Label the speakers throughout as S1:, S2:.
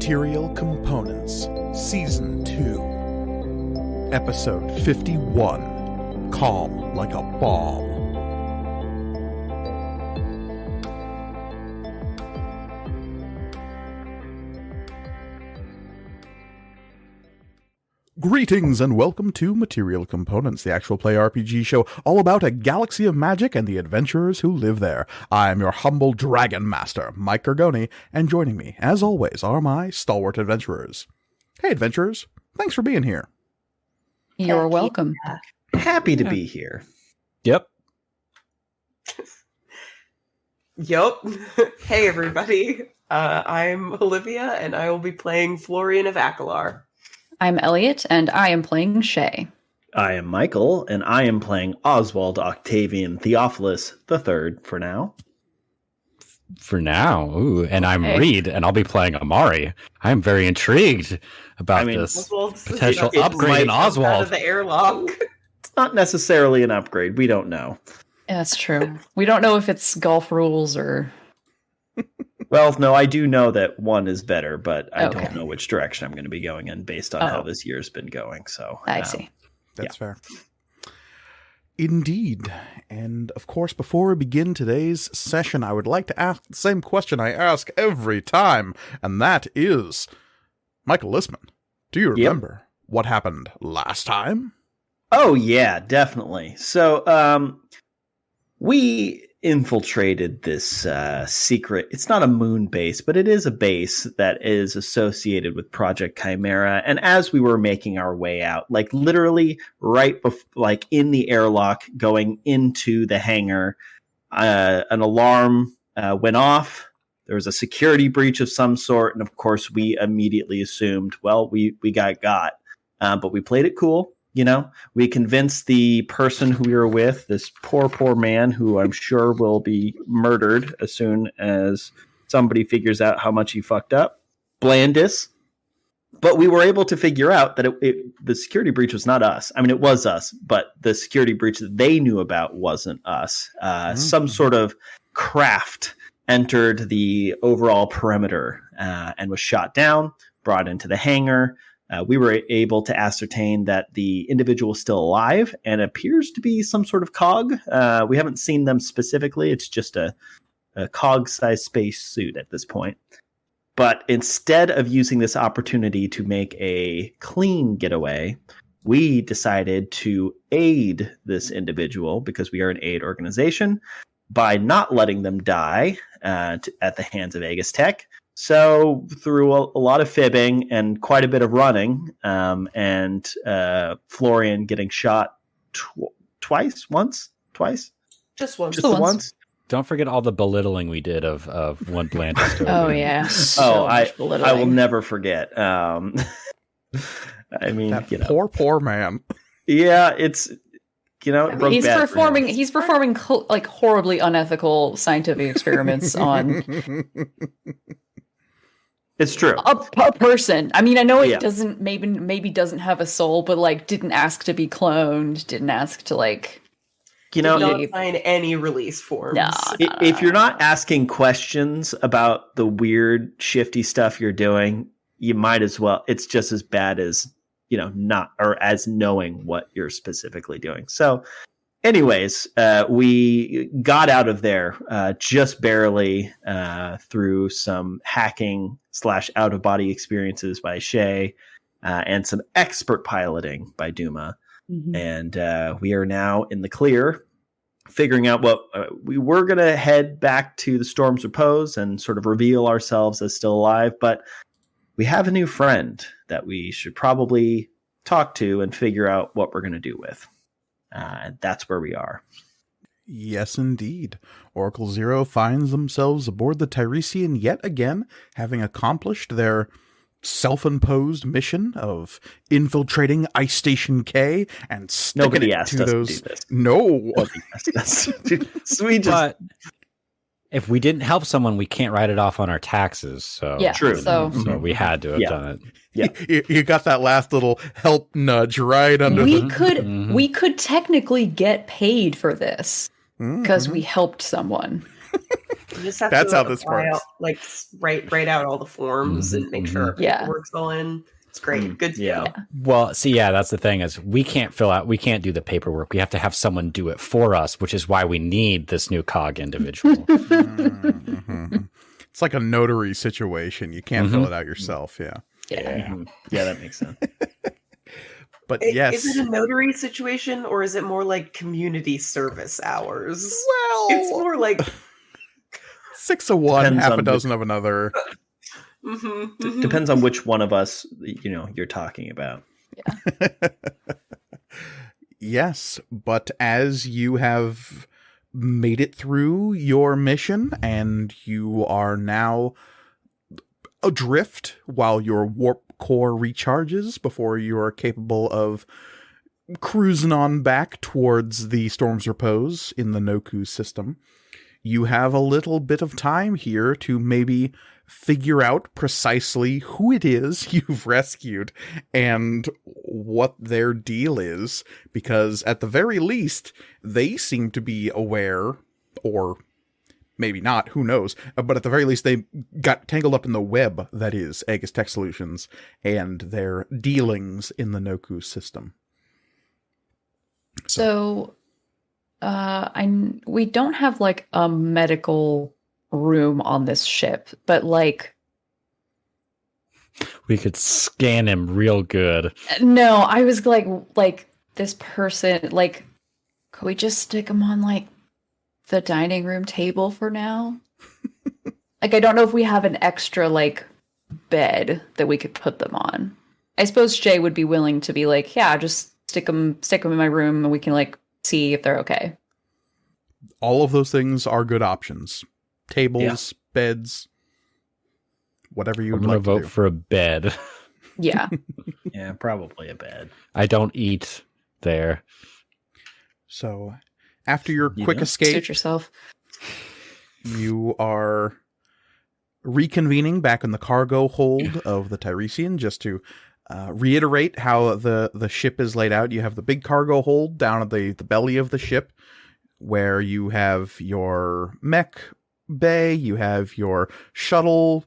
S1: Material Components, Season 2, Episode 51, Calm Like a Bomb. Greetings and welcome to Material Components, the actual play RPG show all about a galaxy of magic and the adventurers who live there. I am your humble dragon master, Mike Gargoni, and joining me, as always, are my stalwart adventurers. Hey adventurers, thanks for being here.
S2: You're welcome.
S3: Happy to be here.
S4: Yep.
S5: Yup. Hey everybody, I'm Olivia and I will be playing Florian of Akalar.
S2: I'm Elliot, and I am playing Shay.
S3: I am Michael, and I am playing Oswald Octavian Theophilus III for now.
S4: For now. Ooh, and I'm Reed, and I'll be playing Amari. I am very intrigued about this potential upgrade in Oswald.
S5: Out of the airlock.
S3: It's not necessarily an upgrade. We don't know.
S2: Yeah, that's true. We don't know if it's golf rules or...
S3: Well, no, I do know that one is better, but I don't know which direction I'm going to be going in based on how this year's been going. So
S2: I see.
S1: That's fair. Indeed. And of course, before we begin today's session, I would like to ask the same question I ask every time, and that is, Michael Listman, do you remember what happened last time?
S3: Oh, yeah, definitely. So we infiltrated this secret. It's not a moon base, but it is a base that is associated with Project Chimera. And as we were making our way out, like literally right like in the airlock going into the hangar, an alarm went off. There was a security breach of some sort, and of course we immediately assumed, well, we got. But we played it cool. You know, we convinced the person who we were with, this poor man who I'm sure will be murdered as soon as somebody figures out how much he fucked up. Blandis. But we were able to figure out that the security breach was not us. I mean, it was us, but the security breach that they knew about wasn't us. Some sort of craft entered the overall perimeter and was shot down, brought into the hangar. We were able to ascertain that the individual is still alive and appears to be some sort of cog. We haven't seen them specifically. It's just a cog-sized space suit at this point. But instead of using this opportunity to make a clean getaway, we decided to aid this individual, because we are an aid organization, by not letting them die at the hands of Aegis Tech. So through a lot of fibbing and quite a bit of running, and Florian getting shot twice.
S5: Just once.
S3: Just once.
S4: Don't forget all the belittling we did of one Blandis.
S2: Oh, yeah.
S3: I will never forget. I mean,
S1: that poor man.
S3: Yeah, it's... You know, it broke
S2: he's
S3: bad
S2: performing. He's performing like horribly unethical scientific experiments on...
S3: It's true.
S2: A person. I mean, I know it doesn't maybe doesn't have a soul, but like didn't ask to be cloned, didn't ask to like,
S5: you know, not sign any release forms.
S2: No,
S3: if you're not asking questions about the weird shifty stuff you're doing, you might as well. It's just as bad as, you know, not, or as knowing what you're specifically doing. So anyways, we got out of there just barely through some hacking / out-of-body experiences by Shay and some expert piloting by Duma. Mm-hmm. And we are now in the clear, figuring out what we were going to head back to the Storm's Repose and sort of reveal ourselves as still alive. But we have a new friend that we should probably talk to and figure out what we're going to do with. And that's where we are.
S1: Yes, indeed. Oracle Zero finds themselves aboard the Tiresian yet again, having accomplished their self-imposed mission of infiltrating Ice Station K and sticking
S3: Nobody
S1: it
S3: asked
S1: to
S3: us
S1: those.
S3: To do this.
S1: No.
S3: Nobody asked us. So we just...
S4: But if we didn't help someone, we can't write it off on our taxes. So
S2: yeah,
S3: true.
S4: So we had to have done it.
S3: Yeah,
S1: you got that last little help nudge right under.
S2: We could technically get paid for this because we helped someone.
S5: You just have
S1: That's
S5: to
S1: how this works.
S5: like write out all the forms and make sure our paperwork's all in. It's great. Good to go.
S4: Well, see, that's the thing is we can't do the paperwork. We have to have someone do it for us, which is why we need this new Khag individual.
S1: It's like a notary situation. You can't fill it out yourself. Yeah,
S3: that makes sense.
S1: But yes,
S5: is it a notary situation or is it more like community service hours?
S1: Well,
S5: it's more like
S1: 6 of one, half a dozen of another.
S3: Depends on which one of us you're talking about.
S2: Yeah.
S1: Yes, but as you have made it through your mission and you are now adrift while your warp core recharges before you are capable of cruising on back towards the Storm's Repose in the Noku system, you have a little bit of time here to maybe figure out precisely who it is you've rescued and what their deal is, because at the very least, they seem to be aware, or maybe not, who knows, but at the very least, they got tangled up in the web that is Aegis Tech Solutions and their dealings in the Noku system.
S2: So we don't have like a medical room on this ship, but like
S4: we could scan him real good.
S2: No, I was like this person, like, could we just stick him on like the dining room table for now? Like, I don't know if we have an extra like bed that we could put them on. I suppose Jay would be willing to be like, yeah, just stick them in my room and we can like see if they're okay.
S1: All of those things are good options. Tables, beds, whatever you would like to do.
S4: I'm going to vote for a bed.
S2: Yeah.
S3: Yeah, probably a bed.
S4: I don't eat there.
S1: So, after your quick escape,
S2: suit yourself.
S1: You are reconvening back in the cargo hold of the Tiresian. Just to reiterate how the ship is laid out, you have the big cargo hold down at the belly of the ship, where you have your mech bay, you have your shuttle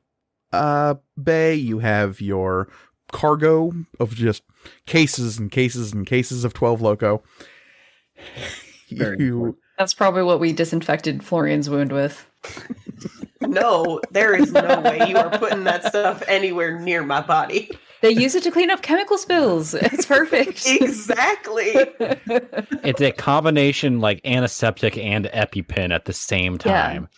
S1: bay, you have your cargo of just cases and cases and cases of 12 Loco.
S2: That's probably what we disinfected Florian's wound with.
S5: No, there is no way you are putting that stuff anywhere near my body.
S2: They use it to clean up chemical spills. It's perfect.
S5: Exactly.
S4: It's a combination like antiseptic and EpiPen at the same time.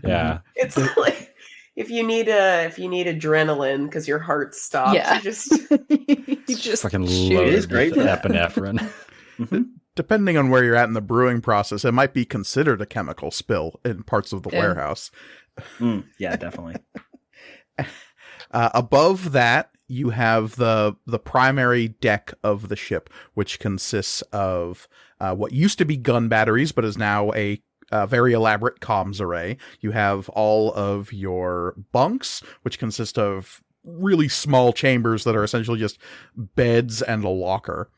S4: Yeah.
S5: It's like if you need adrenaline because your heart stops, you just
S4: fucking load it with epinephrine.
S1: Depending on where you're at in the brewing process, it might be considered a chemical spill in parts of the warehouse.
S3: Yeah, definitely.
S1: Above that, you have the primary deck of the ship, which consists of what used to be gun batteries, but is now a very elaborate comms array. You have all of your bunks, which consist of really small chambers that are essentially just beds and a locker.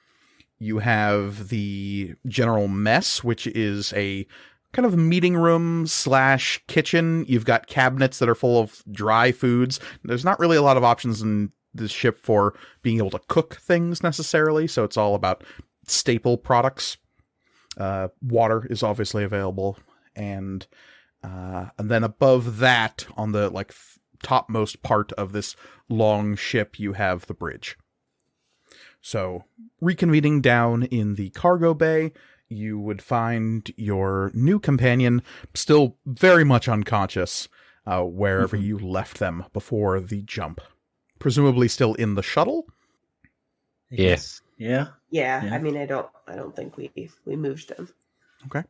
S1: You have the general mess, which is a kind of meeting room / kitchen. You've got cabinets that are full of dry foods. There's not really a lot of options in this ship for being able to cook things necessarily, so it's all about staple products. Water is obviously available, and then above that, on the topmost part of this long ship, you have the bridge. So, reconvening down in the cargo bay, you would find your new companion still very much unconscious wherever you left them before the jump. Presumably still in the shuttle?
S4: Yes.
S3: Yeah.
S5: I mean, I don't think we moved them.
S1: Okay.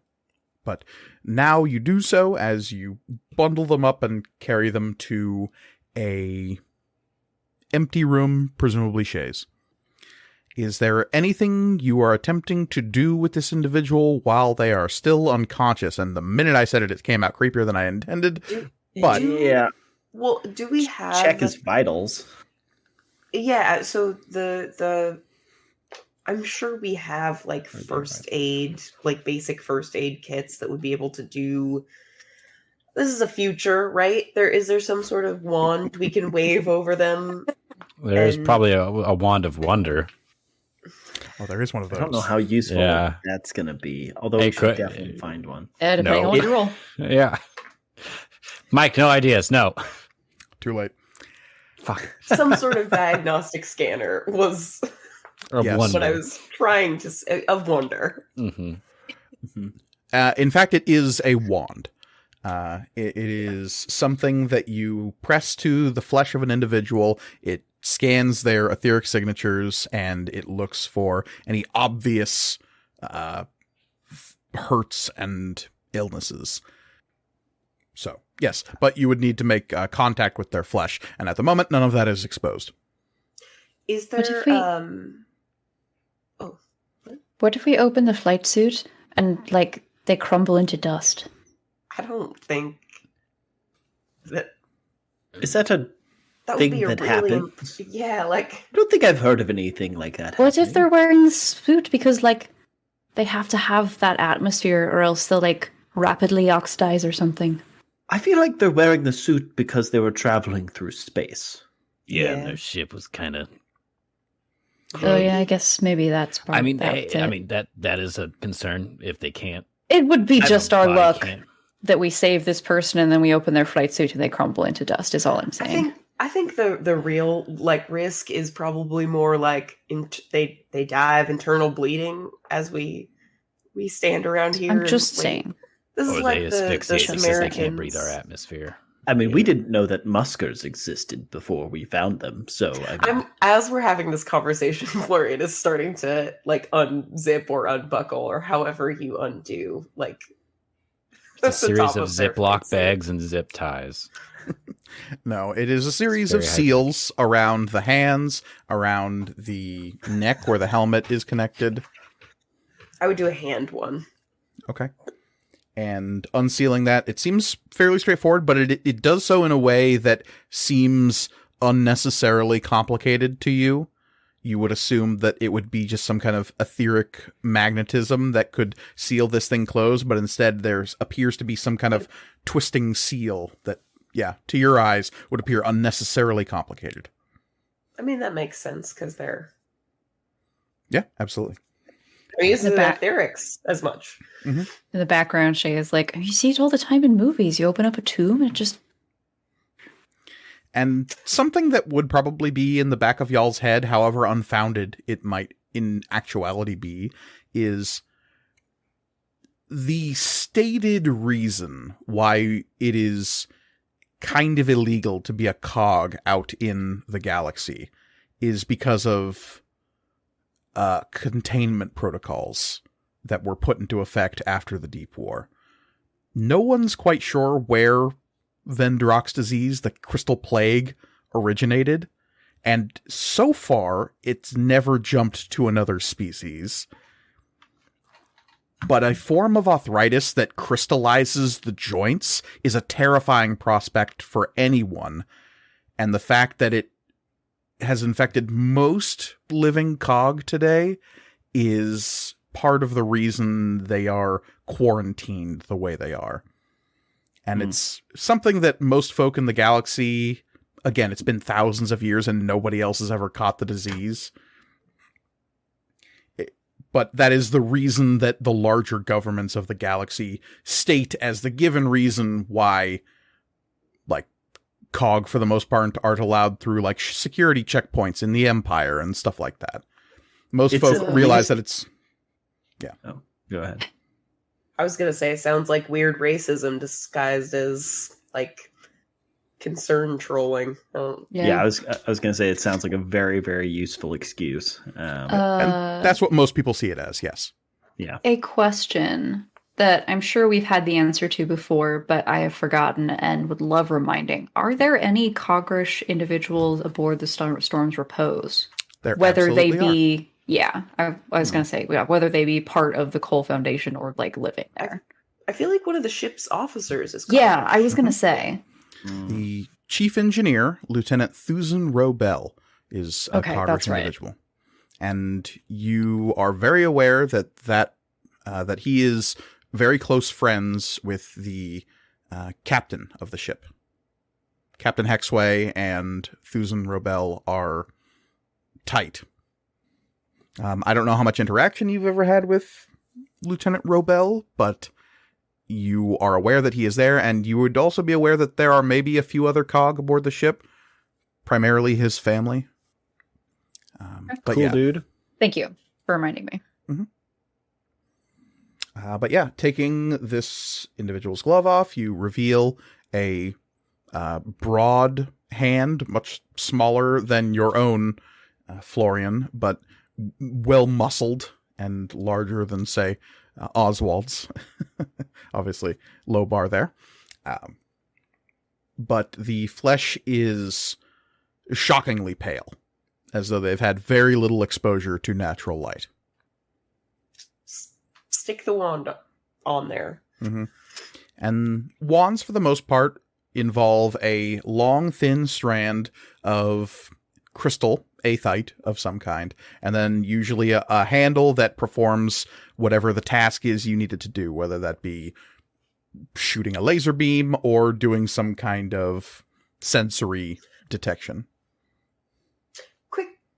S1: But now you do so as you bundle them up and carry them to a empty room, presumably Shay's. Is there anything you are attempting to do with this individual while they are still unconscious? And the minute I said it, it came out creepier than I intended. But
S3: yeah.
S5: Well, do we have
S3: check his vitals?
S5: Yeah, so the I'm sure we have first aid, basic first aid kits that would be able to do this is a future, right? Is there some sort of wand we can wave over them?
S4: There's probably a wand of wonder.
S1: Oh, there is one of those.
S3: I don't know how useful that's going to be, although we should definitely find one.
S2: Depending on what you roll.
S4: Yeah. Mike, no ideas. No.
S1: Too late.
S4: Fuck.
S5: Some sort of diagnostic scanner was what I was trying to say, of wonder.
S4: Mm-hmm.
S1: Mm-hmm. In fact, it is a wand. It is something that you press to the flesh of an individual. It scans their etheric signatures, and it looks for any obvious hurts and illnesses. So, yes, but you would need to make contact with their flesh, and at the moment, none of that is exposed.
S5: Is there,
S2: What if we open the flight suit and, like, they crumble into dust?
S5: I don't think that...
S3: Is that a thing that happens?
S5: Yeah, like...
S3: I don't think I've heard of anything like that.
S2: What if they're wearing the suit because, like, they have to have that atmosphere or else they'll, like, rapidly oxidize or something?
S3: I feel like they're wearing the suit because they were traveling through space.
S4: Yeah, and their ship was kind of...
S2: Oh, yeah, I guess maybe that's part
S4: I mean,
S2: of that.
S4: that is a concern if they can't.
S2: It would be just our luck that we save this person and then we open their flight suit and they crumble into dust, is all I'm saying.
S5: I think the real, like, risk is probably more like they die of internal bleeding as we stand around here.
S2: I'm just saying.
S5: This is like the
S4: because they can't breathe our atmosphere.
S3: I mean, we didn't know that muskers existed before we found them, so...
S5: as we're having this conversation, Florian is starting to, like, unzip or unbuckle, or however you undo, like...
S4: A series of Ziploc bags and zip ties.
S1: No, it is a series of seals around the hands, around the neck where the helmet is connected.
S5: I would do a hand one.
S1: Okay. And unsealing that, it seems fairly straightforward, but it does so in a way that seems unnecessarily complicated to you. You would assume that it would be just some kind of etheric magnetism that could seal this thing closed, but instead there appears to be some kind of twisting seal that, to your eyes, would appear unnecessarily complicated.
S5: I mean, that makes sense, because they're...
S1: Yeah, absolutely.
S5: I mean, using the etherics as much.
S1: Mm-hmm.
S2: In the background, Shay is like, you see it all the time in movies. You open up a tomb and it just...
S1: And something that would probably be in the back of y'all's head, however unfounded it might in actuality be, is the stated reason why it is kind of illegal to be a cog out in the galaxy is because of containment protocols that were put into effect after the Deep War. No one's quite sure where Vendrock's disease, the crystal plague, originated, and so far it's never jumped to another species. But a form of arthritis that crystallizes the joints is a terrifying prospect for anyone, and the fact that it has infected most living cog today is part of the reason they are quarantined the way they are. And it's something that most folk in the galaxy, again, it's been thousands of years and nobody else has ever caught the disease. But that is the reason that the larger governments of the galaxy state as the given reason why, like, cog for the most part aren't allowed through, like, security checkpoints in the Empire and stuff like that. Most folk realize that it's... Yeah.
S3: Oh, go ahead.
S5: I was going to say, it sounds like weird racism disguised as, like, concern trolling.
S3: Yeah, I was going to say it sounds like a very, very useful excuse.
S1: And that's what most people see it as, yes.
S3: Yeah.
S2: A question that I'm sure we've had the answer to before, but I have forgotten and would love reminding. Are there any Cogrish individuals aboard the Storm's Repose?
S1: There
S2: whether they be...
S1: are.
S2: Yeah, I was going to say, whether they be part of the Cole Foundation or, like, living there.
S5: I feel like one of the ship's officers is...
S2: Yeah, I was going to say.
S1: The chief engineer, Lieutenant Thuzen Robel, is a Cogrish individual. Right. And you are very aware that he is very close friends with the captain of the ship. Captain Hexway and Thuzen Robel are tight. I don't know how much interaction you've ever had with Lieutenant Robel, but you are aware that he is there, and you would also be aware that there are maybe a few other Khag aboard the ship, primarily his family.
S4: Cool, dude.
S2: Thank you for reminding me.
S1: But yeah, taking this individual's glove off, you reveal a broad hand, much smaller than your own, Florian, but well-muscled and larger than, say, Oswald's. Obviously, low bar there. But the flesh is shockingly pale, as though they've had very little exposure to natural light.
S5: Stick the wand on there.
S1: And wands, for the most part, involve a long, thin strand of crystal, aethite of some kind, and then usually a handle that performs whatever the task is you need it to do, whether that be shooting a laser beam or doing some kind of sensory detection.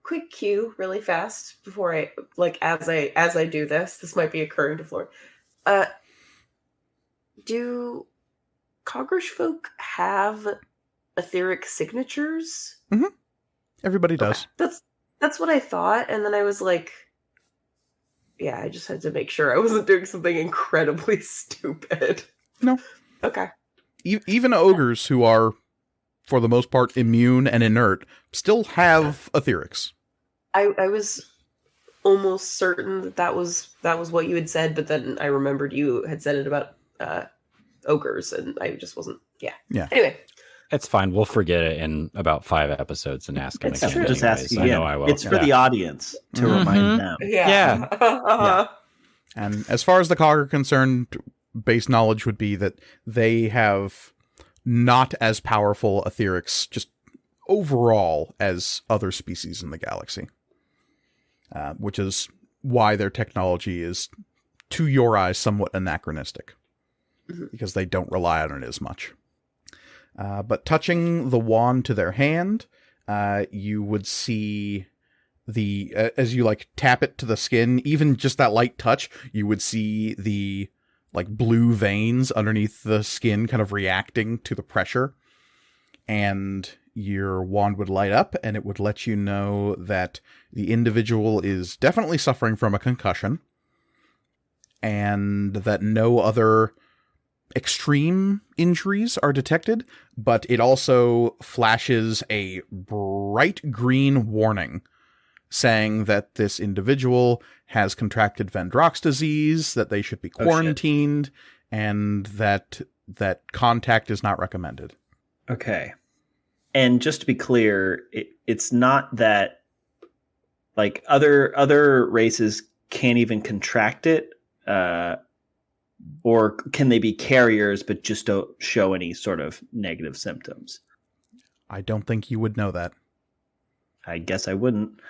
S5: Quick cue, really fast, before I as I do this might be occurring to Florian. Do Coggrish folk have etheric signatures?
S1: Everybody does.
S5: Okay. That's what I thought, and then I was like, yeah, I just had to make sure I wasn't doing something incredibly stupid.
S1: No.
S5: Okay.
S1: Even ogres, who are, for the most part, immune and inert, still have etherics.
S5: I was almost certain that was what you had said, but then I remembered you had said it about ogres, and I just wasn't. Yeah. Anyway,
S4: it's fine. We'll forget it in about 5 episodes and ask him
S5: It's
S4: again.
S5: true.
S3: Just ask again.
S4: I know I will.
S3: It's for the audience to remind them.
S5: yeah.
S1: And as far as the Khag are concerned, base knowledge would be that they have not as powerful etherics, just overall, as other species in the galaxy. Which is why their technology is, to your eyes, somewhat anachronistic. Because they don't rely on it as much. But touching the wand to their hand, you would see as you tap it to the skin, even just that light touch, you would see the blue veins underneath the skin kind of reacting to the pressure. And your wand would light up, and it would let you know that the individual is definitely suffering from a concussion, and that no other extreme injuries are detected, but it also flashes a bright green warning saying that this individual has contracted Vendrock's disease, that they should be quarantined, and that contact is not recommended.
S3: Okay. And just to be clear, it's not that other races can't even contract it, or can they be carriers but just don't show any sort of negative symptoms?
S1: I don't think you would know that.
S3: I guess I wouldn't.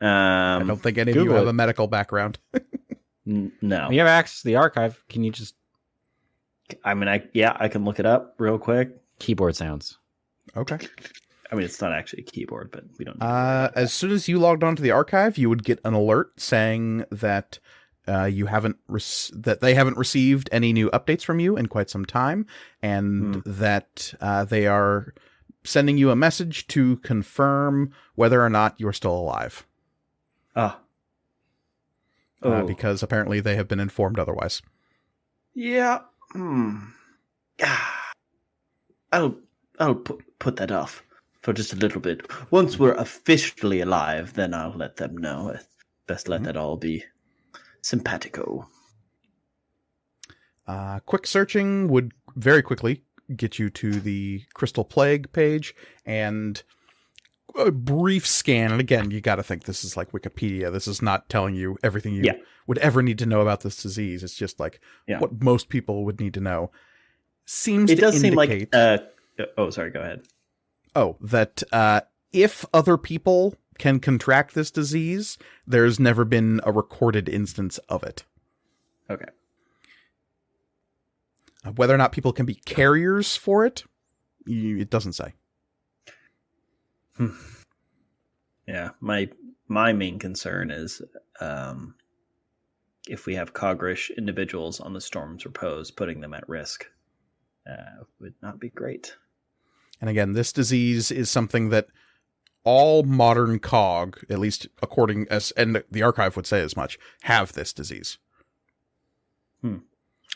S1: I don't think any of you have a medical background.
S3: No.
S4: You have access to the archive. Can you just...
S3: I can look it up real quick.
S4: Keyboard sounds.
S1: Okay.
S3: I mean, it's not actually a keyboard, but we don't...
S1: As soon as you logged onto the archive, you would get an alert saying that that they haven't received any new updates from you in quite some time, and that they are sending you a message to confirm whether or not you're still alive. Because apparently they have been informed otherwise.
S3: Yeah. I'll put that off for just a little bit. Once we're officially alive, then I'll let them know. Best let that all be simpatico.
S1: Quick searching would very quickly get you to the Crystal Plague page, and a brief scan. And again, you got to think this is like Wikipedia. This is not telling you everything you would ever need to know about this disease. It's just what most people would need to know. Seems
S3: it
S1: to
S3: does
S1: indicate,
S3: seem like. Sorry. Go ahead.
S1: That if other people can contract this disease, there's never been a recorded instance of it.
S3: Okay.
S1: Whether or not people can be carriers for it, it doesn't say.
S3: Yeah, my main concern is if we have Cogrish individuals on the Storm's Repose, putting them at risk would not be great.
S1: And again, this disease is something that all modern Cog, at least according as, and the archive would say as much, have this disease.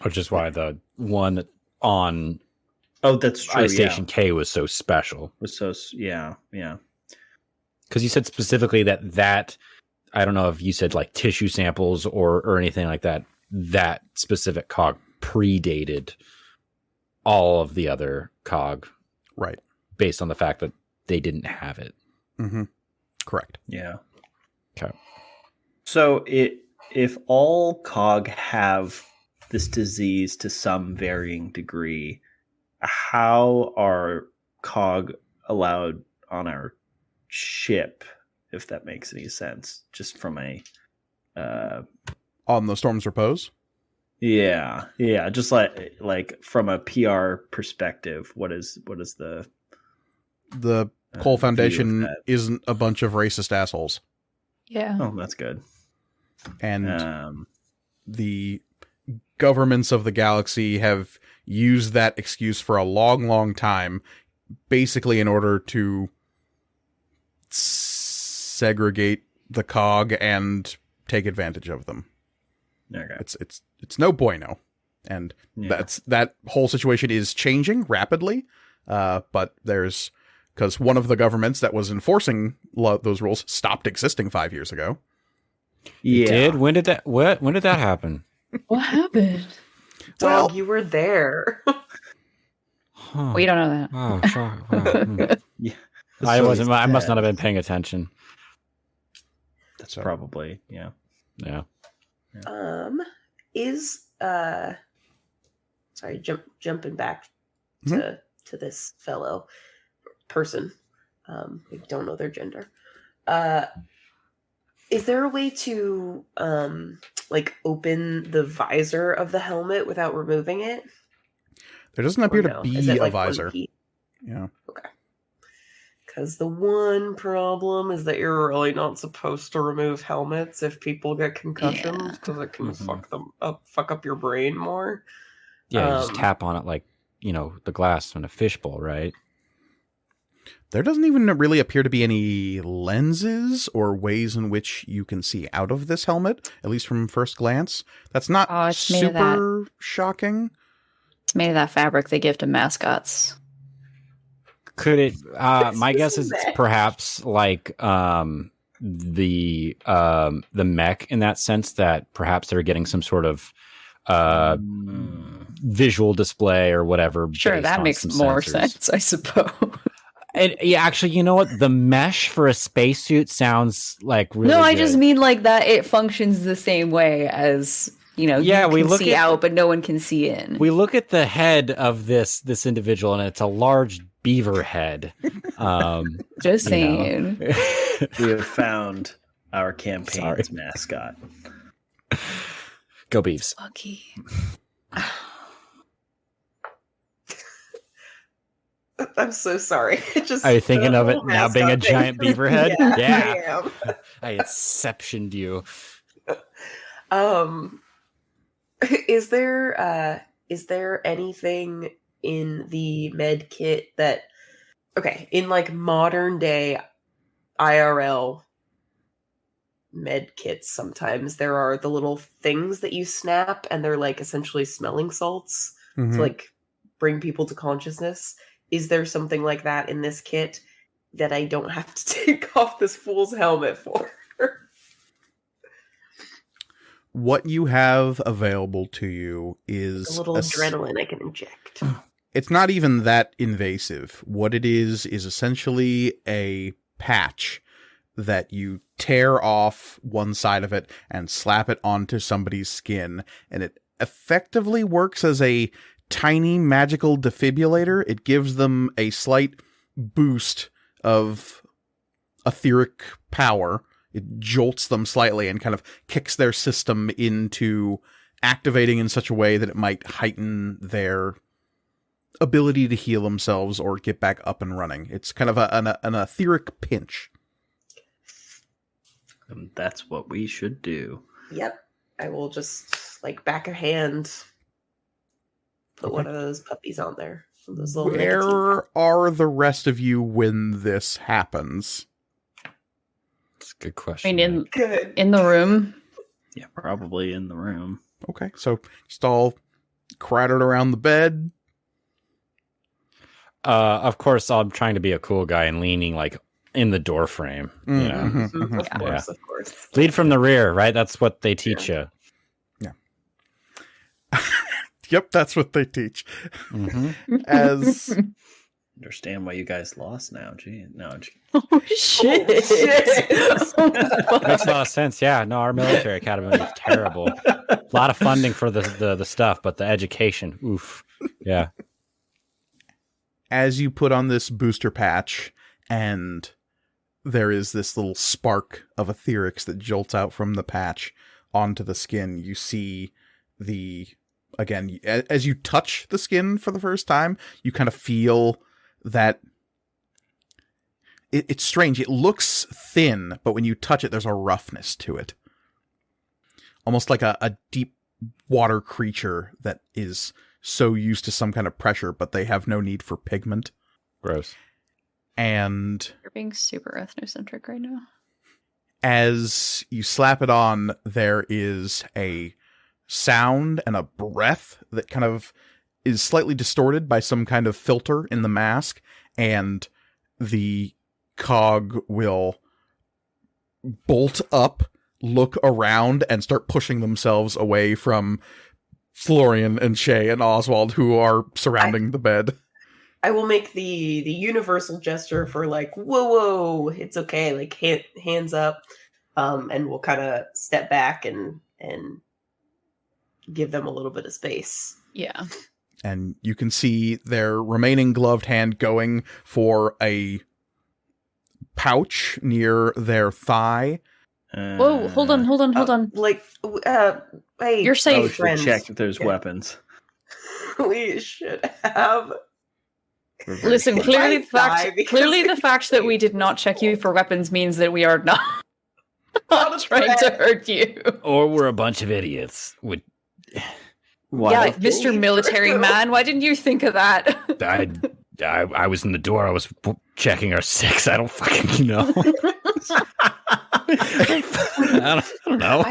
S4: Which is why the one on
S3: that's true.
S4: Ice Station K was so special.
S3: Yeah.
S4: Because you said specifically that I don't know if you said like tissue samples or anything like that. That specific Cog predated all of the other Cog,
S1: right?
S4: Based on the fact that they didn't have it.
S1: Mm-hmm. Correct.
S3: Yeah.
S4: Okay.
S3: So if all Cog have this disease to some varying degree, how are Cog allowed on our ship, if that makes any sense, just from a
S1: on the Storm's Repose?
S3: Yeah, just like from a PR perspective, what is the
S1: Cole Foundation isn't a bunch of racist assholes.
S2: Yeah.
S3: Oh, that's good.
S1: And the governments of the galaxy have used that excuse for a long, long time, basically in order to segregate the Cog and take advantage of them.
S3: Okay.
S1: It's no bueno. And that whole situation is changing rapidly. But because one of the governments that was enforcing those rules stopped existing 5 years ago.
S4: Yeah. It did? When did that happen?
S2: What happened?
S5: Well, you were there.
S2: Huh. We don't know that.
S4: Oh, sure. Wow. Yeah. I must not have been paying attention.
S3: That's probably, yeah.
S5: Sorry, jumping back to this fellow person. We don't know their gender. Is there a way to open the visor of the helmet without removing it?
S1: There doesn't appear to be a visor. Yeah.
S5: Okay. Because the one problem is that you're really not supposed to remove helmets if people get concussions, because it can fuck up your brain more.
S4: Yeah, you just tap on it like, the glass in a fishbowl, right?
S1: There doesn't even really appear to be any lenses or ways in which you can see out of this helmet, at least from first glance. That's not super shocking.
S2: It's made of that fabric they give to mascots.
S4: Could it? My guess is it's perhaps like the mech in that sense, that perhaps they're getting some sort of visual display or whatever.
S2: Sure, that makes more sense, I suppose.
S4: And yeah, actually, you know what? The mesh for a spacesuit sounds like really
S2: No, I
S4: good.
S2: just mean like that it functions the same way as, you can see out, but no one can see in.
S4: We look at the head of this individual, and it's a large beaver head.
S2: Just saying.
S3: We have found our campaign's mascot.
S4: Go Beavs.
S2: Lucky.
S5: I'm so sorry.
S4: Are you thinking of it now being a giant beaver head? Yeah.
S5: I am.
S4: I inceptioned you.
S5: Is there anything in the med kit that in like modern day IRL med kits, sometimes there are the little things that you snap and they're like essentially smelling salts to like bring people to consciousness. Is there something like that in this kit that I don't have to take off this fool's helmet for?
S1: What you have available to you is
S5: a little adrenaline I can inject.
S1: It's not even that invasive. What it is essentially a patch that you tear off one side of it and slap it onto somebody's skin, and it effectively works as a tiny magical defibrillator. It gives them a slight boost of etheric power. It jolts them slightly and kind of kicks their system into activating in such a way that it might heighten their ability to heal themselves or get back up and running. It's kind of an etheric pinch.
S3: That's what we should do.
S5: Yep. I will just, like, back of hand, put one of those puppies on there. Those little nicotine
S1: Where are the rest of you when this happens?
S4: That's a good
S2: I
S4: question.
S2: mean,
S5: Good.
S2: in the room.
S3: Yeah, probably in the room.
S1: Okay, so just all crowded around the bed.
S4: Of course, I'm trying to be a cool guy and leaning like in the door frame. You know,
S1: Mhm, mhm.
S5: Of course, of course.
S4: lead from the rear, right? That's what they teach you.
S1: Yep, that's what they teach.
S4: Mm-hmm.
S1: As
S3: Understand why you guys lost now. Gee, no.
S2: Oh shit!
S4: Makes a lot of sense. Yeah, no, our military academy is terrible. A lot of funding for the stuff, but the education, oof. Yeah.
S1: as you put on this booster patch, and there is this little spark of etherics that jolts out from the patch onto the skin, you see again, as you touch the skin for the first time, you kind of feel that it's strange. It looks thin, but when you touch it, there's a roughness to it. Almost like a deep water creature that is so used to some kind of pressure, but they have no need for pigment.
S4: Gross.
S1: And
S2: You're being super ethnocentric right now.
S1: as you slap it on, there is a sound and a breath that kind of is slightly distorted by some kind of filter in the mask, and the cog will bolt up, look around, and start pushing themselves away from Florian and Shay and Oswald, who are surrounding the bed.
S5: I will make the universal gesture for, like, whoa, it's okay, like, hands up, and we'll kind of step back and give them a little bit of space.
S2: Yeah.
S1: And you can see their remaining gloved hand going for a pouch near their thigh.
S2: Whoa! Hold on.
S5: Like, hey,
S2: You're safe.
S3: Oh, should
S5: friends.
S3: check if there's
S5: Yeah.
S3: weapons.
S5: We should have.
S2: Listen,
S5: If
S2: clearly
S5: I
S2: the fact
S5: die because
S2: clearly the
S5: of
S2: fact that we did not check you for weapons means that we are not,
S5: Not a
S2: trying to
S5: threat.
S2: hurt you.
S4: Or we're a bunch of idiots.
S3: Why?
S2: Yeah,
S5: don't
S2: Mr.
S5: you?
S2: Military Man, why didn't you think of that?
S4: I was in the door. I was checking our six. I don't fucking know. I don't know.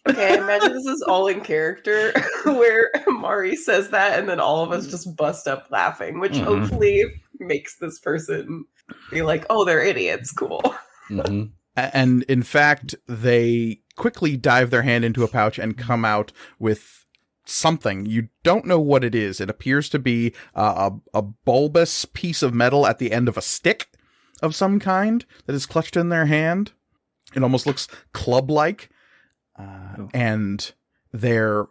S5: Okay, imagine this is all in character where Mari says that and then all of us just bust up laughing, which
S4: Mhm.
S5: hopefully makes this person be like, oh, they're idiots. Cool.
S4: Mm-hmm.
S1: And in fact, they quickly dive their hand into a pouch and come out with something. You don't know what it is. It appears to be a bulbous piece of metal at the end of a stick of some kind that is clutched in their hand. It almost looks club-like. And their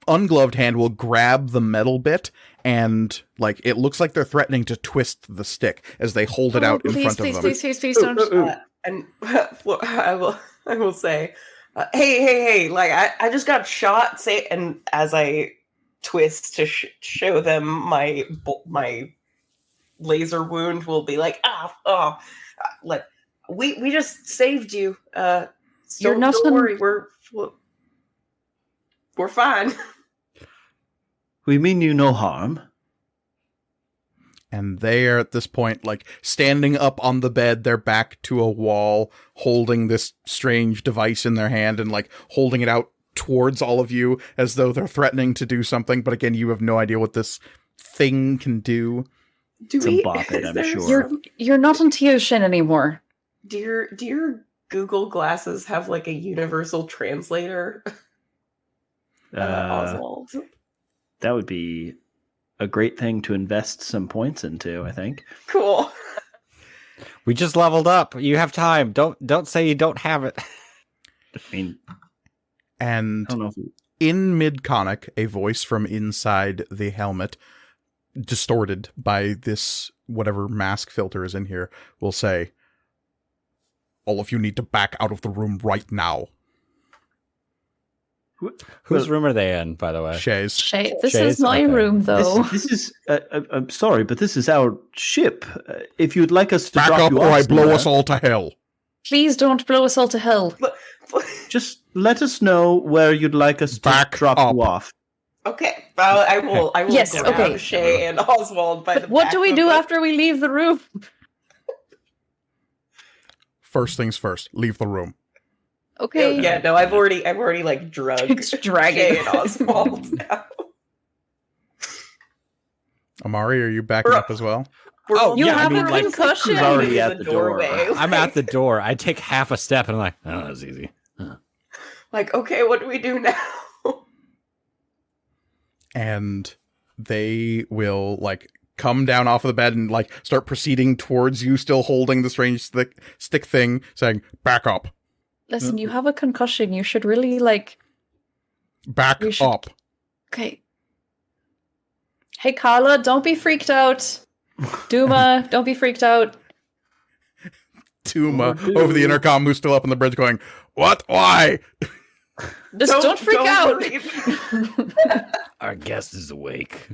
S1: ungloved hand will grab the metal bit, and like it looks like they're threatening to twist the stick as they hold it out in front of them.
S2: Please don't.
S5: And I will say, hey, like I just got shot. And as I twist to show them my laser wound, will be like, like we just saved you.
S2: You're not
S5: don't worry, we're fine.
S3: We mean you no harm.
S1: And they are at this point like standing up on the bed, their back to a wall, holding this strange device in their hand and like holding it out towards all of you as though they're threatening to do something. But again, you have no idea what this thing can do.
S5: Do
S3: Some
S5: we?
S3: bop it,
S5: is
S3: I'm
S5: there
S3: sure.
S2: You're not on Tio Shin anymore.
S5: Do your Google glasses have like a universal translator? Oswald.
S3: That would be a great thing to invest some points into, I think.
S5: Cool.
S4: We just leveled up. You have time. Don't say you don't have it.
S3: I mean,
S1: And
S3: I don't know.
S1: in mid-conic, a voice from inside the helmet, distorted by this whatever mask filter is in here, will say, "All of you need to back out of the room right now."
S4: Whose room are they in, by the way?
S1: Shays.
S2: Shay, this
S4: Shay's?
S2: is my
S4: Okay.
S2: room, though.
S3: This is. I'm sorry, but this is our ship. If you'd like us to
S1: Back
S3: drop
S1: up
S3: you
S1: or
S3: off
S1: I blow
S3: somewhere,
S1: us all to hell.
S2: Please don't blow us all to hell.
S3: just let us know where you'd like us to
S1: Back
S3: drop
S1: up.
S3: you off.
S5: Okay, I will. I will
S2: Yes,
S5: grab
S2: okay.
S5: Shay and Oswald by the.
S2: What
S5: back
S2: do we
S5: of
S2: do
S5: the-
S2: after we leave the room?
S1: First things first, leave the room.
S2: Okay.
S5: Yeah, no, I've already like drugged
S2: It's dragging
S5: Shay and Oswald now.
S1: Amari, are you backing up as well?
S5: We're
S4: Oh,
S5: all
S2: You
S4: yeah, I
S2: have
S4: mean,
S2: a
S4: like,
S2: concussion.
S3: who's already
S5: in
S3: at the door.
S4: I'm at the door. I take half a step and I'm like, oh, that's easy.
S5: Like, okay, what do we do now?
S1: And they will like come down off of the bed and like start proceeding towards you, still holding the strange stick thing, saying, "Back up,
S2: Listen, you have a concussion. You should really like.
S1: back
S2: We should-
S1: up."
S2: Okay. Hey, Carla, don't be freaked out. Duma, don't be freaked out.
S1: Tuma over the intercom, who's still up on the bridge, going, "What? Why?"
S2: Just don't freak out.
S5: worry.
S4: Our guest is awake.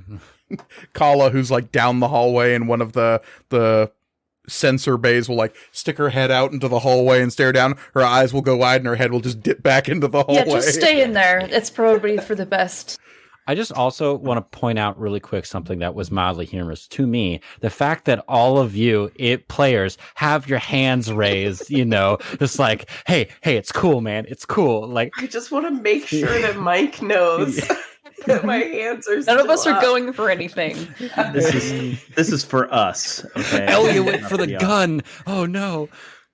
S1: Kala, who's like down the hallway in one of the sensor bays, will like stick her head out into the hallway and stare down. Her eyes will go wide and her head will just dip back into the hallway.
S2: Yeah, just stay in there. It's probably for the best.
S4: I just also want to point out really quick something that was mildly humorous to me. The fact that all of you players have your hands raised, just like, hey, it's cool, man. It's cool. Like,
S5: I just want to make sure that Mike knows that my hands are.
S2: None of us
S5: still
S2: are
S5: up.
S2: going for anything.
S3: This is for us. Okay.
S4: Elliot went for the
S3: Yeah.
S4: gun. Oh no.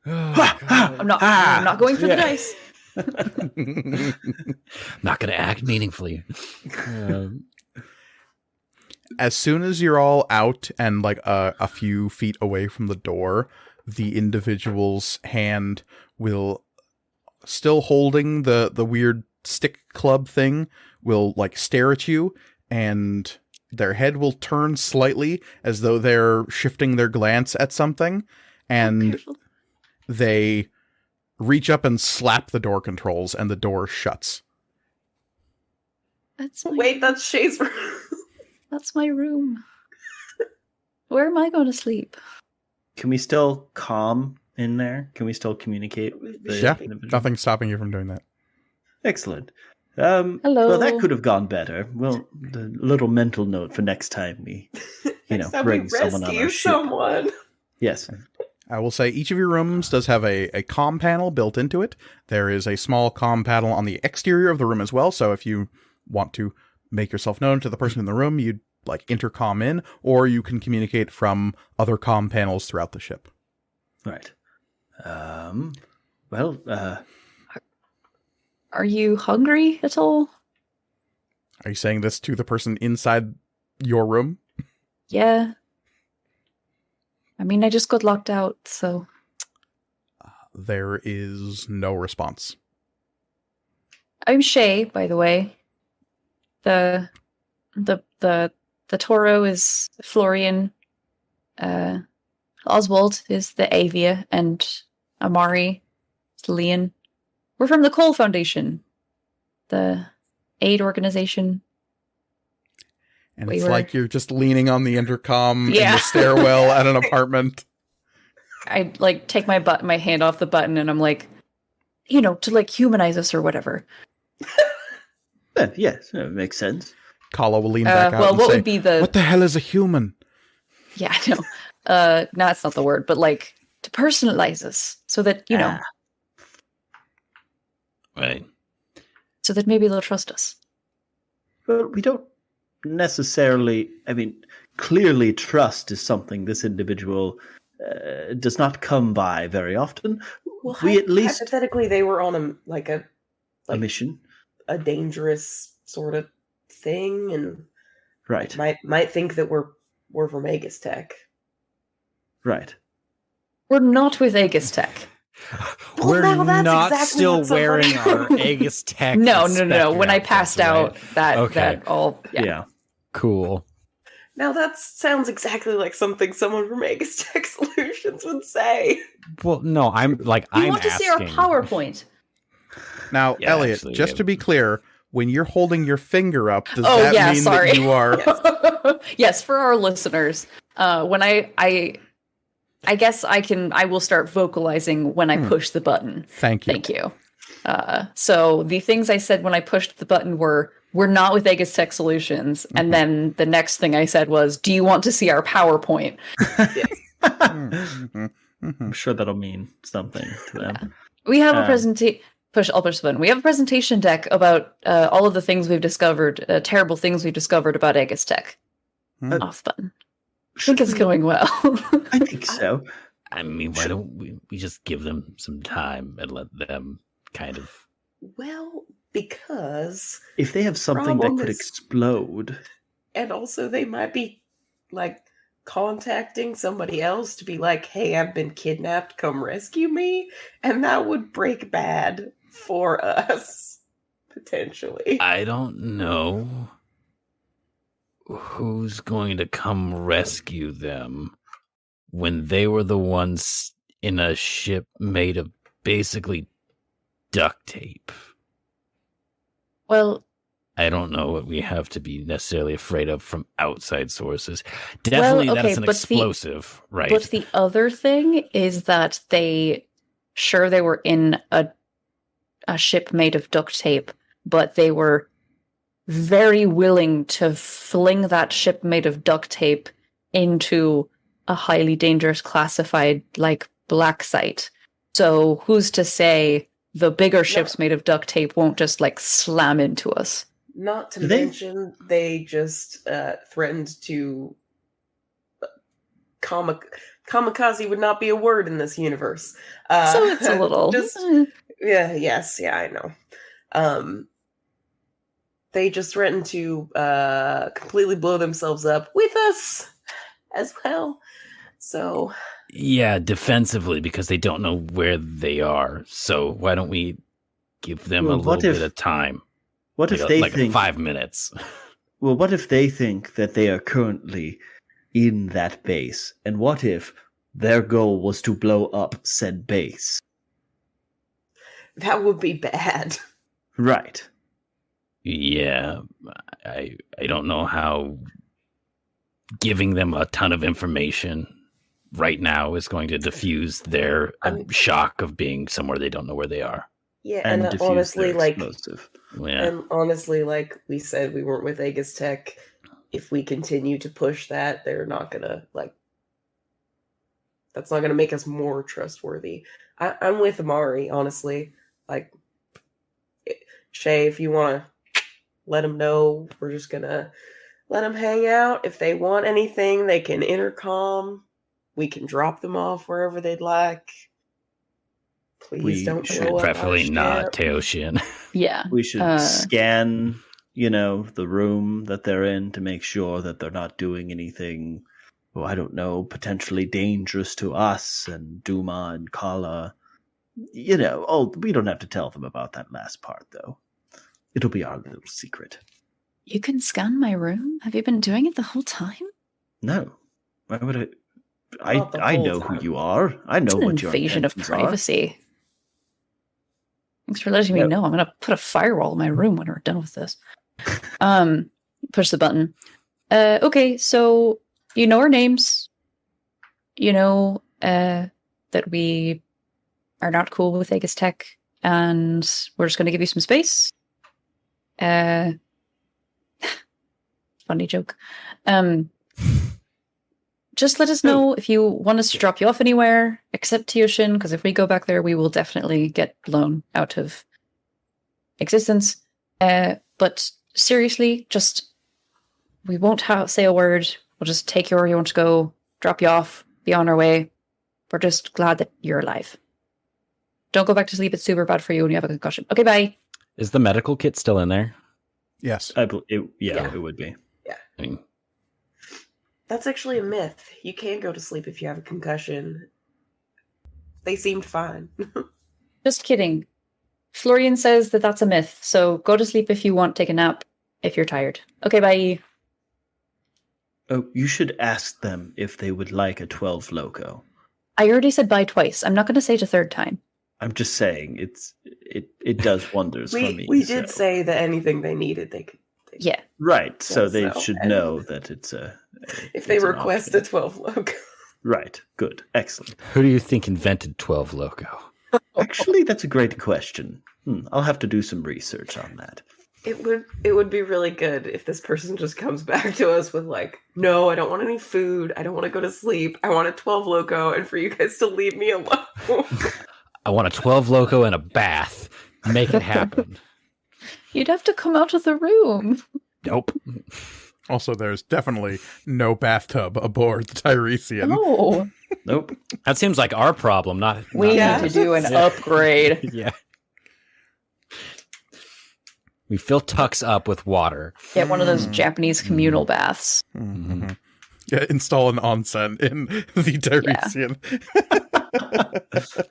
S4: Oh, God.
S2: I'm not going for the dice.
S4: I'm not going to act meaningfully.
S1: As soon as you're all out and like a few feet away from the door, the individual's hand will, still holding the weird stick club thing, will like stare at you, and their head will turn slightly as though they're shifting their glance at something, and
S2: Careful.
S1: they reach up and slap the door controls, and the door shuts.
S2: That's my,
S5: Wait, that's Shay's room.
S2: that's my room. Where am I going to sleep?
S3: Can we still calm in there? Can we still communicate with the
S1: Yeah,
S3: individual?
S1: nothing's stopping you from doing that.
S3: Excellent.
S2: Hello.
S3: Well, that could have gone better. Well, the little mental note for next time we,
S5: Next time
S3: bring
S5: we
S3: someone on
S5: rescue
S3: our ship.
S5: someone.
S3: Yes.
S1: I will say each of your rooms does have a comm panel built into it. There is a small comm panel on the exterior of the room as well, so if you want to make yourself known to the person in the room, you'd like intercom in, or you can communicate from other comm panels throughout the ship.
S3: Right. Well,
S2: Are you hungry at all?
S1: Are you saying this to the person inside your room?
S2: Yeah. I mean, I just got locked out, so
S1: There is no response.
S2: I'm Shay, by the way. The Toro is Florian. Oswald is the Avia, and Amari is Leon. We're from the Cole Foundation, the aid organization.
S1: And
S2: We
S1: it's
S2: were-
S1: like you're just leaning on the intercom in
S2: Yeah.
S1: the stairwell at an apartment.
S2: I like take my hand off the button, and I'm like, to like humanize us or whatever.
S3: yes, it makes sense.
S1: Kala will lean back out
S2: Well,
S1: and
S2: what
S1: say,
S2: would be the?
S1: "What the hell is a human?"
S2: Yeah, I know. No, that's not the word, but like to personalize us so that
S4: Right.
S2: so that maybe they'll trust us.
S3: But we don't necessarily, clearly trust is something this individual does not come by very often.
S5: Well,
S3: we at least
S5: hypothetically they were on
S3: a mission.
S5: a dangerous sort of thing, and
S3: Right.
S5: might think that we're from Aegis Tech.
S3: Right.
S2: We're not with Aegis Tech.
S5: Well,
S4: We're
S5: now that's
S4: not
S5: exactly
S4: still
S5: what somebody-
S4: wearing our Aegis Tech.
S2: No.
S4: inspector
S2: When I
S4: outfits,
S2: passed
S4: right?
S2: out, that
S4: Okay.
S2: all
S3: Yeah.
S4: Cool.
S5: Now that sounds exactly like something someone from Aegis Tech Solutions would say.
S4: Well, no, I'm
S2: You
S4: I'm
S2: want to see our
S4: asking.
S2: PowerPoint?
S1: Now,
S4: Yeah,
S1: Elliot,
S4: actually,
S1: just
S4: yeah.
S1: to be clear, when you're holding your finger up, does
S2: Oh,
S1: that
S2: yeah,
S1: mean
S2: sorry.
S1: that you are...
S2: Yes, for our listeners, when I guess I will start vocalizing when I push the button.
S1: Thank you.
S2: Thank you. So the things I said when I pushed the button were, "We're not with Aegis Tech Solutions," and then the next thing I said was, "Do you want to see our PowerPoint?"
S3: I'm sure that'll mean something to them.
S2: Yeah. We have a presentation. I'll push the button. We have a presentation deck about all of the things we've discovered, terrible things we've discovered about Aegis Tech. Off button. I think it's going well.
S3: I think so.
S4: I mean, why don't we just give them some time and let them kind of...
S5: Well, because
S3: If they have something that
S5: Problem
S3: could
S5: is-
S3: explode,
S5: and also they might be like contacting somebody else to be like, "Hey, I've been kidnapped, come rescue me," and that would break bad for us potentially.
S4: I don't know who's going to come rescue them when they were the ones in a ship made of basically duct tape.
S2: Well,
S4: I don't know what we have to be necessarily afraid of from outside sources. Definitely
S2: Well,
S4: that
S2: okay,
S4: it's an
S2: but
S4: explosive, right?
S2: but the other thing is that they were in a ship made of duct tape, but they were very willing to fling that ship made of duct tape into a highly dangerous classified like black site. So who's to say the bigger ships made of duct tape won't just like slam into us?
S5: Not to
S3: Do they-
S5: mention, they just threatened to kamikaze would not be a word in this universe.
S2: So it's a little
S5: I know. They just threatened to completely blow themselves up with us as well. So
S4: Yeah, defensively, because they don't know where they are. So why don't we give them
S3: Well,
S4: a
S3: what
S4: little
S3: if-
S4: bit of time?
S3: what
S4: Like
S3: if they
S4: like
S3: think
S4: 5 minutes?
S3: Well, what if they think that they are currently in that base? And what if their goal was to blow up said base?
S5: that would be bad.
S3: Right.
S4: Yeah, I don't know how giving them a ton of information right now is going to diffuse their shock of being somewhere they don't know where they are.
S5: Yeah,
S3: And
S5: and
S3: diffuse
S5: honestly,
S3: their
S5: like,
S3: explosive.
S4: Yeah.
S5: and honestly, like we said, we weren't with Aegis Tech. If we continue to push that, they're not gonna like. That's not gonna make us more trustworthy. I'm with Amari, honestly. Like, Shay, if you want to let them know, we're just gonna let them hang out. If they want anything, they can intercom. We can drop them off wherever they'd like. Please
S3: We
S5: don't
S3: should
S5: show up.
S4: Preferably
S5: our
S4: not
S5: ship.
S4: Teoshin.
S2: Yeah.
S3: We should scan, the room that they're in to make sure that they're not doing anything, I don't know, potentially dangerous to us and Duma and Kala. We don't have to tell them about that last part, though. It'll be our little secret.
S2: You can scan my room? Have you been doing it the whole time?
S3: No. Why would I?
S5: Not the
S3: I
S5: whole
S3: know who
S5: time.
S3: you are. I know
S2: It's an
S3: what your
S2: invasion of
S3: intentions are.
S2: privacy. Thanks for letting me
S3: Yep.
S2: know. I'm gonna put a firewall in my room when we're done with this. Push the button. Okay, so you know our names. You know that we are not cool with Aegis Tech, and we're just gonna give you some space. Funny joke. Just let us know if you want us to drop you off anywhere, except Teoshin, because if we go back there, we will definitely get blown out of existence. But seriously, we won't say a word. We'll just take you where you want to go, drop you off, be on our way. We're just glad that you're alive. Don't go back to sleep. It's super bad for you when you have a concussion. Okay, bye.
S4: Is the medical kit still in there?
S1: Yes.
S5: Yeah.
S3: It would be.
S4: I mean,
S5: That's actually a myth. You can go to sleep if you have a concussion. They seemed fine.
S2: Just kidding. Florian says that that's a myth, so go to sleep if you want, take a nap if you're tired. Okay, bye.
S3: Oh, you should ask them if they would like a 12 loco.
S2: I already said bye twice. I'm not going to say it a third time.
S3: I'm just saying it does wonders for me.
S5: We did say that anything they needed, they could.
S2: Yeah.
S3: Right, so
S5: Yes,
S3: they
S5: so-
S3: should
S5: and
S3: know that it's a.
S5: If they
S3: it's an
S5: request
S3: option.
S5: a 12 logo.
S3: Right, good, excellent.
S4: Who do you think invented 12 Loco?
S3: Actually, that's a great question. I'll have to do some research on that.
S5: It would be really good if this person just comes back to us with like, no, I don't want any food. I don't want to go to sleep. I want a 12 loco, and for you guys to leave me alone.
S4: I want a 12 Loco and a bath. Make it happen.
S2: You'd have to come out of the room.
S4: Nope.
S1: Also, there's definitely no bathtub aboard the Tiresian.
S2: Oh,
S3: Nope.
S4: That seems like our problem, not
S2: we
S5: Yeah.
S2: need to do an upgrade.
S4: Yeah. We fill tucks up with water.
S2: Get one of those Japanese communal baths.
S1: Mhm. Yeah, install an onsen in the Tiresian.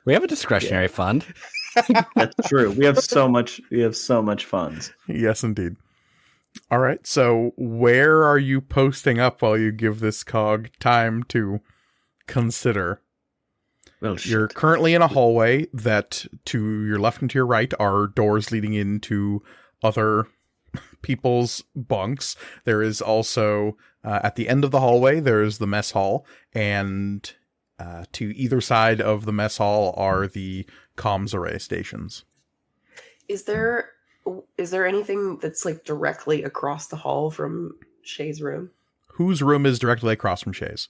S4: We have a discretionary fund.
S3: That's true. We have so much funds.
S1: Yes, indeed. All right, so where are you posting up while you give this cog time to consider?
S3: Well,
S1: You're currently in a hallway that to your left and to your right are doors leading into other people's bunks. There is also, at the end of the hallway, there is the mess hall, and to either side of the mess hall are the comms array stations.
S5: Is there anything that's like directly across the hall from Shay's room?
S1: Whose room is directly across from Shay's?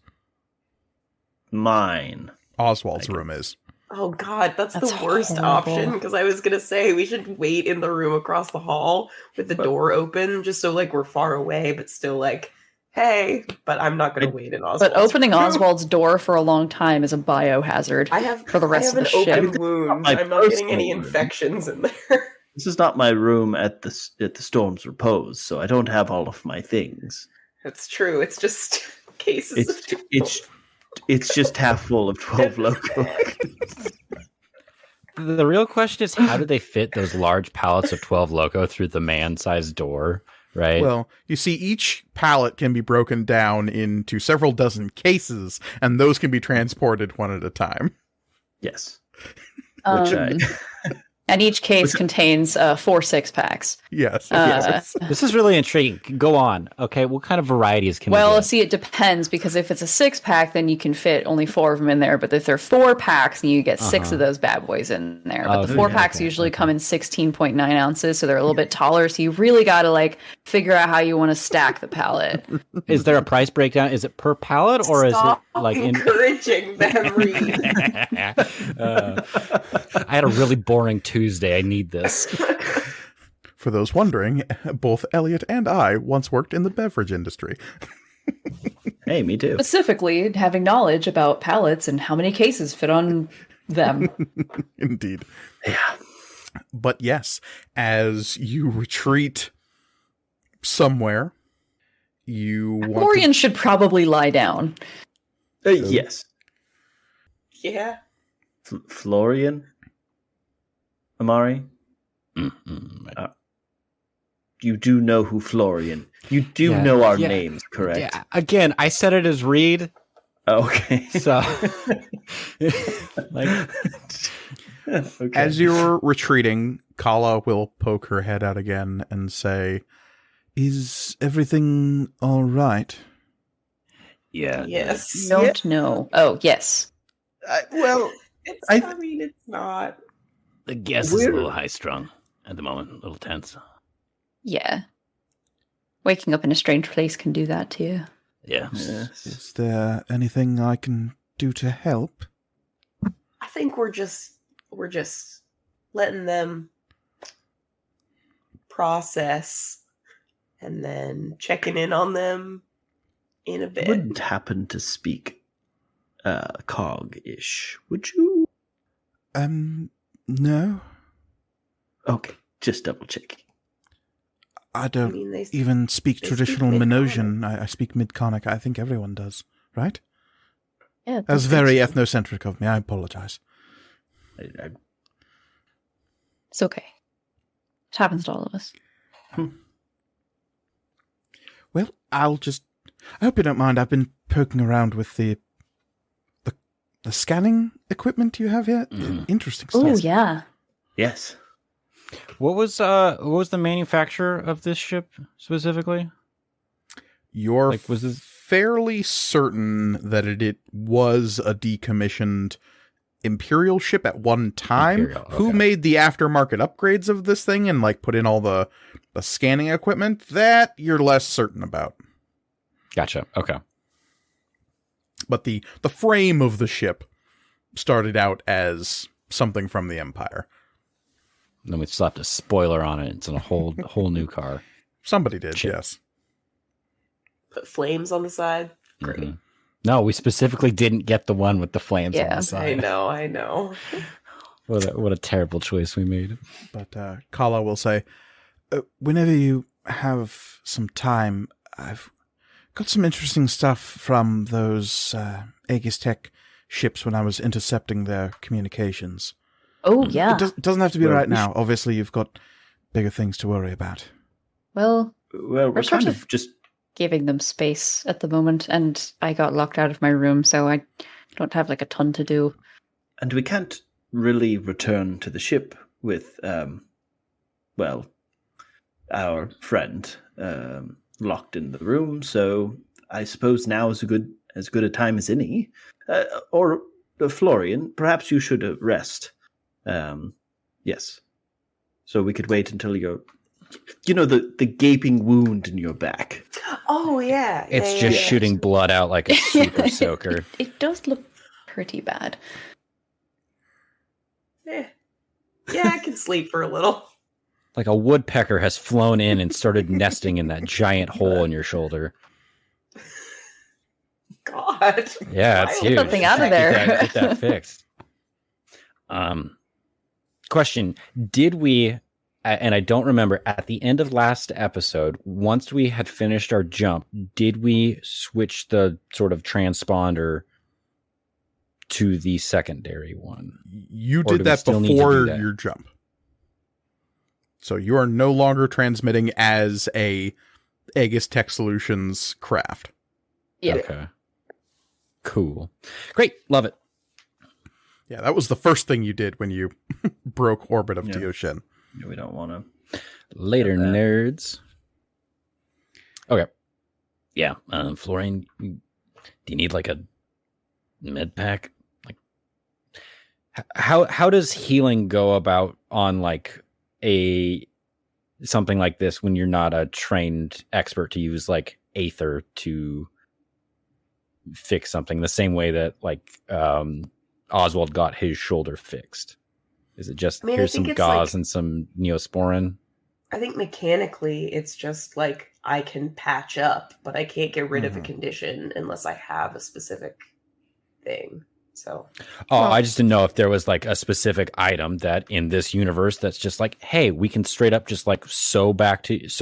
S3: mine.
S1: Oswald's room is.
S5: Oh god, that's
S2: That's
S5: the worst
S2: horrible.
S5: option, because I was gonna say we should wait in the room across the hall with the door open, just so like we're far away, but still like, hey, but I'm not gonna wait in Oswald's
S2: But opening
S5: room.
S2: Oswald's door for a long time is a biohazard.
S5: I have
S2: for the rest
S5: I
S2: of
S5: have
S2: the
S5: an
S2: ship.
S5: open wound.
S3: my
S5: I'm not getting any
S3: personal room.
S5: infections in there.
S3: This is not my room at the Storm's Repose, so I don't have all of my things.
S5: That's true. It's just cases.
S3: It's just half full of 12 loco.
S4: The real question is, how do they fit those large pallets of 12 Loco through the man-sized door, right?
S1: Well, you see, each pallet can be broken down into several dozen cases, and those can be transported one at a time.
S3: Yes.
S2: Um, and each case contains 4 6-packs.
S1: Yes.
S2: Uh,
S1: yes.
S4: This is really intriguing. Go on. Okay, what kind of varieties can we
S2: Well,
S4: get?
S2: see, it depends, because if it's a 6-pack, then you can fit only 4 of them in there. But if they're 4 packs, then you get 6 of those bad boys in there. But
S4: Oh,
S2: the 4
S4: okay,
S2: packs
S4: okay,
S2: usually come in 16.9 ounces, so they're a little bit taller. So you really got to like figure out how you want to stack the pallet.
S4: Is there a price breakdown? Is it per pallet, or
S5: Stop
S4: is it like in?
S5: encouraging them read?
S4: I had a really boring Tuesday. I need this.
S1: For those wondering, both Elliot and I once worked in the beverage industry.
S3: Hey, me too.
S2: Specifically, having knowledge about pallets and how many cases fit on them.
S1: Indeed.
S3: Yeah.
S1: But yes, as you retreat somewhere, you want to...
S2: Florian should probably lie down.
S3: Yes.
S5: Yeah.
S3: Florian? Amari? You do know who Florian. You do
S4: Yeah,
S3: know our
S4: yeah,
S3: names, correct?
S4: Yeah. Again, I said it as Reed,
S3: Okay.
S4: so like
S3: Okay.
S1: As you're retreating, Kala will poke her head out again and say, "Is everything all right?"
S4: yeah.
S5: Yes.
S2: Don't know. Oh, yes.
S3: Well,
S5: I mean, it's not.
S4: The guest is a little high strung at the moment, a little tense.
S2: Yeah. Waking up in a strange place can do that to you.
S4: Yeah.
S3: yes.
S1: Is there anything I can do to help?
S5: I think we're just letting them process and then checking in on them in a
S3: You
S5: bit.
S3: wouldn't happen to speak Cog-ish, would you?
S1: No.
S3: Okay, just double checking.
S1: I
S5: I
S1: don't
S5: mean, they
S1: even speak
S5: they
S1: traditional
S5: speak
S1: Minosian. I speak Mid-Conic. I think everyone does, right?
S2: Yeah,
S1: That's very ethnocentric of me. I apologize.
S2: It's okay. It happens to all of us.
S1: Well, I hope you don't mind. I've been poking around with the the scanning equipment you have here? Interesting stuff.
S2: Oh yeah.
S3: Yes.
S4: What was the manufacturer of this ship specifically?
S1: You're
S4: Like, was this-
S1: fairly certain that it was a decommissioned Imperial ship at one time.
S4: Imperial,
S1: Who
S4: okay.
S1: made the aftermarket upgrades of this thing and like put in all the scanning equipment? That you're less certain about.
S4: Gotcha. Okay.
S1: But the frame of the ship started out as something from the Empire.
S4: Then we slapped a spoiler on it. It's in a whole new car.
S1: Somebody did,
S4: Ship.
S1: yes.
S5: Put flames on the side. Great.
S4: Mhm. No, we specifically didn't get the one with the flames on
S2: Yeah.
S4: the side.
S5: I know.
S4: What a terrible choice we made.
S1: But Kala will say, whenever you have some time, I've got some interesting stuff from those Aegis Tech ships when I was intercepting their communications.
S2: Oh yeah.
S1: It doesn't have to be
S3: Well,
S1: right
S3: we
S1: now. Obviously, you've got bigger things to worry about.
S2: Well,
S3: Well, we're
S2: We're sort
S3: kind
S2: of-
S3: of just
S2: giving them space at the moment, and I got locked out of my room, so I don't have like a ton to do.
S3: and we can't really return to the ship with well, our friend locked in the room, so I suppose now is as good a time as any. Or Florian, perhaps you should rest. Yes. So we could wait until the gaping wound in your back.
S5: Oh yeah.
S4: It's
S5: yeah,
S4: just
S5: yeah.
S4: shooting blood out like a super soaker.
S2: It does look pretty bad.
S5: Yeah. Yeah, I can sleep for a little.
S4: Like a woodpecker has flown in and started nesting in that giant hole in your shoulder.
S5: God.
S4: Yeah, it's
S5: Why
S4: huge.
S5: would
S2: something out of there.
S4: Get that fixed. Question: did we? And I don't remember. At the end of last episode, once we had finished our jump, did we switch the sort of transponder to the secondary one?
S1: You
S4: Or do
S1: did
S4: we
S1: that
S4: still need to do
S1: before
S4: that?
S1: your jump. So you are no longer transmitting as a Aegis Tech Solutions craft.
S2: Yeah.
S4: Okay. Cool. Great. Love it.
S1: Yeah, that was the first thing you did when you broke orbit of
S3: Yeah.
S1: Teoshin.
S3: We don't want to.
S4: Later,
S3: Got that.
S4: nerds. Okay. Yeah. Florian, do you need like a med pack? Like, how does healing go about on like something like this when you're not a trained expert to use like Aether to fix something the same way that like Oswald got his shoulder fixed? Is it just
S5: I mean, I
S4: here's
S5: think
S4: some
S5: it's
S4: gauze
S5: like-
S4: and some Neosporin?
S5: I think mechanically it's just like I can patch up, but I can't get rid of a
S1: Mhm.
S5: condition unless I have a specific thing. So
S4: Oh,
S2: Well-
S4: I just didn't know if there was like a specific item that in this universe that's just like, hey, we can straight up just like sew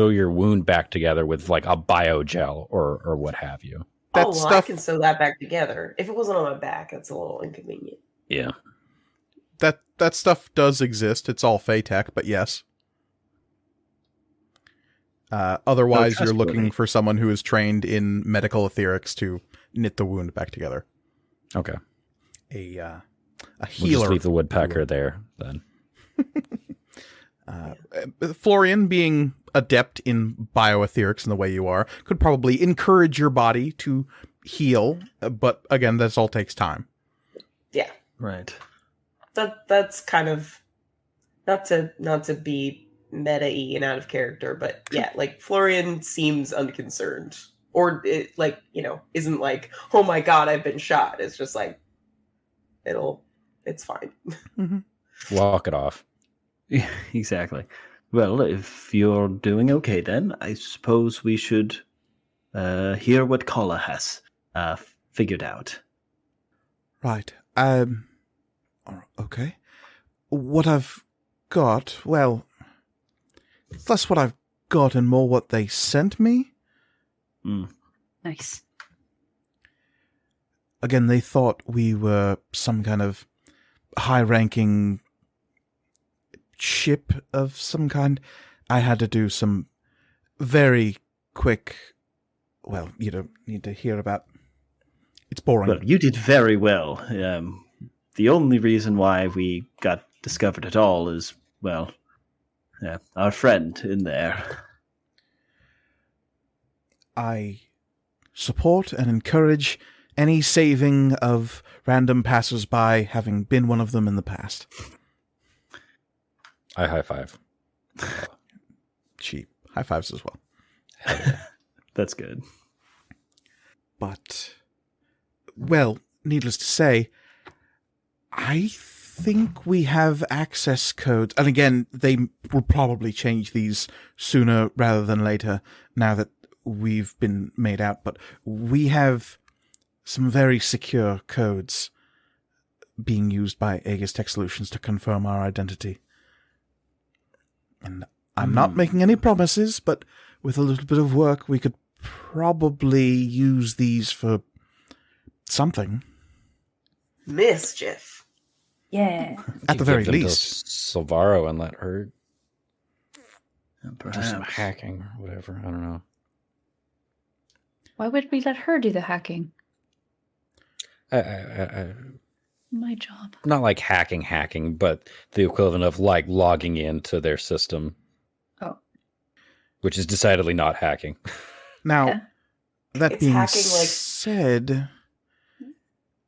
S4: your wound back together with like a biogel or what have you.
S1: That
S5: I
S1: stuff-
S5: can sew that back together. If it wasn't on my back, that's a little inconvenient.
S4: Yeah.
S1: That stuff does exist. It's all Fey-Tech, but yes. Otherwise,
S3: Oh,
S1: you're looking
S3: trustworthy.
S1: for someone who is trained in medical etherics to knit the wound back together.
S4: Okay.
S1: A
S4: We'll
S1: healer.
S4: just leave the woodpecker there then.
S1: Florian, being adept in bioetherics in the way you are, could probably encourage your body to heal, but again, this all takes time.
S5: Yeah.
S3: Right.
S5: That's kind of not to be meta-y and out of character, but yeah, like Florian seems unconcerned. Or it, like, isn't like, oh my god, I've been shot. It's just like it's fine.
S4: Walk it off.
S3: Yeah, exactly. Well, if you're doing okay, then I suppose we should hear what Kala has figured out.
S1: Right. Okay. What I've got, well, it's less what I've got and more what they sent me.
S2: Nice.
S1: Again, they thought we were some kind of high-ranking ship of some kind. I had to do some very quick, well, you don't need to hear about It's boring.
S3: Well, you did very well. The only reason why we got discovered at all is, well, our friend in there.
S1: I support and encourage any saving of random passers-by, having been one of them in the past.
S4: I high five.
S1: Cheap. High fives as well.
S4: Hell yeah.
S3: That's good.
S1: But, well, needless to say, I think we have access codes. And again, they will probably change these sooner rather than later now that we've been made out. But we have some very secure codes being used by Aegis Tech Solutions to confirm our identity. And I'm not making any promises, but with a little bit of work, we could probably use these for something.
S5: Mischief.
S2: Yeah.
S1: At the very
S4: Give them to
S1: least.
S4: Silvaro and let her do some
S3: Perhaps.
S4: hacking or whatever. I don't know.
S2: Why would we let her do the hacking?
S4: I,
S2: My job.
S4: not like hacking, but the equivalent of like logging into their system.
S2: Oh.
S4: Which is decidedly not hacking.
S1: Now,
S2: Yeah.
S1: that
S5: It's
S1: being
S5: hacking, like-
S1: said,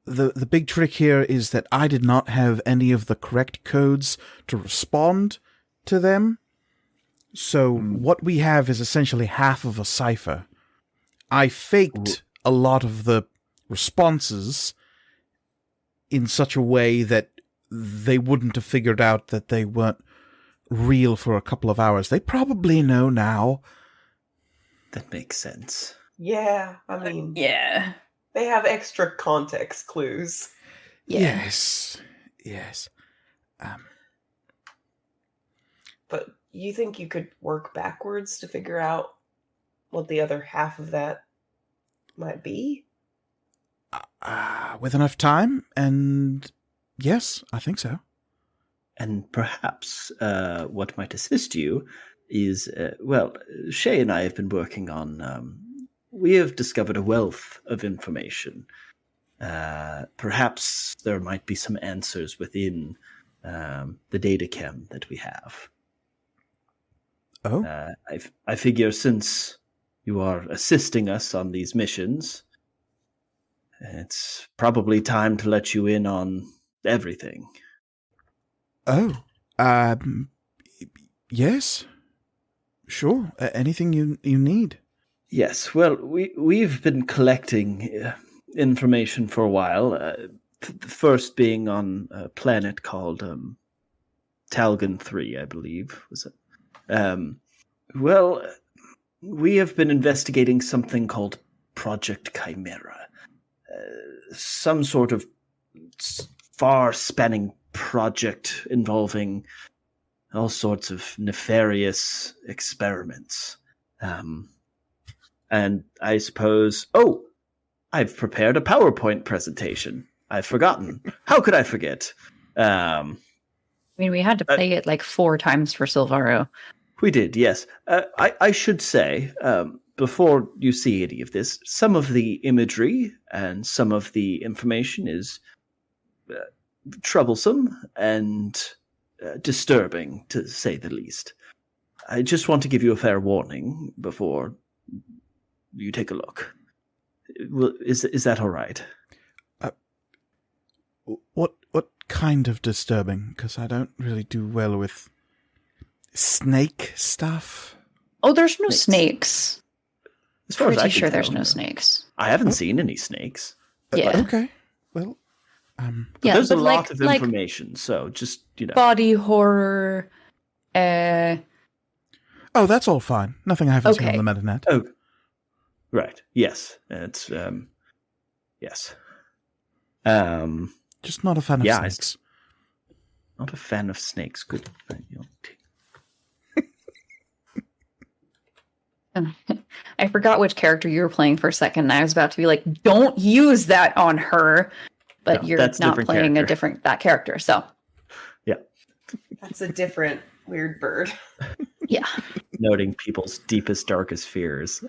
S1: the big trick here is that I did not have any of the correct codes to respond to them. So what we have is essentially half of a cipher. I faked a lot of the responses in such a way that they wouldn't have figured out that they weren't real for a couple of hours. They probably know now.
S3: That makes sense.
S5: Yeah, I mean,
S2: Yeah.
S5: they have extra context clues.
S2: Yeah.
S1: Yes.
S5: But you think you could work backwards to figure out what the other half of that might be?
S1: With enough time, and yes, I think so.
S3: And perhaps what might assist you is, well, Shay and I have been working on, we have discovered a wealth of information. Perhaps there might be some answers within the data chem that we have.
S1: Oh,
S3: I figure since you are assisting us on these missions, it's probably time to let you in on everything.
S1: Yes, sure. Anything you need.
S3: Yes, well, we've been collecting information for a while. The first being on a planet called Talgon 3, I believe, was it? Well, we have been investigating something called Project Chimera. Some sort of far-spanning project involving all sorts of nefarious experiments. And I suppose... Oh! I've prepared a PowerPoint presentation. I've forgotten. How could I forget?
S2: I mean, we had to play it like 4 times for Silvaro.
S3: We did, yes. I should say, before you see any of this, some of the imagery and some of the information is troublesome and disturbing, to say the least. I just want to give you a fair warning before you take a look. Is that all right?
S1: What kind of disturbing? Because I don't really do well with snake stuff.
S2: Oh, there's no snakes.
S3: As far as I
S2: Pretty
S3: can
S2: sure there's
S3: tell,
S2: no snakes.
S3: I haven't seen any snakes.
S2: Yeah.
S1: Okay. Well,
S3: But
S2: Yeah,
S3: there's a
S2: but
S3: lot
S2: like-
S3: of
S2: like-
S3: information, so just,
S2: Body horror.
S1: oh, that's all fine. Nothing I haven't seen
S2: Okay.
S1: on the metanet.
S3: Oh, right. Yes. It's, yes.
S1: Just not a fan of
S3: Yeah,
S1: snakes.
S3: Not a fan of snakes. Good.
S2: I forgot which character you were playing for a second, and I was about to be like, don't use that on her. But
S3: No,
S2: you're
S3: that's a
S2: not
S3: different
S2: playing
S3: character.
S2: that character, so
S5: That's a different weird bird.
S2: yeah.
S3: Noting people's deepest, darkest fears.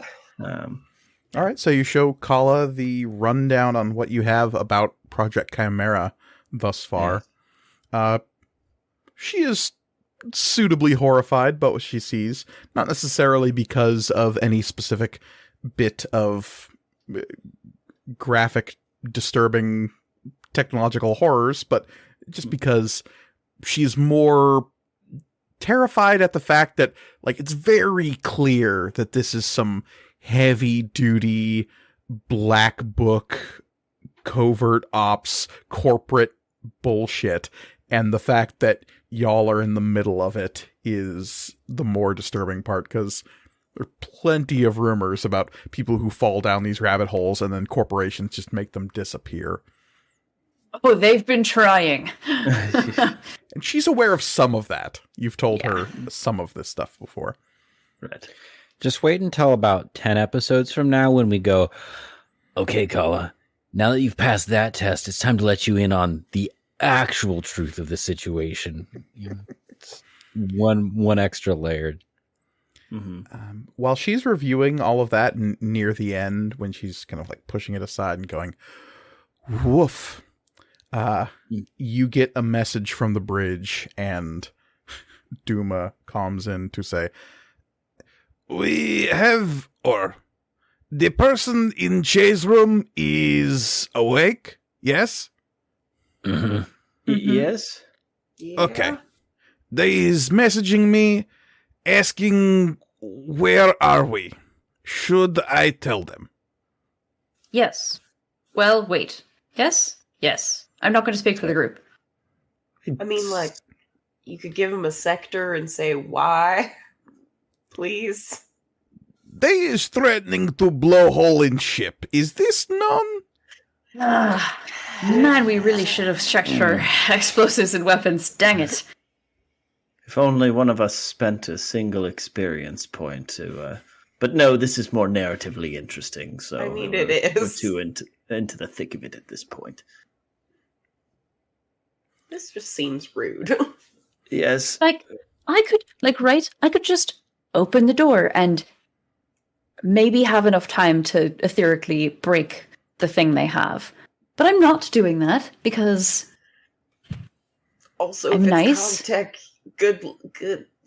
S1: All right, so you show Kala the rundown on what you have about Project Chimera thus far. She is suitably horrified by what she sees, not necessarily because of any specific bit of graphic, disturbing technological horrors, but just because she's more terrified at the fact that, like, it's very clear that this is some heavy-duty black book, covert ops, corporate bullshit, and the fact that y'all are in the middle of it is the more disturbing part, because there are plenty of rumors about people who fall down these rabbit holes and then corporations just make them disappear.
S2: Oh, they've been trying.
S1: And she's aware of some of that. You've told her some of this stuff before.
S3: Right.
S4: Just wait until about 10 episodes from now when we go, okay, Kala, now that you've passed that test, it's time to let you in on the actual truth of the situation. It's one extra layered.
S3: Mm-hmm.
S1: While she's reviewing all of that near the end, when she's kind of like pushing it aside and going, woof, you get a message from the bridge, and Duma comes in to say, we have, or the person in Jay's room is awake, yes?
S4: Mm-hmm.
S3: Yes.
S5: Yeah.
S1: Okay. They is messaging me, asking, where are we? Should I tell them?
S2: Yes. Well, wait. Yes? Yes. I'm not going to speak for the group.
S5: I mean, like, you could give him a sector and say why, please.
S1: They is threatening to blow hole in ship. Is this known?
S2: Man, we really should have checked for explosives and weapons. Dang it.
S3: If only one of us spent a single experience point to. But no, this is more narratively interesting. So
S5: I mean,
S3: we're
S5: it is.
S3: too into the thick of it at this point.
S5: This just seems rude.
S3: Yes.
S2: Like, I could just open the door and maybe have enough time to etherically break the thing they have. But I'm not doing that because
S5: Also,
S2: I'm
S5: if it's
S2: nice.
S5: Comtech, good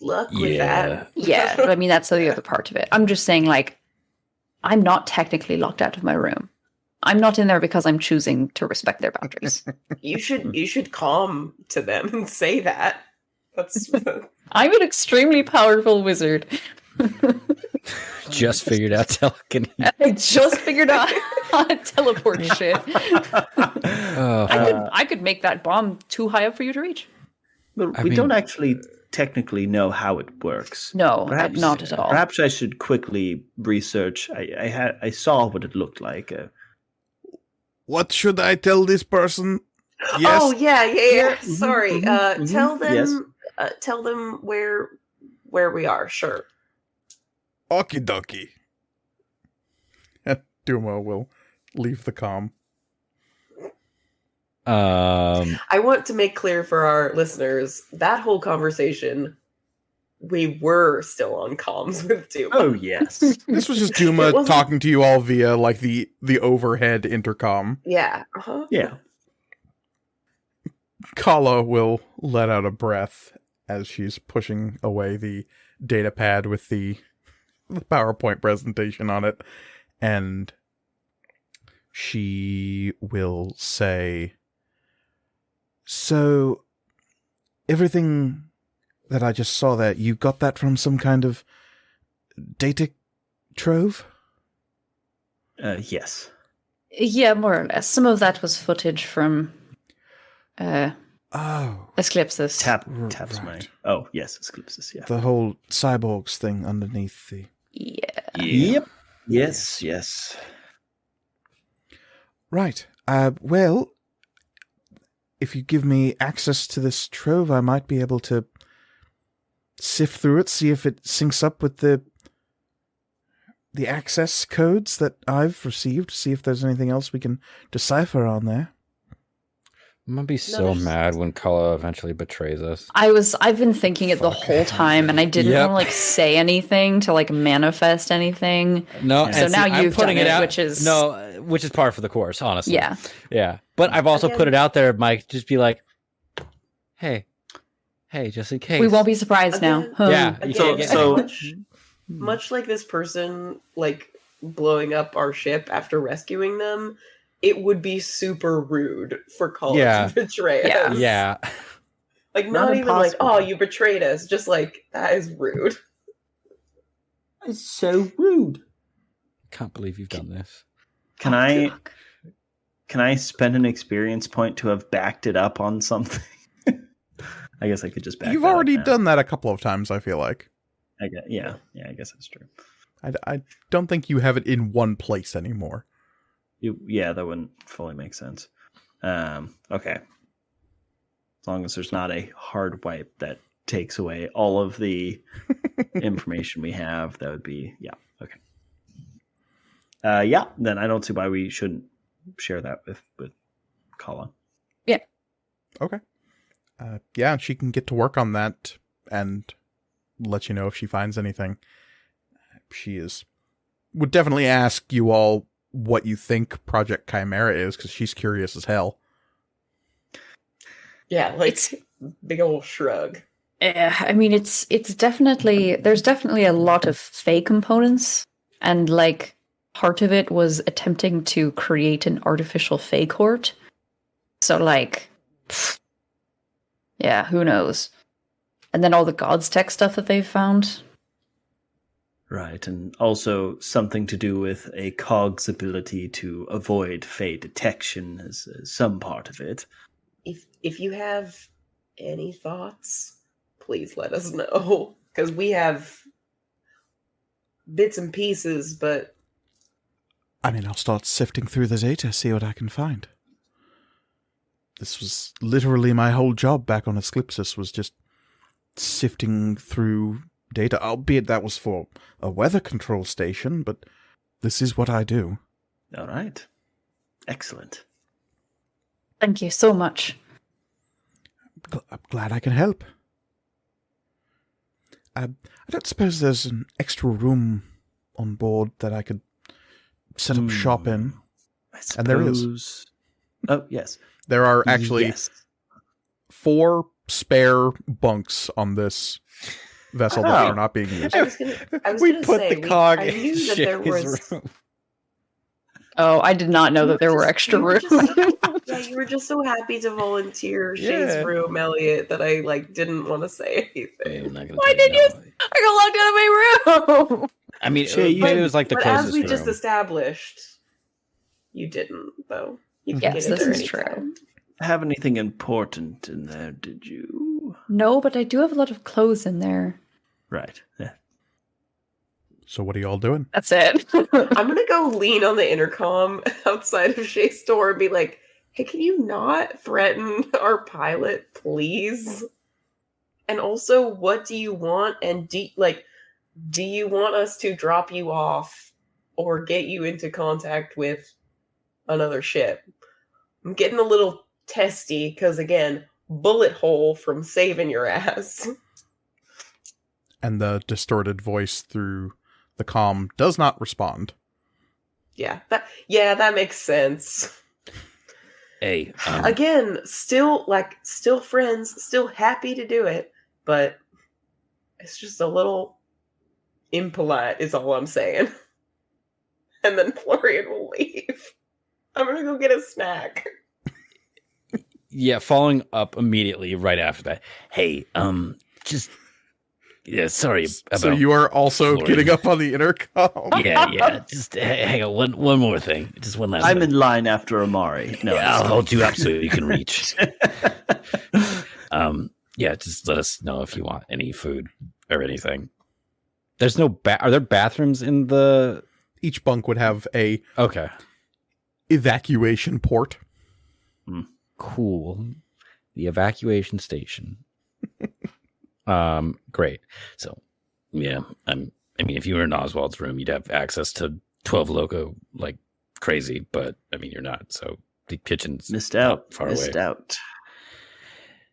S5: luck with that.
S2: yeah, but I mean, that's the other part of it. I'm just saying, like, I'm not technically locked out of my room. I'm not in there because I'm choosing to respect their boundaries.
S5: You should calm to them and say that. That's
S2: I'm an extremely powerful wizard.
S4: Just figured out telekinesis.
S2: I just figured out how to teleport shit. I could make that bomb too high up for you to reach.
S3: But
S4: I
S3: we
S4: mean-
S3: don't actually technically know how it works.
S2: No, not at all.
S3: Perhaps I should quickly research. I saw what it looked like.
S1: What should I tell this person? Yes.
S5: Oh yeah.
S3: Mhm,
S5: Sorry.
S3: mhm,
S5: Tell them.
S3: yes.
S5: Tell them where we are. Sure.
S1: Okie dokie. And Duma will leave the comm.
S5: I want to make clear for our listeners that whole conversation, we were still on comms with Duma.
S3: Oh yes.
S1: This was just
S5: It
S1: Duma
S5: wasn't-
S1: talking to you all via like the overhead intercom.
S5: Yeah. Uh-huh.
S3: Yeah.
S1: Kala will let out a breath as she's pushing away the data pad with the PowerPoint presentation on it, and she will say, so everything that I just saw there, you got that from some kind of data trove?
S3: Yes.
S2: Yeah, more or less. Some of that was footage from
S1: Oh,
S2: Esclipsis.
S3: Taps
S1: right.
S3: money. Oh yes, Esclipsis. Yeah.
S1: the whole cyborgs thing underneath the...
S2: Yeah.
S3: Yep. Yes.
S1: Right. Well, if you give me access to this trove, I might be able to sift through it, see if it syncs up with the access codes that I've received, see if there's anything else we can decipher on there.
S4: I'm gonna be so mad when Kala eventually betrays us.
S2: I've been thinking it the
S4: Fuck.
S2: whole time, and I didn't
S4: Yep.
S2: want to like say anything to like manifest anything.
S4: No,
S2: So
S4: and
S2: now
S4: I'm
S2: you've
S4: putting
S2: done
S4: it
S2: it,
S4: out, which is par for the course, honestly.
S2: Yeah.
S4: Yeah. But I've also
S5: Again-
S4: put it out there, Mike, just be like, hey, just in case.
S2: We won't be surprised now.
S5: Again-
S4: Yeah. You
S5: Again,
S4: can't get
S3: So-
S5: much like this person like blowing up our ship after rescuing them, it would be super rude for Colin
S4: Yeah.
S5: to betray
S2: Yeah.
S5: us.
S4: Yeah.
S5: Like
S3: Not
S5: not even like,
S3: impossible.
S5: oh, you betrayed us. Just like that is rude.
S3: It's so rude.
S4: Can't believe you've done this.
S3: Can
S2: Oh,
S3: I
S2: fuck.
S3: can I spend an experience point to have backed it up on something? I guess I could just back.
S1: You've
S3: that up
S1: already
S3: now.
S1: done that a couple of times, I feel like.
S3: I guess, yeah, I guess that's true.
S1: I don't think you have it in one place anymore.
S3: Yeah, that wouldn't fully make sense. Okay. As long as there's not a hard wipe that takes away all of the information we have, that would be, yeah, okay. Yeah, then I don't see why we shouldn't share that with Kala.
S1: Okay. Yeah, she can get to work on that and let you know if she finds anything. Would definitely ask you all what you think Project Chimera is, because she's curious as hell.
S5: Yeah, like big old shrug.
S2: I mean, it's definitely there's definitely a lot of fake components, and like part of it was attempting to create an artificial fey court. So like, yeah, who knows? And then all the gods tech stuff that they've found.
S3: Right, and also something to do with a cog's ability to avoid Fey detection is some part of it.
S5: If you have any thoughts, please let us know. Because we have bits and pieces, but
S1: I mean, I'll start sifting through the data, see what I can find. This was literally my whole job back on Asclipsis, was just sifting through data, albeit that was for a weather control station, but this is what I do.
S3: All right. Excellent.
S2: Thank you so much.
S1: I'm glad I can help. I don't suppose there's an extra room on board that I could set up shop in. And there is.
S3: suppose- Oh, yes.
S1: There are actually
S3: Yes.
S1: 4 spare bunks on this vessel that
S3: Oh.
S1: are not being used.
S5: I was gonna say, I knew that there was.
S2: Oh, I did not know that there were extra
S5: You were
S2: rooms.
S5: Yeah, you were just so happy to volunteer
S4: Yeah.
S5: Shay's room, Elliot, that I like didn't want to say anything.
S2: Why didn't you? I got locked out of my room.
S4: I mean,
S3: Shay,
S4: maybe it was like the
S5: But
S4: closest
S5: as we
S4: room.
S5: just established, you didn't though. You could
S2: Yes,
S5: get in
S2: this
S5: there
S2: is true.
S5: anytime.
S3: Have anything important in there, did you?
S2: No, but I do have a lot of clothes in there.
S3: Right. Yeah.
S1: So what are you all doing?
S2: That's it.
S5: I'm gonna go lean on the intercom outside of Shay's store and be like, "Hey, can you not threaten our pilot, please? And also, what do you want? And do you want us to drop you off or get you into contact with another ship?" I'm getting a little testy because again, bullet hole from saving your ass.
S1: And the distorted voice through the comm does not respond.
S5: Yeah, that makes sense.
S4: Hey,
S5: Again, still friends, still happy to do it, but it's just a little impolite is all I'm saying. And then Florian will leave. I'm gonna go get a snack.
S4: yeah, following up immediately right after that. Hey, just sorry about.
S1: So you are also
S4: Florian.
S1: getting up on the intercom?
S4: yeah. Just hang on, one more thing, just one last.
S3: I'm
S4: thing.
S3: in line after Amari. No,
S4: Yeah, I'll hold you up so you can reach. Yeah, just let us know if you want any food or anything. There's no are there bathrooms in the?
S1: Each bunk would have a
S4: Okay,
S1: evacuation port.
S4: cool. The evacuation station. Great. So, yeah, I mean, if you were in Oswald's room, you'd have access to 12 Loco like crazy, but I mean, you're not. So The kitchen's
S3: Missed out.
S4: far
S3: Missed
S4: away.
S3: out.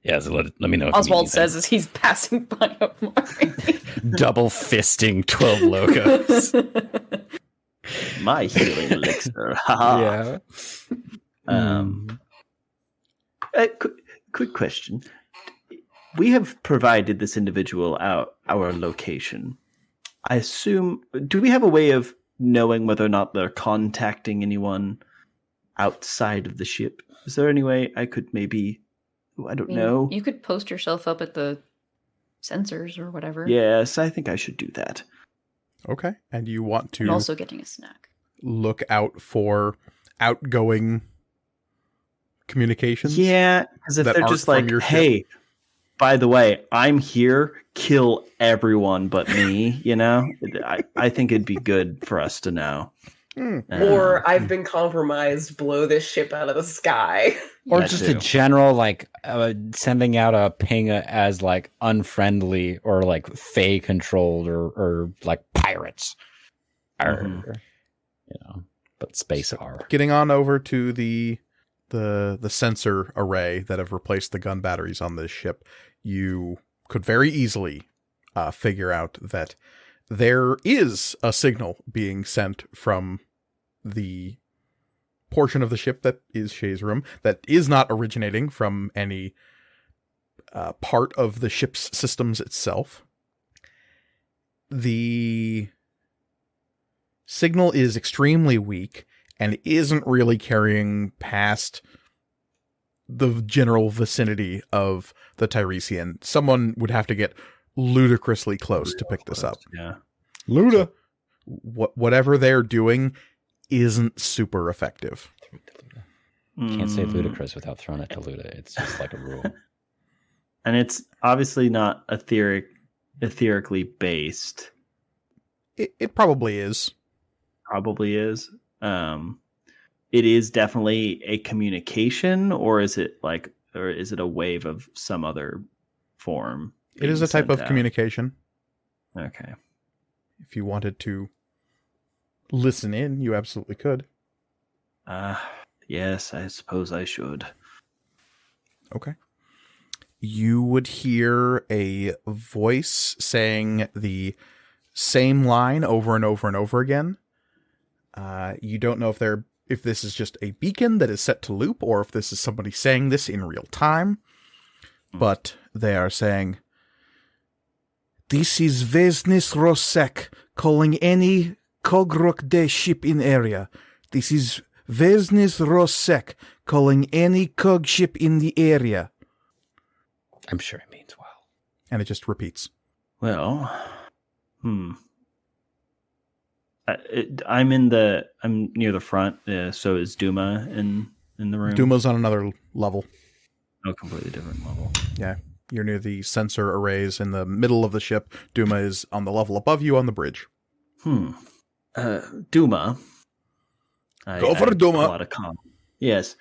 S4: Yeah, so let me know if you need
S2: Oswald
S4: anything.
S2: says as he's passing by Omari.
S4: Double fisting 12 locos.
S3: My healing elixir. Haha.
S4: Yeah.
S3: Quick question. We have provided this individual our location. I assume. Do we have a way of knowing whether or not they're contacting anyone outside of the ship? Is there any way I could maybe? I don't know.
S2: You could post yourself up at the sensors or whatever.
S3: Yes, I think I should do that.
S1: Okay. And you want to
S2: And also getting a snack.
S1: look out for outgoing communications?
S3: Yeah, because if
S1: that
S3: they're
S1: aren't
S3: just
S1: from
S3: like,
S1: your ship?
S3: hey, by the way, I'm here, kill everyone but me, I think it'd be good for us to know.
S5: Or I've been compromised, blow this ship out of the sky.
S4: Or
S3: That
S4: just
S3: too.
S4: a general, like, sending out a ping as, like, unfriendly or, like, Fey controlled or like, pirates.
S3: Mhm.
S4: But space are.
S1: Getting on over to the sensor array that have replaced the gun batteries on this ship, you could very easily figure out that there is a signal being sent from the portion of the ship that is Shay's room that is not originating from any part of the ship's systems itself. The signal is extremely weak and isn't really carrying past the general vicinity of the Tiresian. Someone would have to get ludicrously close to pick this up.
S3: Yeah.
S1: Luda. Whatever they're doing isn't super effective.
S4: Can't say
S3: Mm.
S4: ludicrous without throwing it to Luda. It's just like a rule.
S3: And it's obviously not etherically based.
S1: It probably is.
S3: Probably is. It is definitely a communication, or is it a wave of some other form?
S1: It is a
S3: being
S1: type
S3: sent
S1: of
S3: out?
S1: communication.
S3: Okay.
S1: If you wanted to listen in, you absolutely could.
S3: Yes, I suppose I should.
S1: Okay. You would hear a voice saying the same line over and over and over again. You don't know if this is just a beacon that is set to loop or if this is somebody saying this in real time. But they are saying, "This is Vesnis Rosek calling any Kogrok De ship in area. This is Vesnis Rosek calling any Kog ship in the area."
S4: I'm sure it means well.
S1: And it just repeats.
S3: Well, I'm near the front. So is Duma in the room?
S1: Duma's on another level.
S3: Oh, completely different level.
S1: Yeah. You're near the sensor arrays in the middle of the ship. Duma is on the level above you on the bridge.
S3: Duma.
S1: Go for Duma.
S3: A lot of yes.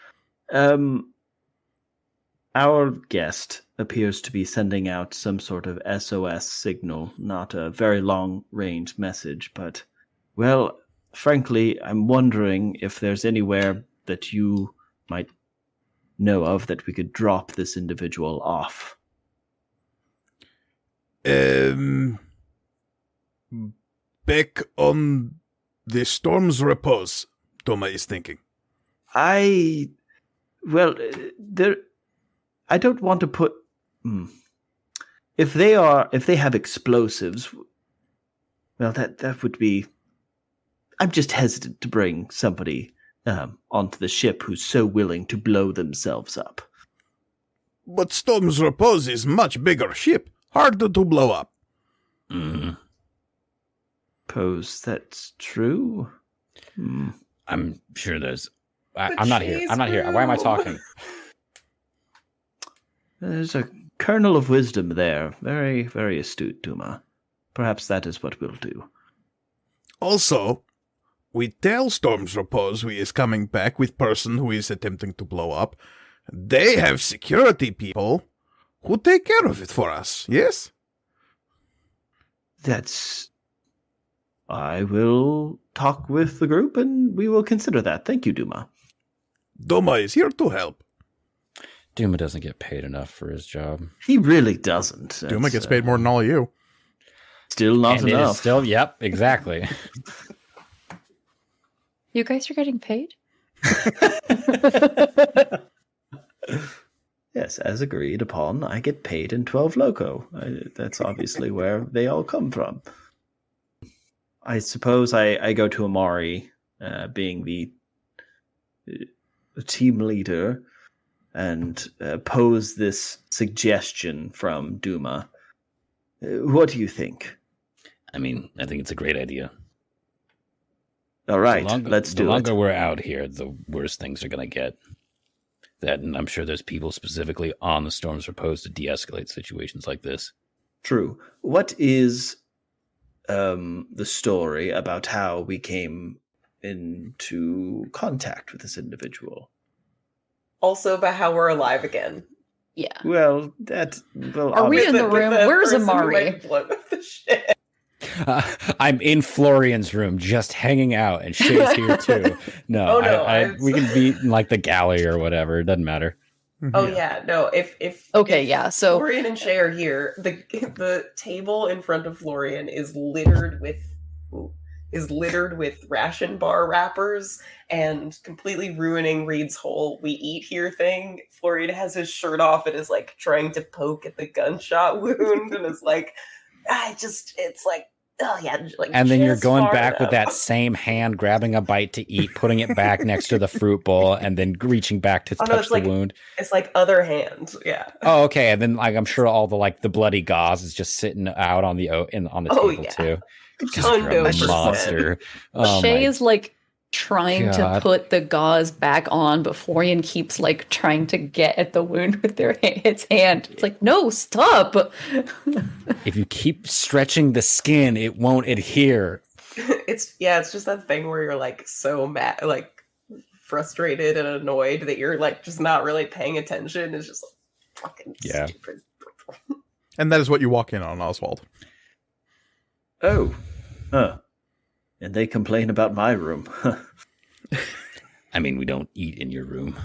S3: Our guest appears to be sending out some sort of SOS signal, not a very long-range message, but, well, frankly, I'm wondering if there's anywhere that you might know of that we could drop this individual off.
S1: Back on the Storm's Repose, Duma is thinking.
S3: I don't want to put. If they have explosives, well, that would be. I'm just hesitant to bring somebody onto the ship who's so willing to blow themselves up.
S1: But Storm's Repose is much bigger ship, harder to blow up.
S3: Suppose that's true.
S4: I'm sure there's. I'm not here. I'm not here. Why am I talking?
S3: There's a kernel of wisdom there. Very, very astute, Duma. Perhaps that is what we'll do.
S1: Also, we tell Storm's Repose we is coming back with person who is attempting to blow up. They have security people who take care of it for us, yes?
S3: I will talk with the group and we will consider that. Thank you, Duma.
S1: Duma is here to help.
S4: Duma doesn't get paid enough for his job.
S3: He really doesn't.
S1: Duma gets paid more than all of you.
S3: Still not
S4: And it
S3: enough.
S4: is still, yep, exactly.
S2: You guys are getting paid?
S3: Yes, as agreed upon, I get paid in 12 loco. That's obviously where they all come from. I suppose I go to Amari, being the team leader, and pose this suggestion from Duma. What do you think?
S4: I mean, I think it's a great idea.
S3: All right,
S4: let's do it. The longer
S3: it.
S4: we're out here, the worse things are going to get. That, and I'm sure there's people specifically on the Storms proposed to de-escalate situations like this.
S3: True. What is the story about how we came into contact with this individual?
S5: Also about how we're alive again.
S2: Yeah.
S3: Well,
S2: Are we in the room? Where's
S5: person who
S2: Amari?
S5: went blood with the shit.
S4: I'm in Florian's room, just hanging out, and Shay's here too. No,
S5: Oh, no,
S4: we can be in like the galley or whatever. It doesn't matter.
S5: Oh yeah, no. If
S2: Okay, yeah. So
S5: Florian and Shay are here, the table in front of Florian is littered with ration bar wrappers and completely ruining Reed's whole "we eat here" thing. Florian has his shirt off and is like trying to poke at the gunshot wound and is like, it's like, oh yeah, like,
S4: And then you're
S5: just
S4: going
S5: far
S4: back with
S5: enough.
S4: that same hand, grabbing a bite to eat, putting it back next to the fruit bowl, and then reaching back to
S5: Oh, no,
S4: touch
S5: it's
S4: the
S5: like-
S4: wound.
S5: It's like other hand, yeah.
S4: Oh, okay. And then like I'm sure all the bloody gauze is just sitting out on the on the
S5: Oh,
S4: table
S5: yeah.
S4: too. Just
S5: Hundo
S4: a
S5: percent.
S4: monster. Oh,
S2: Shay
S4: my
S2: is like trying to
S4: God.
S2: put the gauze back on, but Florian keeps like trying to get at the wound with its hand. It's like, no, stop.
S4: If you keep stretching the skin, it won't adhere.
S5: It's just that thing where you're like so mad, like frustrated and annoyed that you're like just not really paying attention. It's just like, fucking
S4: Yeah.
S5: stupid.
S1: And that is what you walk in on, Oswald.
S3: Oh, and they complain about my room.
S4: I mean, we don't eat in your room.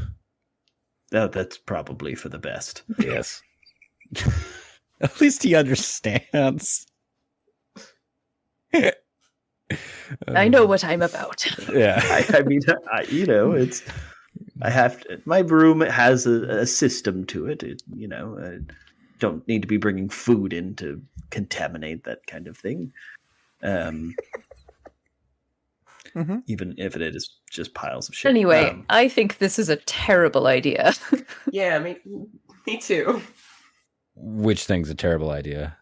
S3: Oh, that's probably for the best.
S4: Yes. At least he understands.
S2: I know what I'm about.
S4: Yeah.
S3: I mean, it's. I have to, my room has a system to it. I don't need to be bringing food in to contaminate that kind of thing. Even if it is just piles of shit.
S2: Anyway, I think this is a terrible idea.
S5: Yeah, me too.
S4: Which thing's a terrible idea?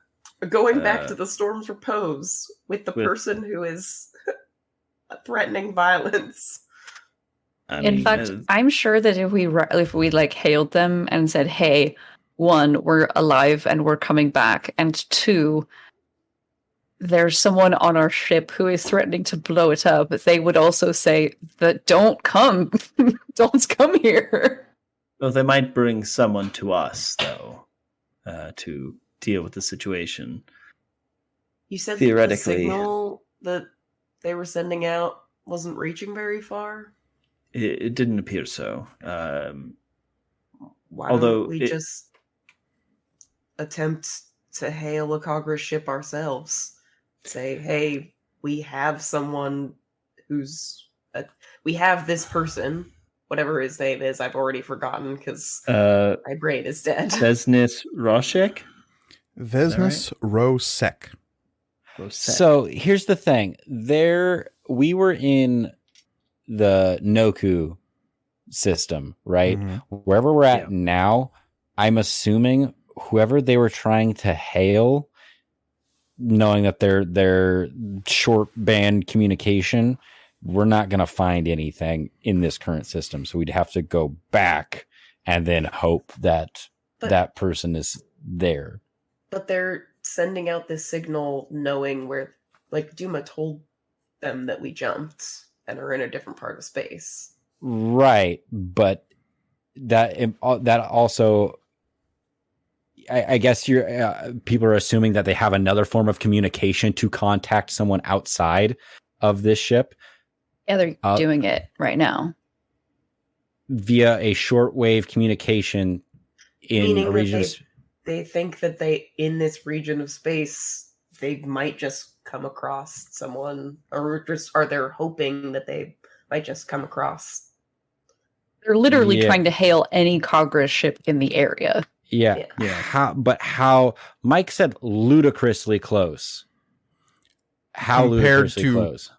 S5: Going back to the Storm's Repose with the person who is threatening violence.
S2: In fact, I'm sure that if we like hailed them and said, "Hey, one, we're alive and we're coming back," and two, there's someone on our ship who is threatening to blow it up, they would also say that don't come, don't come here.
S3: well, they might bring someone to us though, to deal with the situation.
S5: You said
S3: Theoretically.
S5: that the signal that they were sending out wasn't reaching very far.
S3: It didn't appear so.
S5: Why
S3: Although
S5: don't we just attempt to hail a Cogra's ship ourselves? Say, hey, we have someone we have this person, whatever his name is. I've already forgotten because my brain is dead.
S3: Vesnis Roshek?
S1: Vesnus Rosek.
S4: So here's the thing. We were in the Noku system, right? Wherever we're at now, I'm assuming whoever they were trying to hail, knowing that they're short band communication, we're not going to find anything in this current system. So we'd have to go back and then hope that that person is there.
S5: But they're sending out this signal knowing where, like, Duma told them that we jumped and are in a different part of space.
S4: Right. But that also, I guess people are assuming that they have another form of communication to contact someone outside of this ship.
S2: Yeah, they're doing it right now.
S4: via a shortwave communication in
S5: Meaning
S4: a
S5: that
S4: region.
S5: they think that in this region of space, they might just come across someone, or they're hoping that they might just come across.
S2: They're literally
S4: Yeah.
S2: trying to hail any Congress ship in the area.
S4: Yeah. How Mike said ludicrously close. How
S1: Compared
S4: ludicrously
S1: to-
S4: close?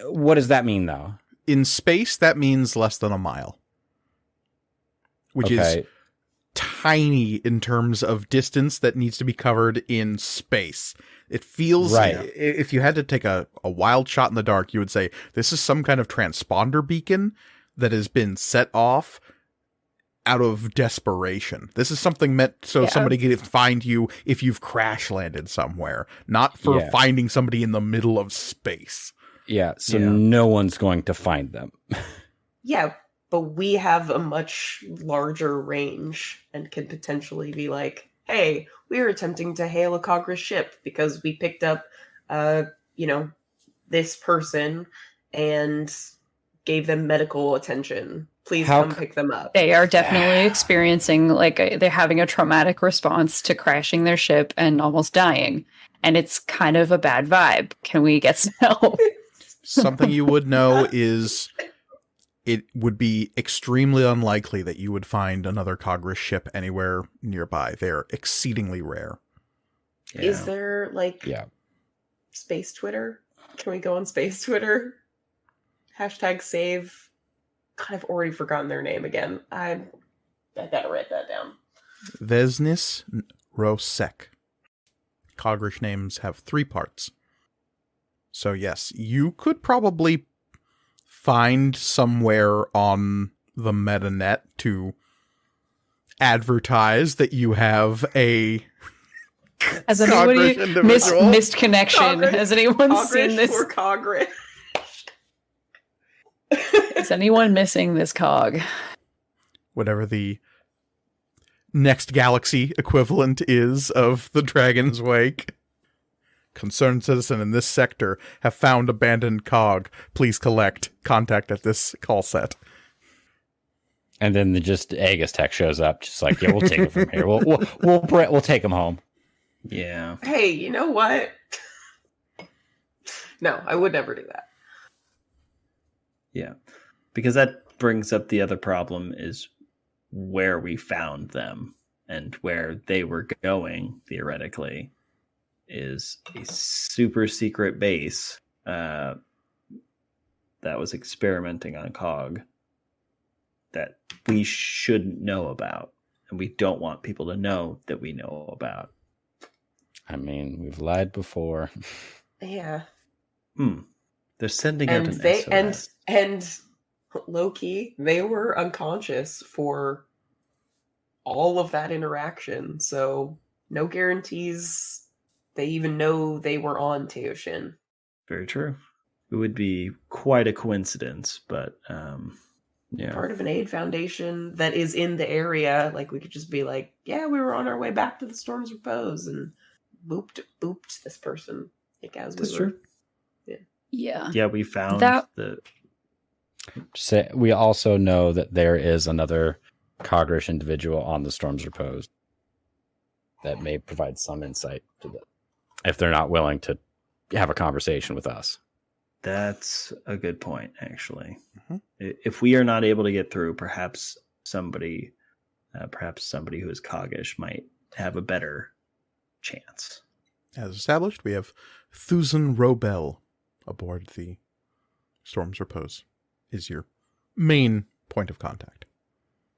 S4: What does that mean, though?
S1: In space, that means less than a mile, which is tiny in terms of distance that needs to be covered in space. It feels
S4: Right.
S1: If you had to take a wild shot in the dark, you would say this is some kind of transponder beacon that has been set off out of desperation. This is something meant so somebody can find you if you've crash landed somewhere, not for finding somebody in the middle of space.
S4: Yeah, so no one's going to find them.
S5: Yeah, but we have a much larger range and can potentially be like, hey, we are attempting to hail a Congress ship because we picked up, this person and gave them medical attention. Please come pick them up.
S2: They are definitely experiencing, they're having a traumatic response to crashing their ship and almost dying. And it's kind of a bad vibe. Can we get some help?
S1: Something you would know is it would be extremely unlikely that you would find another Congress ship anywhere nearby. They're exceedingly rare.
S5: Yeah. Is there, space Twitter? Can we go on space Twitter? #save. God, I've already forgotten their name again. I gotta write that down.
S1: Vesnis Rosek. Cogrish names have 3 parts. So yes, you could probably find somewhere on the MetaNet to advertise that you have a
S2: Has anybody missed connection? Cogrish, has anyone seen this?
S5: For Cogrish.
S2: Is anyone missing this cog?
S1: Whatever the next galaxy equivalent is of the Dragon's Wake. Concerned citizen in this sector have found abandoned cog. Please collect. Contact at this call set.
S4: And then just Aegis Tech shows up, just like, we'll take it from here. We'll take him home.
S3: Yeah.
S5: Hey, you know what? No, I would never do that.
S3: Yeah, because that brings up the other problem is where we found them and where they were going, theoretically, is a super secret base that was experimenting on Khag that we shouldn't know about, and we don't want people to know that we know about.
S4: I mean, we've lied before.
S5: Yeah.
S3: They're sending out an SOS.
S5: And low-key, they were unconscious for all of that interaction, so no guarantees they even know they were on Teoshin.
S3: Very true. It would be quite a coincidence, but
S5: part of an aid foundation that is in the area, we could just be like, yeah, we were on our way back to the Storm's Repose and booped this person.
S3: That's true.
S2: Yeah,
S3: we found
S4: we also know that there is another Cogrish individual on the Storm's Repose that may provide some insight to them if they're not willing to have a conversation with us.
S3: That's a good point, actually. Mm-hmm. If we are not able to get through, perhaps somebody who is Cogish might have a better chance.
S1: As established, we have Thuzen Robel aboard the Storm's Repose. Is your main point of contact.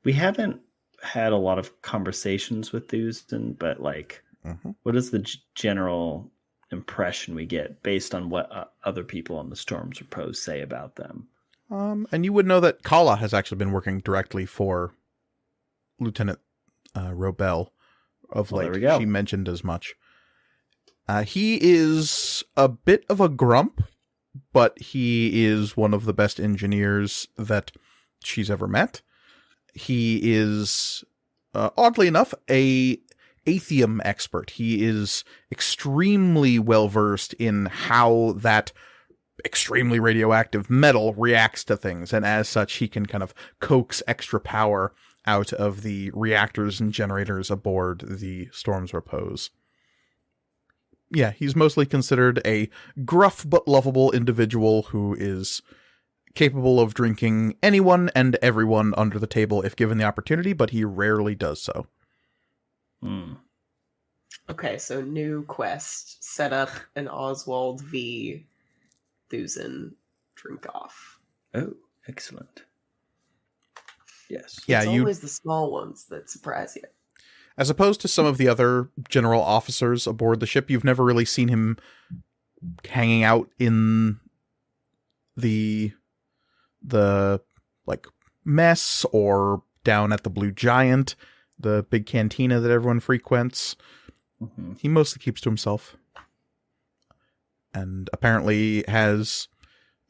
S3: We haven't had a lot of conversations with Thuzen, but what is the general impression we get based on what other people on the Storm's Repose say about them?
S1: And you would know that Kala has actually been working directly for Lieutenant Robel of late.
S3: There we go.
S1: She mentioned as much. He is a bit of a grump, but he is one of the best engineers that she's ever met. He is, oddly enough, a Atheum expert. He is extremely well versed in how that extremely radioactive metal reacts to things, and as such, he can kind of coax extra power out of the reactors and generators aboard the Storm's Repose. Yeah, he's mostly considered a gruff but lovable individual who is capable of drinking anyone and everyone under the table if given the opportunity, but he rarely does so.
S5: Okay, so new quest. Set up an Oswald v. Thuzen drink-off.
S3: Oh, excellent. Yes.
S1: Yeah,
S5: It's always the small ones that surprise you.
S1: As opposed to some of the other general officers aboard the ship, you've never really seen him hanging out in the like mess or down at the Blue Giant, the big cantina that everyone frequents.
S3: Mm-hmm.
S1: He mostly keeps to himself. And apparently has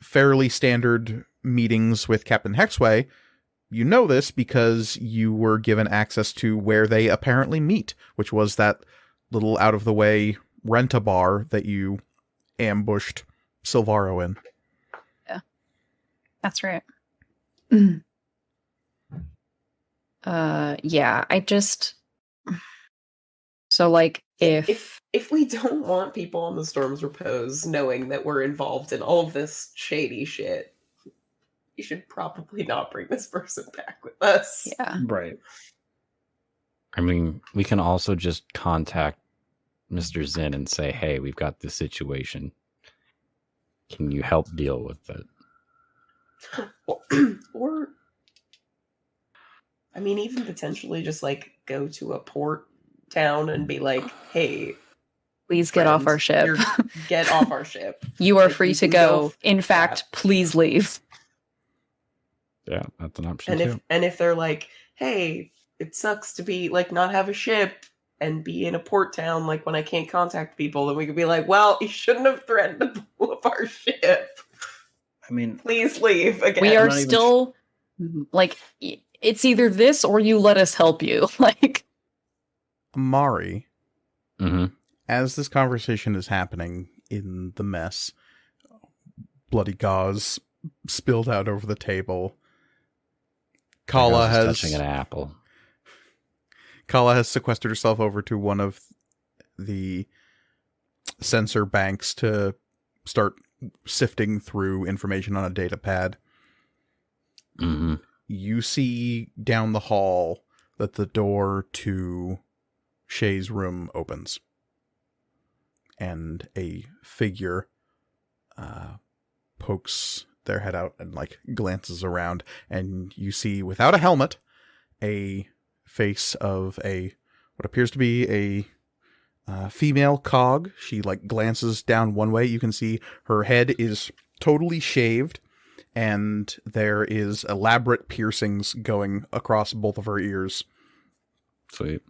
S1: fairly standard meetings with Captain Hexway. You know this because you were given access to where they apparently meet, which was that little out-of-the-way rent-a-bar that you ambushed Silvaro in.
S2: Yeah. That's right. Yeah, I just... So, like, if
S5: we don't want people on the Storm's Repose knowing that we're involved in all of this shady shit, you should probably not bring this person back with us.
S2: Yeah.
S3: Right.
S4: I mean, we can also just contact Mr. Zinn and say, hey, we've got this situation. Can you help deal with it?
S5: Or, I mean, even potentially just, like, go to a port town and be like, hey,
S2: please get off our ship.
S5: Get off our ship.
S2: You are
S5: Like,
S2: free
S5: you
S2: to
S5: can
S2: go. In fact, please leave.
S4: Yeah, that's an option too.
S5: And if they're like, hey, it sucks to be like not have a ship and be in a port town like when I can't contact people, then we could be like, well, you shouldn't have threatened to blow up our ship.
S3: I mean,
S5: Please leave again.
S2: We are still like, it's either this or you let us help you. Like,
S1: Mari,
S4: Mm-hmm.
S1: as this conversation is happening in the mess, bloody gauze spilled out over the table. Kala has
S4: touching an apple.
S1: Kala has sequestered herself over to one of the sensor banks to start sifting through information on a data pad.
S4: Mm-hmm.
S1: You see down the hall that the door to Shay's room opens, and a figure pokes their head out and like glances around, and you see, without a helmet, a face of a what appears to be a female Khag. She like glances down one way. You can see her head is totally shaved, and there is elaborate piercings going across both of her ears.
S4: Sweet.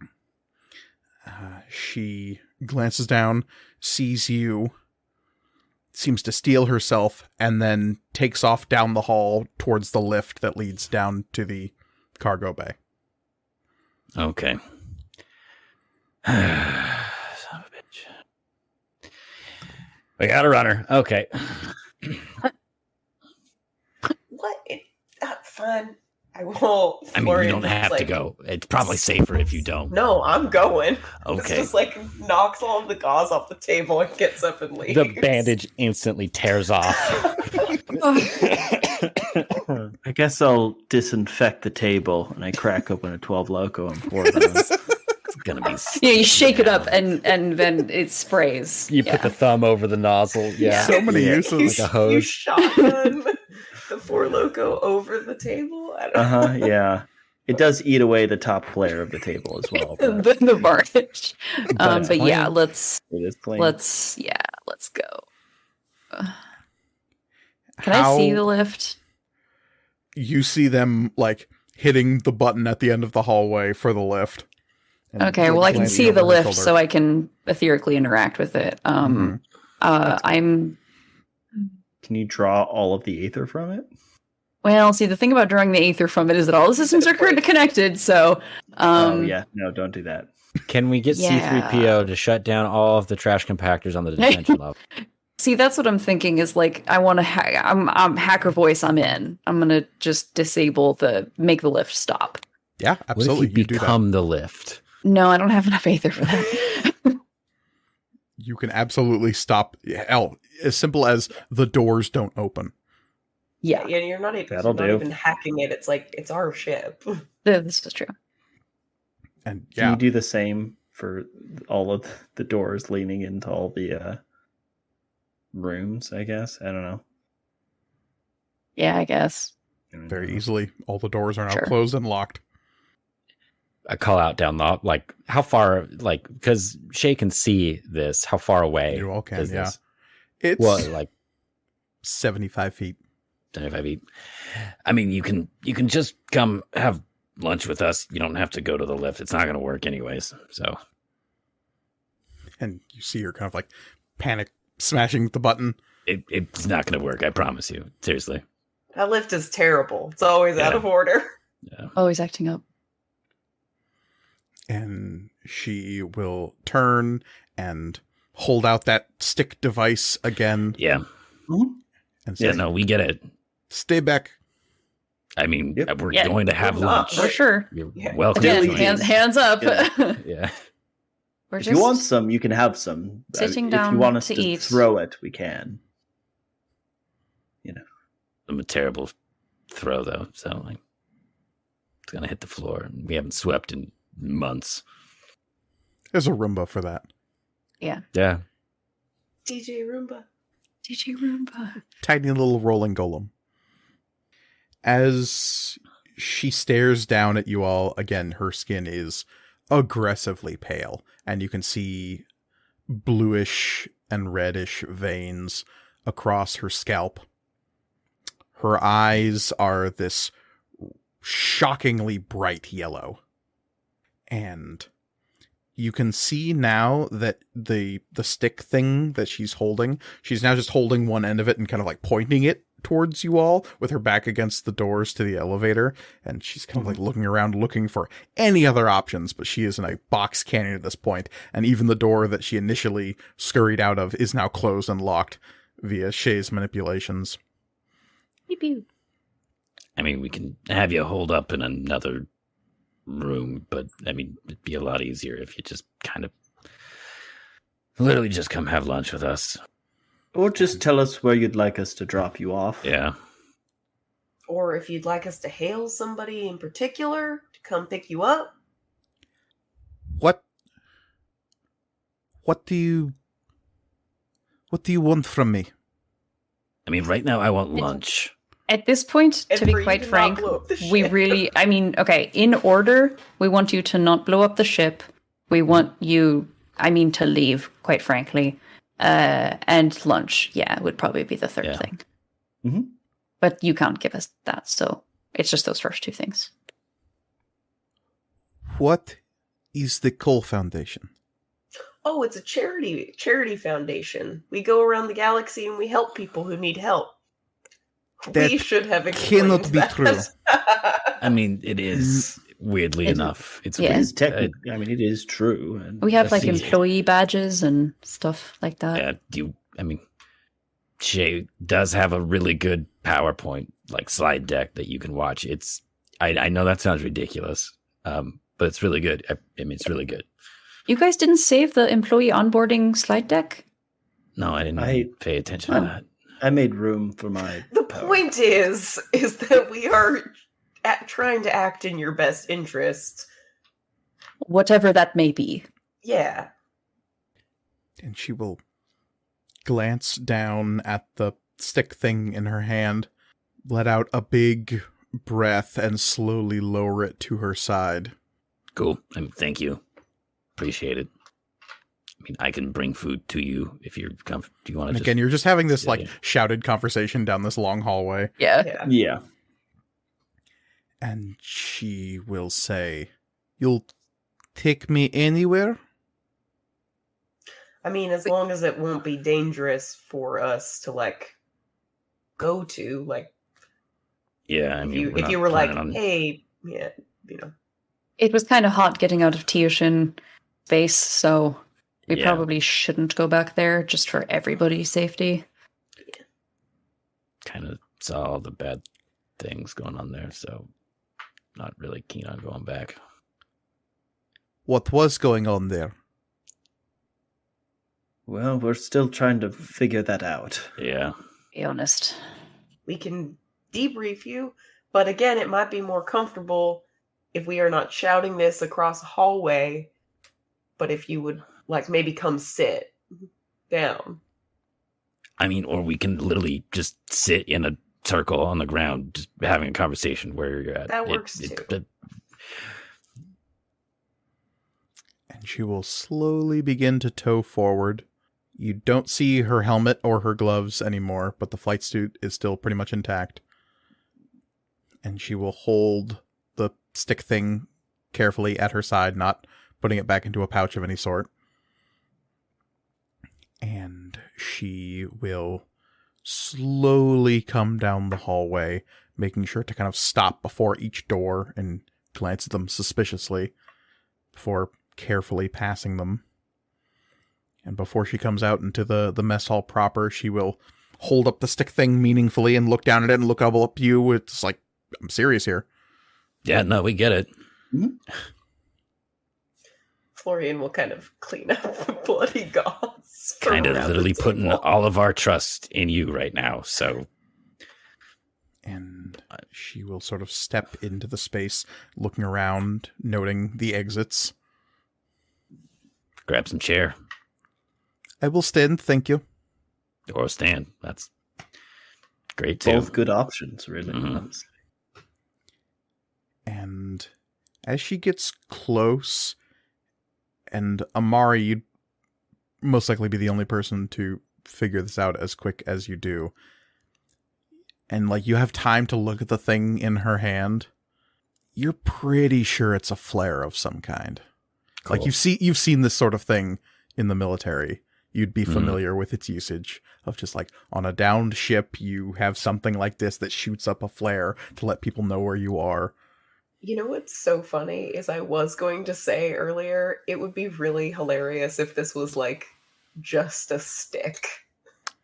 S1: She glances down, sees you, seems to steel herself, and then takes off down the hall towards the lift that leads down to the cargo bay.
S4: Okay. Son of a bitch. We got a runner. Okay.
S5: What? Fine. I will.
S4: I mean, you don't have to go. It's probably safer if you don't.
S5: No, I'm going.
S4: Okay.
S5: This just like knocks all of the gauze off the table and gets up and leaves.
S4: The bandage instantly tears off.
S3: I guess I'll disinfect the table, and I crack open a 12 Loco and pour it on.
S4: It's gonna be.
S2: yeah, you shake it up and then it sprays.
S4: You put the thumb over the nozzle. Yeah.
S1: So many uses.
S4: Like a hose.
S5: You shotgun the 4 Loco over the table. I don't know.
S3: Yeah. It does eat away the top layer of the table as well. But
S2: the varnish.
S4: it's
S2: But yeah,
S4: clean.
S2: let's
S3: it is clean.
S2: let's go. Can I see the lift?
S1: You see them like hitting the button at the end of the hallway for the lift. And
S2: Okay, well I can
S1: glancing
S2: see
S1: over
S2: the
S1: her
S2: lift,
S1: shoulder.
S2: so I can etherically interact with it.
S1: Mhm.
S2: I'm
S3: Can you draw all of the aether from it?
S2: well. See, the thing about drawing the aether from it is that all the systems are connected. So,
S3: Oh, yeah. No, don't do that.
S4: Can we get
S2: Yeah.
S4: C3PO to shut down all of the trash compactors on the detention level?
S2: See, that's what I'm thinking is like, I want to I'm hacker voice, I'm in. I'm going to just disable make the lift stop.
S1: Yeah, absolutely.
S4: What if you become the lift?
S2: No, I don't have enough Aether for that.
S1: You can absolutely stop. Hell, as simple as the doors don't open.
S2: Yeah,
S5: Yeah, you're not even,
S3: That'll do.
S5: even hacking it. It's like, it's our ship.
S2: this is true.
S1: And
S3: Can
S1: yeah,
S3: you do the same for all of the doors leading into all the rooms, I guess? I don't know.
S2: Yeah, I guess.
S1: very easily. All the doors are now
S2: Sure.
S1: closed and locked.
S4: I call out down the, like, how far, like, because Shay can see this. How far away
S1: You all can,
S4: is
S1: yeah.
S4: this?
S1: It's
S4: Well, like
S1: 75 feet.
S4: 75 feet. I mean, you can just come have lunch with us. You don't have to go to the lift. It's not going to work anyways. So
S1: And you see her kind of like panic smashing the button.
S4: it's not going to work. I promise you. Seriously.
S5: That lift is terrible. It's always out
S4: Yeah.
S5: of order.
S4: Yeah.
S2: Always acting up.
S1: And she will turn and hold out that stick device again
S4: Yeah.
S1: and say,
S4: Yeah. No, we get it.
S1: stay back.
S4: I mean,
S3: Yep.
S4: we're
S2: Yeah.
S4: going to have lunch.
S2: For sure.
S4: You're
S5: Yeah.
S4: welcome.
S2: Again,
S4: to join
S2: hands,
S4: us.
S2: hands up.
S3: Yeah.
S4: Yeah.
S2: We're
S3: If
S2: just
S3: you want some, you can have some.
S2: sitting
S3: If
S2: down
S3: you want us
S2: to
S3: to
S2: eat.
S3: throw it, we can.
S4: I'm a terrible throw though, so like it's gonna hit the floor. We haven't swept in months.
S1: There's a Roomba for that.
S4: Yeah.
S5: DJ Roomba.
S2: DJ Roomba.
S1: Tiny little rolling golem. As she stares down at you all, again, her skin is aggressively pale, and you can see bluish and reddish veins across her scalp. Her eyes are this shockingly bright yellow. And you can see now that the stick thing that she's holding, she's now just holding one end of it and kind of like pointing it towards you all with her back against the doors to the elevator. And she's kind of like looking around, looking for any other options, but she is in a box canyon at this point. And even the door that she initially scurried out of is now closed and locked via Shay's manipulations.
S2: Pew pew.
S4: I mean, we can have you hold up in another room, but I mean, it'd be a lot easier if you just kind of literally just come have lunch with us.
S3: Or just tell us where you'd like us to drop you off.
S4: Yeah.
S5: Or if you'd like us to hail somebody in particular to come pick you up.
S1: What do you want from me?
S4: I mean, right now I want lunch.
S2: At this point,
S5: And
S2: to be
S5: for you
S2: quite
S5: to not
S2: frank,
S5: blow up the
S2: we
S5: ship.
S2: really, I mean, okay, in order, we want you to not blow up the ship. We want you, I mean, to leave, quite frankly. And lunch, yeah, would probably be the third
S4: Yeah.
S2: thing.
S3: Mhm.
S2: But you can't give us that, so it's just those first two things.
S1: What is the Cole Foundation?
S5: Oh, it's a charity foundation. We go around the galaxy and we help people who need help.
S1: That
S5: we should have explained
S1: cannot be
S5: that.
S1: true.
S4: I mean, it is weirdly
S2: It-
S4: enough. It's
S2: yeah.
S3: It
S4: weird.
S3: is technically, I mean, it is true. And
S2: We have
S4: Let's
S2: like
S4: see.
S2: employee badges and stuff like that.
S4: I mean, Shay does have a really good PowerPoint like slide deck that you can watch. I know that sounds ridiculous, but it's really good. I mean, it's really good.
S2: You guys didn't save the employee onboarding slide deck?
S4: No, I didn't
S3: I-
S4: pay attention to that.
S3: I made room for my.
S5: The
S3: power.
S5: point is that we are trying to act in your best interest.
S2: Whatever that may be.
S5: Yeah.
S1: And she will glance down at the stick thing in her hand, let out a big breath, and slowly lower it to her side.
S4: Cool. I mean, thank you. Appreciate it. I mean, I can bring food to you if you're comfortable. Do you want
S1: And
S4: to
S1: again, you're just having this
S4: Yeah,
S1: like
S4: yeah.
S1: shouted conversation down this long hallway.
S2: Yeah.
S5: Yeah.
S3: Yeah.
S1: And she will say, "You'll take me anywhere?"
S5: I mean, as long as it won't be dangerous for us to like go to, like
S4: Yeah, I mean,
S5: if you were like, hey, yeah, you know.
S2: It was kind of hot getting out of Teoshin base, so We probably shouldn't go back there just for everybody's safety.
S4: Kind of saw all the bad things going on there, so not really keen on going back.
S1: What was going on there?
S3: Well, we're still trying to figure that out.
S4: Yeah.
S2: Be honest.
S5: We can debrief you, but again, it might be more comfortable if we are not shouting this across a hallway, but if you would, like, maybe come sit down.
S4: I mean, or we can literally just sit in a circle on the ground, just having a conversation where you're at.
S5: That works too.
S1: And she will slowly begin to toe forward. You don't see her helmet or her gloves anymore, but the flight suit is still pretty much intact. And she will hold the stick thing carefully at her side, not putting it back into a pouch of any sort. And she will slowly come down the hallway, making sure to kind of stop before each door and glance at them suspiciously before carefully passing them. And before she comes out into the mess hall proper, she will hold up the stick thing meaningfully and look down at it and look up at you. It's like, I'm serious here.
S4: Yeah, no, we get it.
S3: Mm-hmm.
S5: Florian will kind of clean up the bloody gauze.
S4: Kind of
S5: around
S4: literally
S5: the
S4: putting
S5: table.
S4: all of our trust in you right now, so...
S1: And she will sort of step into the space, looking around, noting the exits.
S4: Grab some chair.
S1: I will stand, thank you.
S4: Or stand. That's great, too.
S3: Both good options, really.
S4: Mhm.
S3: Honestly.
S1: And as she gets close, and Amari, you'd most likely be the only person to figure this out as quick as you do. And like you have time to look at the thing in her hand. You're pretty sure it's a flare of some kind.
S4: Cool.
S1: Like you've seen this sort of thing in the military. You'd be familiar with its usage of just like on a downed ship, you have something like this that shoots up a flare to let people know where you are.
S5: You know what's so funny is I was going to say earlier, it would be really hilarious if this was like just a stick.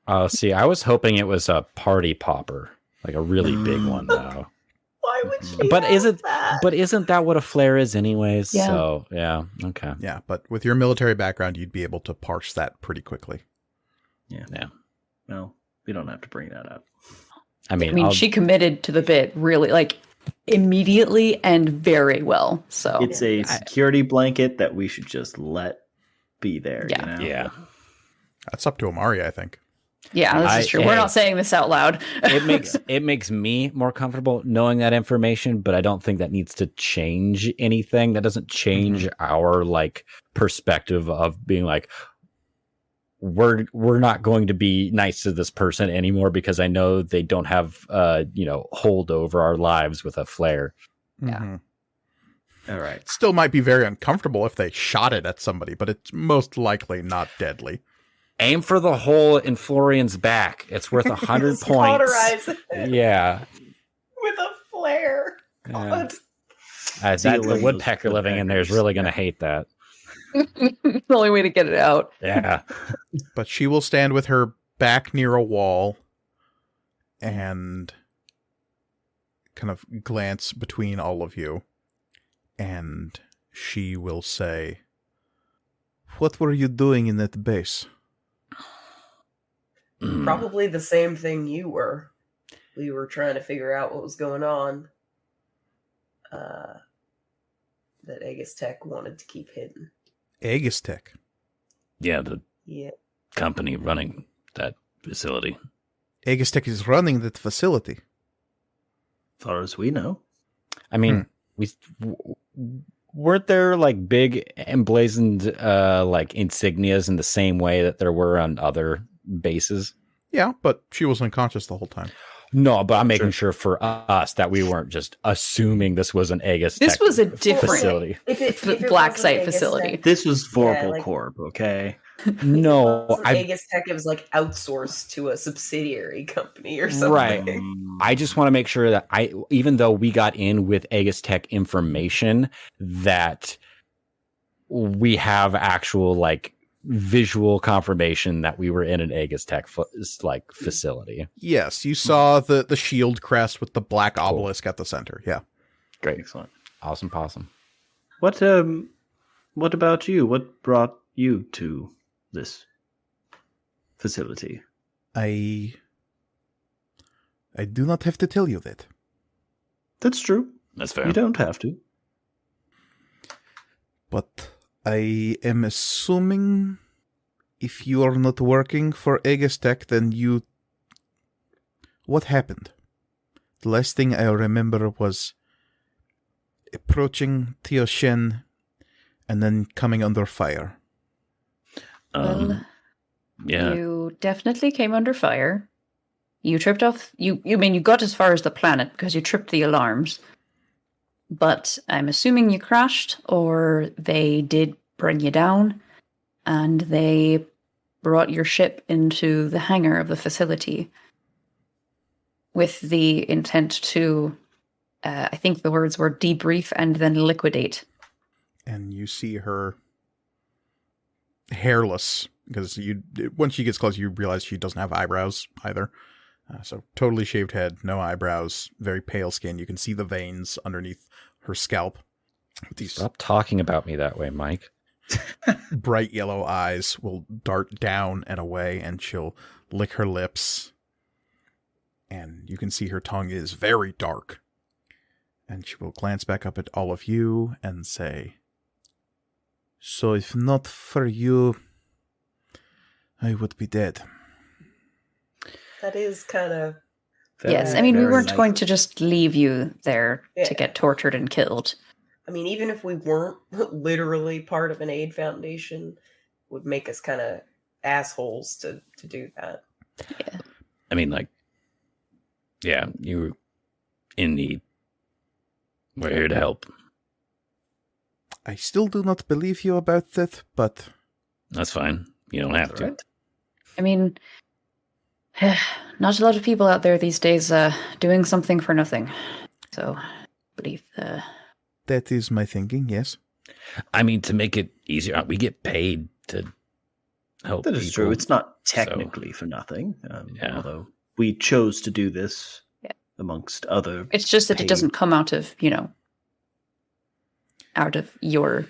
S4: Oh, see, I was hoping it was a party popper, like a really big one, though.
S5: Why would she?
S4: But
S5: have that?
S4: isn't that what a flare is, anyways?
S2: Yeah.
S4: So yeah, okay,
S1: Yeah, but with your military background, you'd be able to parse that pretty quickly.
S3: Yeah.
S4: yeah.
S3: Well, we don't have to bring that up.
S4: I mean,
S2: I mean,
S4: I'll-
S2: she committed to the bit really, like, immediately and very well. So
S3: It's a security blanket that we should just let be there.
S2: Yeah.
S3: You know?
S4: yeah,
S1: That's up to Amari, I think.
S2: yeah, this is true. We're
S4: hey.
S2: not saying this out loud.
S4: it makes me more comfortable knowing that information, but I don't think that needs to change anything. That doesn't change our like perspective of being like, we're not going to be nice to this person anymore because I know they don't have hold over our lives with a flare.
S2: Yeah.
S1: Mhm.
S3: All right.
S1: Still might be very uncomfortable if they shot it at somebody, but it's most likely not deadly.
S4: Aim for the hole in Florian's back. It's worth 100
S5: Just
S4: points.
S5: cauterize it
S4: Yeah.
S5: with a flare.
S4: Yeah.
S5: God.
S4: That the woodpecker living in there is really going to hate that.
S2: The only way to get it out.
S4: Yeah.
S1: But she will stand with her back near a wall and kind of glance between all of you. And she will say, "What were you doing in that base?"
S4: Mm.
S5: Probably the same thing you were. We were trying to figure out what was going on. That Aegis Tech wanted to keep hidden.
S1: Agistec.
S4: Yeah, the
S5: Yeah.
S4: company running that facility.
S1: Agistec is running that facility.
S3: As far as we know.
S4: I mean, weren't there like big emblazoned like insignias in the same way that there were on other bases?
S1: Yeah, but she was unconscious the whole time.
S4: No, but I'm making sure for us that we weren't just assuming this was an Aegis.
S2: This
S4: Tech
S2: was a different
S4: facility.
S5: If it
S2: Black
S5: wasn't
S2: site
S5: Aegis
S2: facility.
S5: Tech-
S3: This was Vorpal
S5: like-
S3: Corp, okay?
S4: No,
S5: if it wasn't
S4: I
S5: Aegis Tech, it was like outsourced to a subsidiary company or something.
S4: Right. I just want to make sure that even though we got in with Aegis Tech information, that we have actual like visual confirmation that we were in an Aegis Tech facility.
S1: Yes, you saw the shield crest with the black obelisk at the center. Yeah.
S4: Great.
S3: Excellent.
S4: Awesome possum.
S3: What about you? What brought you to this facility?
S1: I do not have to tell you that.
S3: That's true.
S4: That's fair.
S3: You don't have to.
S1: But I am assuming if you are not working for Aegis Tech, then you... What happened? The last thing I remember was approaching Teoshen and then coming under fire.
S2: Well,
S4: Yeah.
S2: you definitely came under fire. You tripped off. You mean you got as far as the planet because you tripped the alarms. But I'm assuming you crashed, or they did bring you down, and they brought your ship into the hangar of the facility with the intent to, I think the words were debrief and then liquidate.
S1: And you see her hairless, because once she gets close, you realize she doesn't have eyebrows either. So totally shaved head, no eyebrows, very pale skin. You can see the veins underneath her scalp.
S4: Stop talking about me that way, Mike.
S1: Bright yellow eyes will dart down and away, and she'll lick her lips. And you can see her tongue is very dark. And she will glance back up at all of you and say, "So if not for you, I would be dead."
S5: That is kind of...
S2: Yes, I mean, we
S3: very
S2: weren't
S3: nice.
S2: going to just leave you there
S5: Yeah.
S2: to get tortured and killed.
S5: I mean, even if we weren't literally part of an aid foundation, would make us kind of assholes to do that.
S4: I mean, like, yeah, you were in need. We're here to help.
S1: I still do not believe you about that, but
S4: That's fine. You don't have to.
S3: Right.
S2: I mean, not a lot of people out there these days doing something for nothing. So, I believe
S1: that is my thinking, yes.
S4: I mean, to make it easier, we get paid to help
S3: That is
S4: people.
S3: true. It's not technically for nothing.
S4: Yeah.
S3: Although we chose to do this
S2: Yeah.
S3: amongst other.
S2: it's just that
S3: paid-
S2: it doesn't come out of, out of your...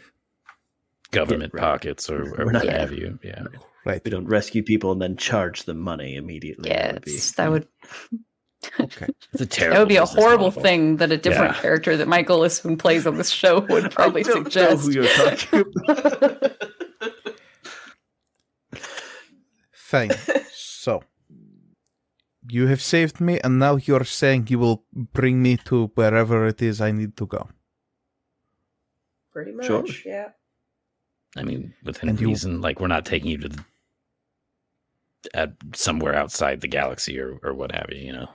S4: government
S3: Yeah, right.
S4: pockets or
S3: We're not-
S4: what have you. Yeah.
S1: Right.
S3: We don't rescue people and then charge them money immediately.
S2: Yeah, that would
S1: Okay.
S4: It's a terrible
S2: that would be a
S4: business
S2: horrible
S4: model.
S2: thing that a different
S4: Yeah.
S2: character that Michael Issoon plays on this show would probably
S3: I don't
S2: suggest.
S3: know who you're talking about.
S1: Fine. So, you have saved me, and now you're saying you will bring me to wherever it is I need to go.
S5: Pretty much,
S3: Sure.
S5: yeah.
S4: I mean, within
S1: And you-
S4: reason, like we're not taking you to somewhere outside the galaxy or what have you.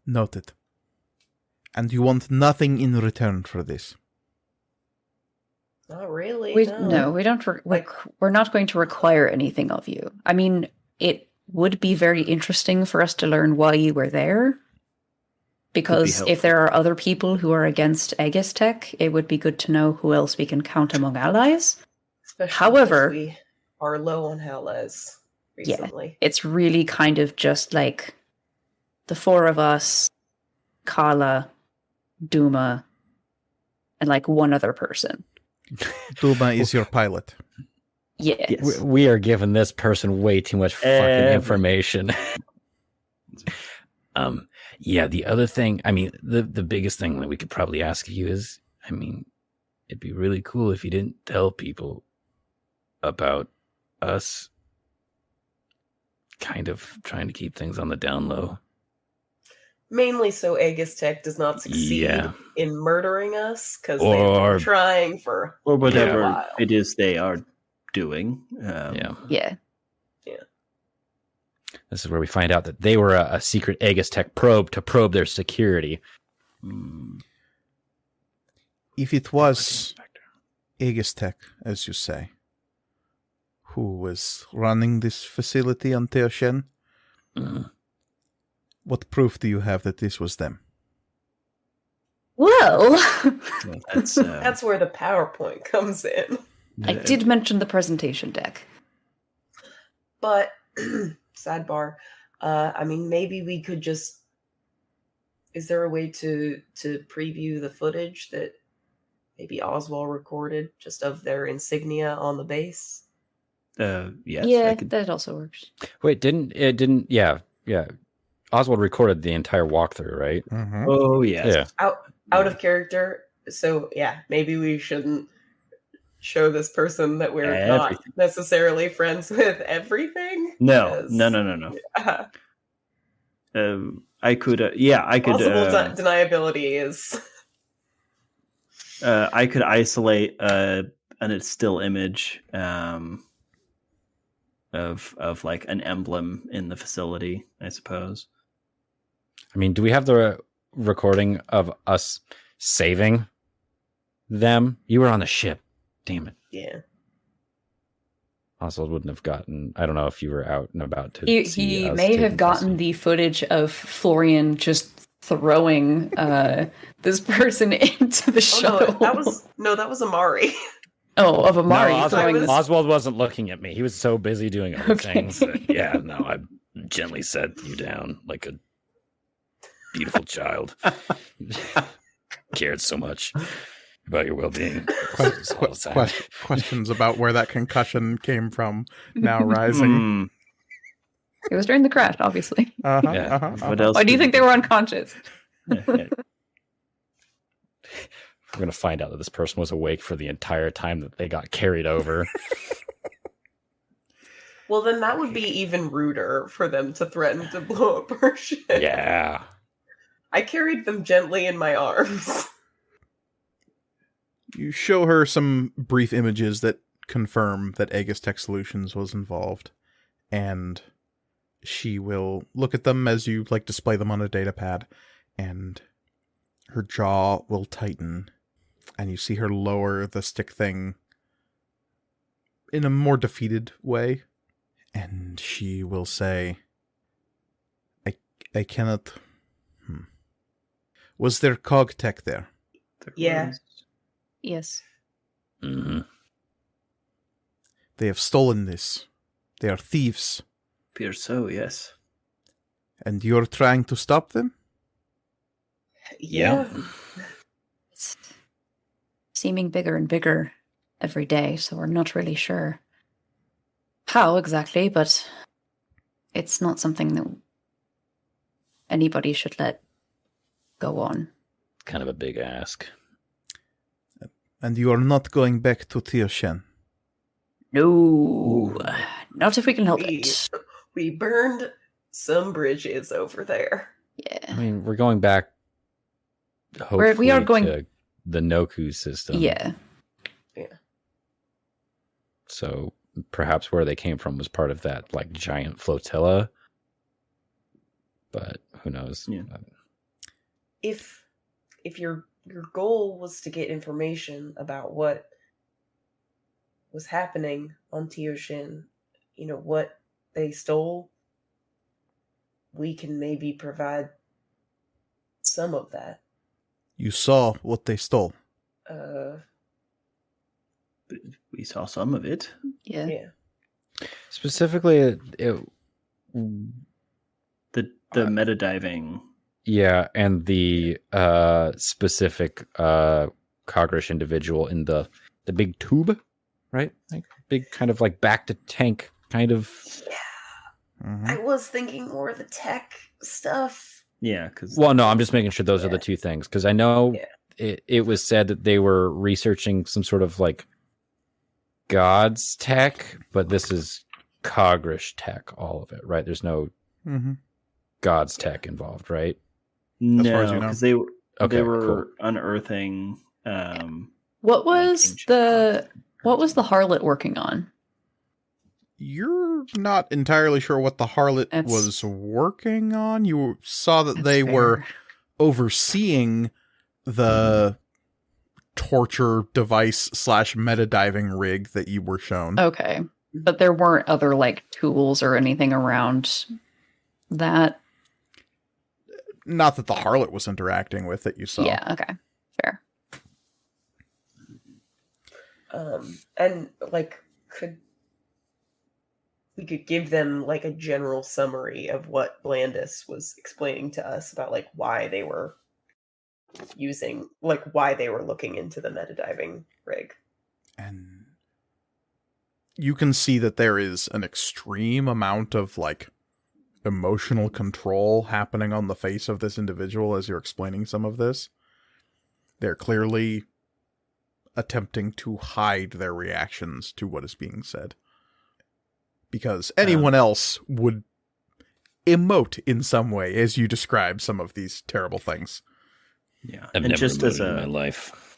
S1: Noted. And you want nothing in return for this.
S5: Not really.
S2: No, we don't. We're not going to require anything of you. I mean, it would be very interesting for us to learn why you were there. Because if there are other people who are against Aegis Tech, it would be good to know who else we can count among allies.
S5: Especially
S2: However-
S5: because we are low on allies recently.
S2: It's really kind of just like the four of us, Kala, Duma, and like one other person.
S1: Duma is your pilot.
S2: Yeah.
S3: Yes.
S4: We are giving this person way too much fucking
S3: Everything.
S4: information. Yeah, the other thing, I mean, the biggest thing that we could probably ask you is, I mean, it'd be really cool if you didn't tell people about us kind of trying to keep things on the down low.
S5: Mainly so Aegis Tech does not succeed
S4: Yeah.
S5: in murdering us, because
S4: Or-
S5: they've been trying for
S3: Or
S5: a
S3: whatever
S5: while.
S3: it is they are doing.
S4: Yeah.
S2: Yeah.
S4: This is where we find out that they were a secret Aegis Tech probe to probe their security.
S1: If it was Aegis Tech, as you say, who was running this facility on Teoshen,
S4: Mm.
S1: what proof do you have that this was them?
S2: Well,
S3: That's
S5: That's where the PowerPoint comes in.
S2: I did mention the presentation deck.
S5: But sidebar, I mean, maybe we could just. Is there a way to preview the footage that maybe Oswald recorded just of their insignia on the base?
S3: Yes.
S2: Yeah, that also works.
S4: Wait, yeah. Oswald recorded the entire walkthrough, right?
S1: Mm-hmm.
S3: Oh, yes.
S4: Yeah.
S5: Out of character. So yeah, maybe we shouldn't show this person that we're not necessarily friends with everything.
S3: No.
S5: Yeah.
S3: I could. I could.
S5: Possible deniability is.
S3: I could isolate a still image of like an emblem in the facility, I suppose.
S4: I mean, do we have the recording of us saving them? You were on the ship. Damn it.
S5: Yeah.
S4: Oswald wouldn't have gotten. I don't know if you were out and about to.
S2: He may have gotten the footage of Florian just throwing this person into the show.
S5: That was Amari.
S2: Oh, of Amari.
S4: No, Oswald wasn't looking at me. He was so busy doing other things. I gently set you down like a beautiful child. Cared so much about your well-being.
S1: Questions about where that concussion came from now rising.
S2: It was during the crash, obviously.
S3: What else?
S2: Why do you think they were unconscious?
S4: We're going to find out that this person was awake for the entire time that they got carried over.
S5: Well, then that would be even ruder for them to threaten to blow up our ship.
S4: Yeah.
S5: I carried them gently in my arms.
S1: You show her some brief images that confirm that Aegis Tech Solutions was involved, and she will look at them as you display them on a data pad, and her jaw will tighten, and you see her lower the stick thing in a more defeated way, and she will say, I cannot... Was there Khag tech there?
S5: Yeah.
S2: Yes.
S4: Mm-hmm.
S1: They have stolen this. They are thieves.
S3: Appears so, yes.
S1: And you're trying to stop them?
S5: Yeah.
S2: It's seeming bigger and bigger every day, so we're not really sure how exactly, but it's not something that anybody should let go on.
S4: Kind of a big ask.
S1: And you are not going back to Tioshen?
S2: No, not if we can help it.
S5: We burned some bridges over there.
S2: Yeah.
S4: I mean, we're going back, hopefully,
S2: we are going
S4: to the Noku system.
S2: Yeah.
S4: So perhaps where they came from was part of that giant flotilla. But who knows?
S3: Yeah.
S5: If your goal was to get information about what was happening on Tioshin, what they stole, we can maybe provide some of that.
S1: You saw what they stole.
S3: We saw some of it.
S2: Yeah.
S4: Specifically,
S3: The metadiving.
S4: Yeah, and the specific Cogrish individual in the big tube, right? Big kind of back to tank kind of.
S5: Yeah.
S1: Mm-hmm.
S5: I was thinking more of the tech stuff.
S3: Yeah, because.
S4: Well, no, I'm just making sure those are the two things, because I know it was said that they were researching some sort of God's tech, but this is Cogrish tech, all of it, right? There's no God's tech involved, right?
S3: No,
S1: far as you know.
S3: because they were
S4: cool.
S3: unearthing.
S2: What was the harlot working on?
S1: You're not entirely sure what the harlot was working on. You saw that they were overseeing the torture device / metadiving rig that you were shown.
S2: Okay. But there weren't other tools or anything around that.
S1: Not that the harlot was interacting with that you saw.
S2: Yeah, okay. Fair.
S5: And like, we could give them like a general summary of what Blandis was explaining to us about like why they were looking into the metadiving rig.
S1: And you can see that there is an extreme amount of like emotional control happening on the face of this individual as you're explaining some of this. They're clearly attempting to hide their reactions to what is being said. Because anyone else would emote in some way as you describe some of these terrible things.
S3: Yeah.
S4: I've
S3: and
S4: never
S3: just as
S4: emoted in my life.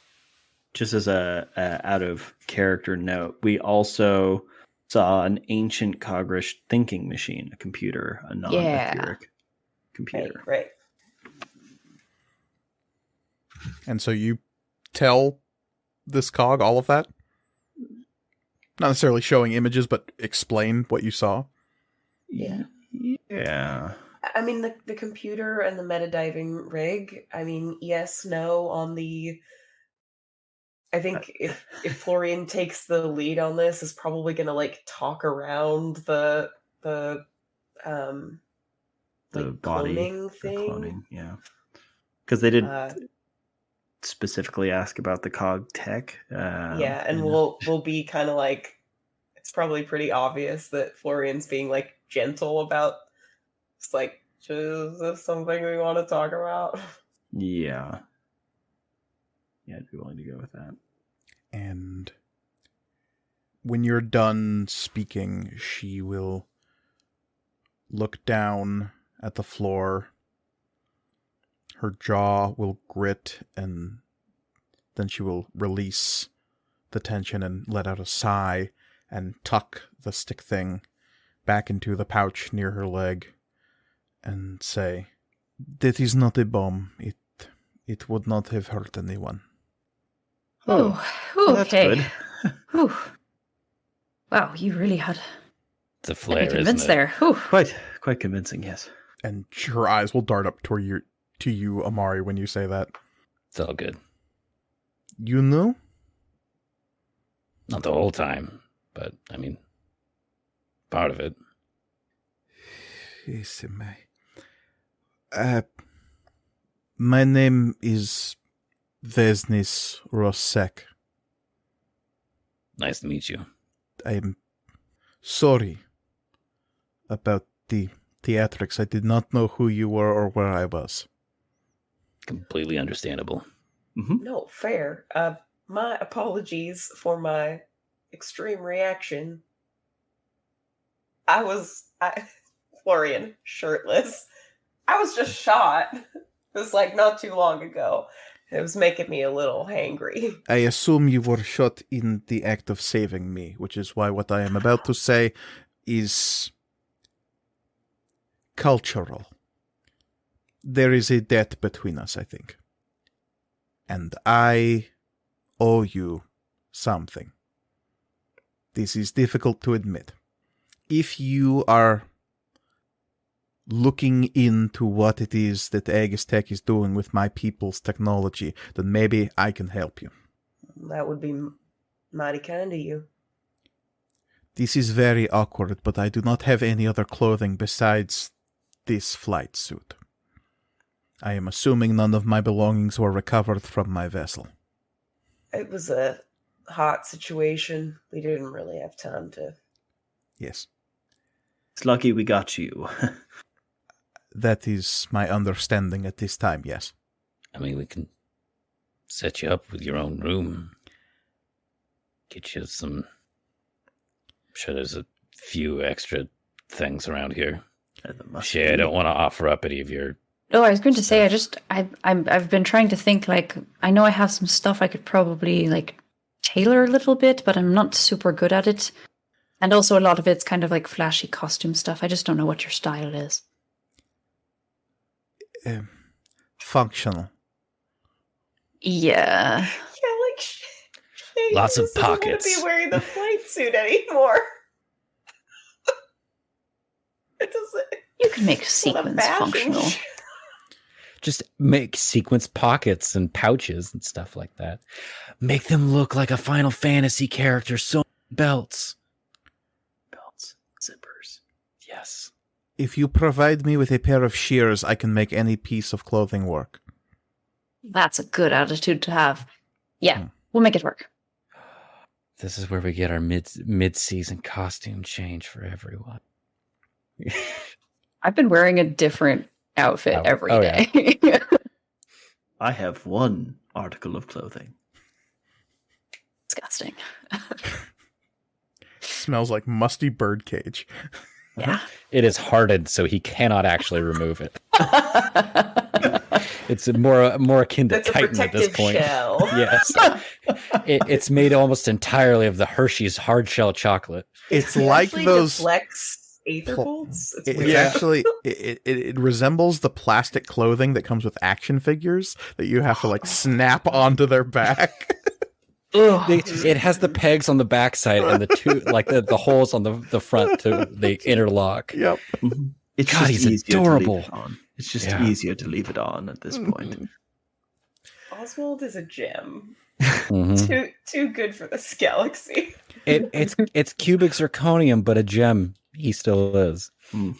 S3: Just as a out of character note, we also saw an ancient Cogrish thinking machine, a computer, a non-etheric computer.
S5: Right.
S1: And so you tell this cog all of that? Not necessarily showing images, but explain what you saw?
S5: Yeah.
S3: Yeah.
S5: I mean, the computer and the metadiving rig, I mean, yes, no on the... I think if Florian takes the lead on this, is probably going to like talk around the
S3: The
S5: like
S3: body
S5: cloning thing.
S3: cloning, yeah. Because they did
S5: Uh,
S3: specifically ask about the cog tech.
S5: yeah, and we'll be kind of like, it's probably pretty obvious that Florian's being like gentle about. It's like, is this something we want to talk about?
S3: Yeah. Yeah, I'd be willing to go with that.
S1: And when you're done speaking, she will look down at the floor. Her jaw will grit, and then she will release the tension and let out a sigh and tuck the stick thing back into the pouch near her leg and say, "That is not a bomb. It would not have hurt anyone."
S2: Oh,
S3: Well, that's
S2: okay.
S3: good.
S2: Whew. Wow, you really had
S4: It's a
S2: me
S4: flare, isn't
S2: convinced
S4: it?
S2: there. Whew.
S3: Quite convincing, yes.
S1: And her eyes will dart up to you, Amari, when you say that.
S4: It's all good.
S1: You know?
S4: Not the whole time, but I mean, part of it.
S1: Yes, my name is Vesnis Rosek.
S4: Nice to meet you.
S1: I'm sorry about the theatrics. I did not know who you were or where I was.
S4: Completely understandable.
S3: Mm-hmm.
S5: No, fair. My apologies for my extreme reaction. Florian, shirtless. I was just shot. It was like not too long ago. It was making me a little hangry.
S1: I assume you were shot in the act of saving me, which is why what I am about to say is cultural. There is a debt between us, I think. And I owe you something. This is difficult to admit. If you are looking into what it is that Aegis Tech is doing with my people's technology, then maybe I can help you.
S5: That would be mighty kind of you.
S1: This is very awkward, but I do not have any other clothing besides this flight suit. I am assuming none of my belongings were recovered from my vessel.
S5: It was a hot situation. We didn't really have time to...
S1: Yes.
S3: It's lucky we got you.
S1: That is my understanding at this time, yes.
S4: I mean, we can set you up with your own room. Get you some... I'm sure there's a few extra things around here. Shit, I don't want to offer up any of your...
S2: No, I was going to say, I've been trying to think, like, I know I have some stuff I could probably, like, tailor a little bit, but I'm not super good at it. And also a lot of it's kind of like flashy costume stuff. I just don't know what your style is.
S1: Functional.
S2: Yeah.
S5: Yeah, like...
S4: Lots of
S5: doesn't want
S4: pockets.
S5: to be wearing the flight suit anymore. It doesn't...
S2: You can make
S5: It's not a
S2: sequins
S5: fashion
S2: functional.
S4: Just make sequence pockets and pouches and stuff like that. Make them look like a Final Fantasy character. So belts.
S3: Belts, zippers.
S4: Yes.
S1: If you provide me with a pair of shears, I can make any piece of clothing work.
S2: That's a good attitude to have. Yeah, we'll make it work.
S4: This is where we get our mid-season costume change for everyone.
S2: I've been wearing a different outfit every day.
S4: Yeah.
S3: I have one article of clothing.
S2: Disgusting.
S1: Smells like musty birdcage.
S2: Yeah.
S4: It is hardened, so he cannot actually remove it. It's more akin to
S5: That's a
S4: Titan at this
S5: protective
S4: point.
S5: shell.
S4: Yes. It's made almost entirely of the Hershey's hard shell chocolate.
S1: It's
S5: It
S1: like
S5: actually
S1: those.
S5: deflects aether bolts. It's
S1: It
S5: weird.
S1: actually it resembles the plastic clothing that comes with action figures that you have to like snap onto their back.
S4: It has the pegs on the backside and the two like the holes on the front to they interlock.
S1: Yep.
S3: It's
S4: God,
S3: just
S4: he's
S3: easier to
S4: adorable.
S3: leave it on. It's just
S4: Yeah.
S3: easier to leave it on at this point.
S5: Oswald is a gem.
S4: Mhm.
S5: Too good for this galaxy.
S4: It's cubic zirconium, but a gem he still is.
S3: Mm.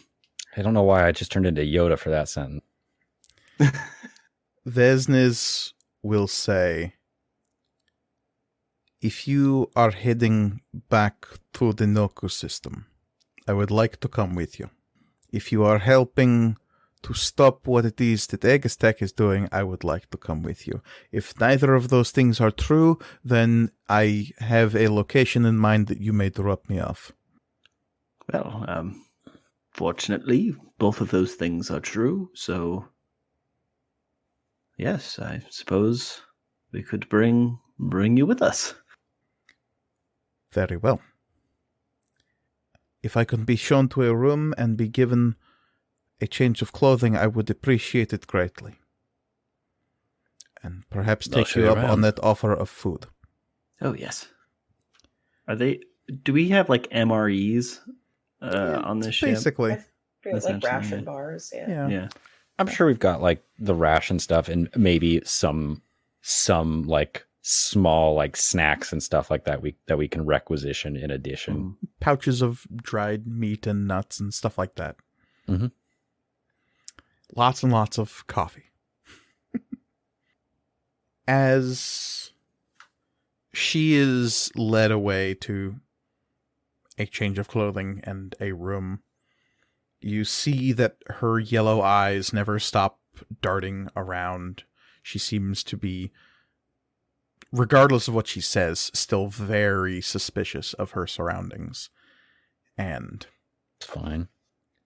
S4: I don't know why I just turned into Yoda for that sentence.
S1: Vesnes will say, if you are heading back to the Noku system, I would like to come with you. If you are helping to stop what it is that Egastech is doing, I would like to come with you. If neither of those things are true, then I have a location in mind that you may drop me off.
S3: Well, fortunately, both of those things are true, so yes, I suppose we could bring you with us.
S1: Very well. If I can be shown to a room and be given a change of clothing, I would appreciate it greatly. And perhaps
S4: I'll
S1: take
S4: show
S1: you
S4: you
S1: up on
S4: around.
S1: that offer of food.
S3: Oh yes. Do we have like MREs on this ship?
S1: Basically.
S5: Feels like
S3: Essentially,
S5: ration
S3: yeah.
S5: bars. Yeah.
S1: Yeah.
S3: Yeah.
S4: I'm sure we've got like the ration stuff and maybe some like small like snacks and stuff like that we can requisition in addition.
S1: Pouches of dried meat and nuts and stuff like that.
S4: Mhm.
S1: Lots and lots of coffee. As she is led away to a change of clothing and a room, you see that her yellow eyes never stop darting around. She seems to be, regardless of what she says, still very suspicious of her surroundings. And
S4: It's fine.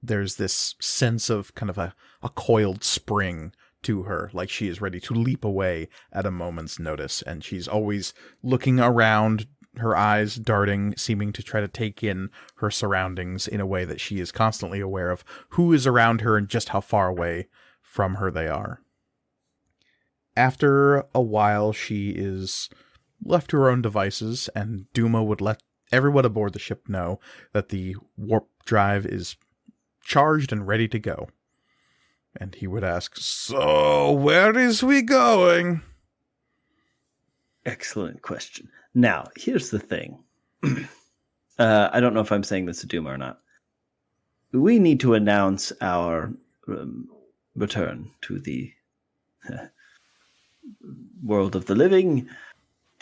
S1: there's this sense of kind of a coiled spring to her, like she is ready to leap away at a moment's notice, and she's always looking around, her eyes darting, seeming to try to take in her surroundings in a way that she is constantly aware of who is around her and just how far away from her they are. After a while, she is left to her own devices, and Duma would let everyone aboard the ship know that the warp drive is charged and ready to go. And he would ask, "So, where is we going?"
S3: Excellent question. Now, here's the thing. I don't know if I'm saying this to Duma or not. We need to announce our return to the world of the living.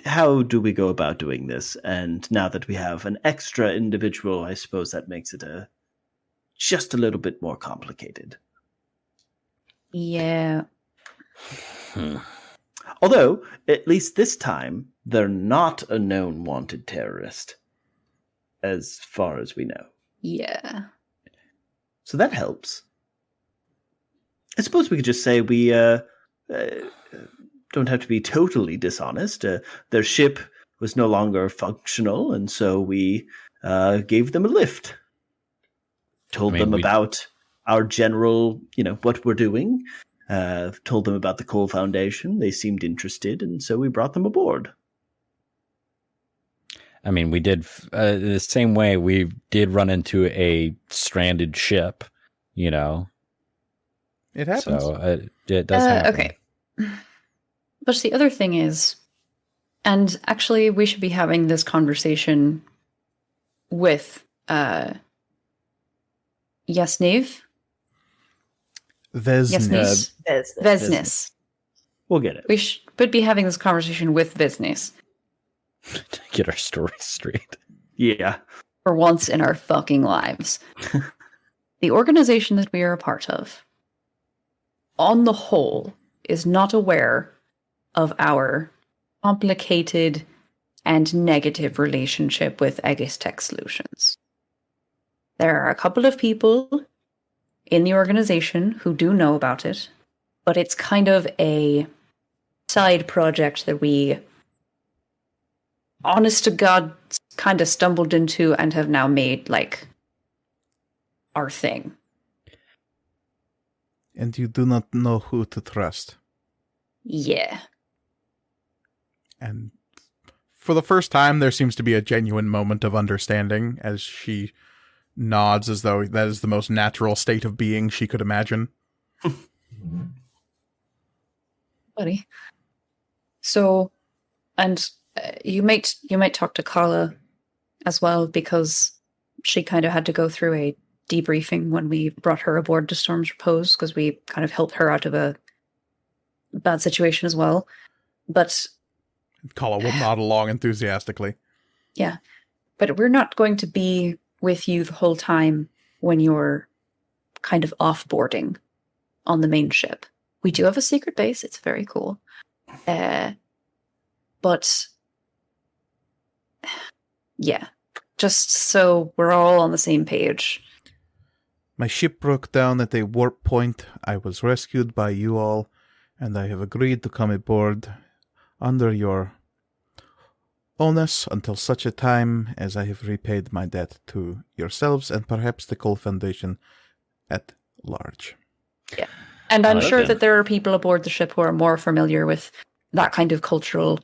S3: How do we go about doing this? And now that we have an extra individual, I suppose that makes it just a little bit more complicated.
S2: Yeah.
S3: Although, at least this time, they're not a known wanted terrorist, as far as we know.
S2: Yeah.
S3: So that helps. I suppose we could just say we don't have to be totally dishonest. Their ship was no longer functional, and so we gave them a lift. Told them about our general, what we're doing. Told them about the Coal Foundation. They seemed interested, and so we brought them aboard.
S4: I mean, we did the same way we did run into a stranded ship,
S1: It happens.
S4: So it does happen.
S2: Okay. But the other thing is, and actually we should be having this conversation with Yasniv.
S1: Vesnis.
S2: Vesnis.
S3: We'll get it.
S2: We should be having this conversation with Vesnis
S4: To get our story straight.
S3: Yeah.
S2: for once in our fucking lives. The organization that we are a part of, on the whole, is not aware of our complicated and negative relationship with Aegis Tech Solutions. There are a couple of people in the organization who do know about it, but it's kind of a side project that we, honest to God, kind of stumbled into and have now made, like, our thing.
S1: And you do not know who to trust.
S2: Yeah.
S1: And for the first time, there seems to be a genuine moment of understanding as she nods as though that is the most natural state of being she could imagine.
S2: Buddy. So, and you might talk to Carla as well, because she kind of had to go through a debriefing when we brought her aboard to Storm's Repose, because we kind of helped her out of a bad situation as well. But
S1: Kala will nod along enthusiastically.
S2: yeah, but we're not going to be with you the whole time when you're kind of offboarding on the main ship. We do have a secret base. It's very cool. But yeah, just so we're all on the same page.
S1: My ship broke down at a warp point. I was rescued by you all, and I have agreed to come aboard under your onus until such a time as I have repaid my debt to yourselves and perhaps the Cole Foundation at large.
S2: Yeah. And I'm sure
S4: Okay.
S2: that there are people aboard the ship who are more familiar with that kind of cultural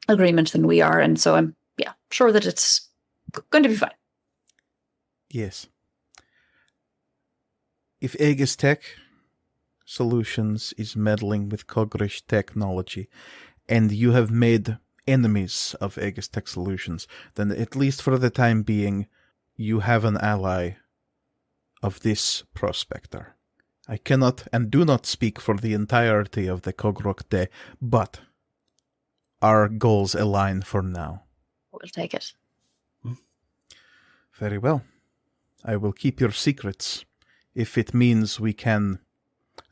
S2: agreement than we are. And so I'm sure that it's going to be fine.
S1: Yes. If Aegis Tech Solutions is meddling with Cogrish technology, and you have made enemies of Aegis Tech Solutions, then at least for the time being, you have an ally of this prospector. I cannot and do not speak for the entirety of the Cogrokte, but our goals align for now.
S2: We'll take it.
S1: Very well. I will keep your secrets if it means we can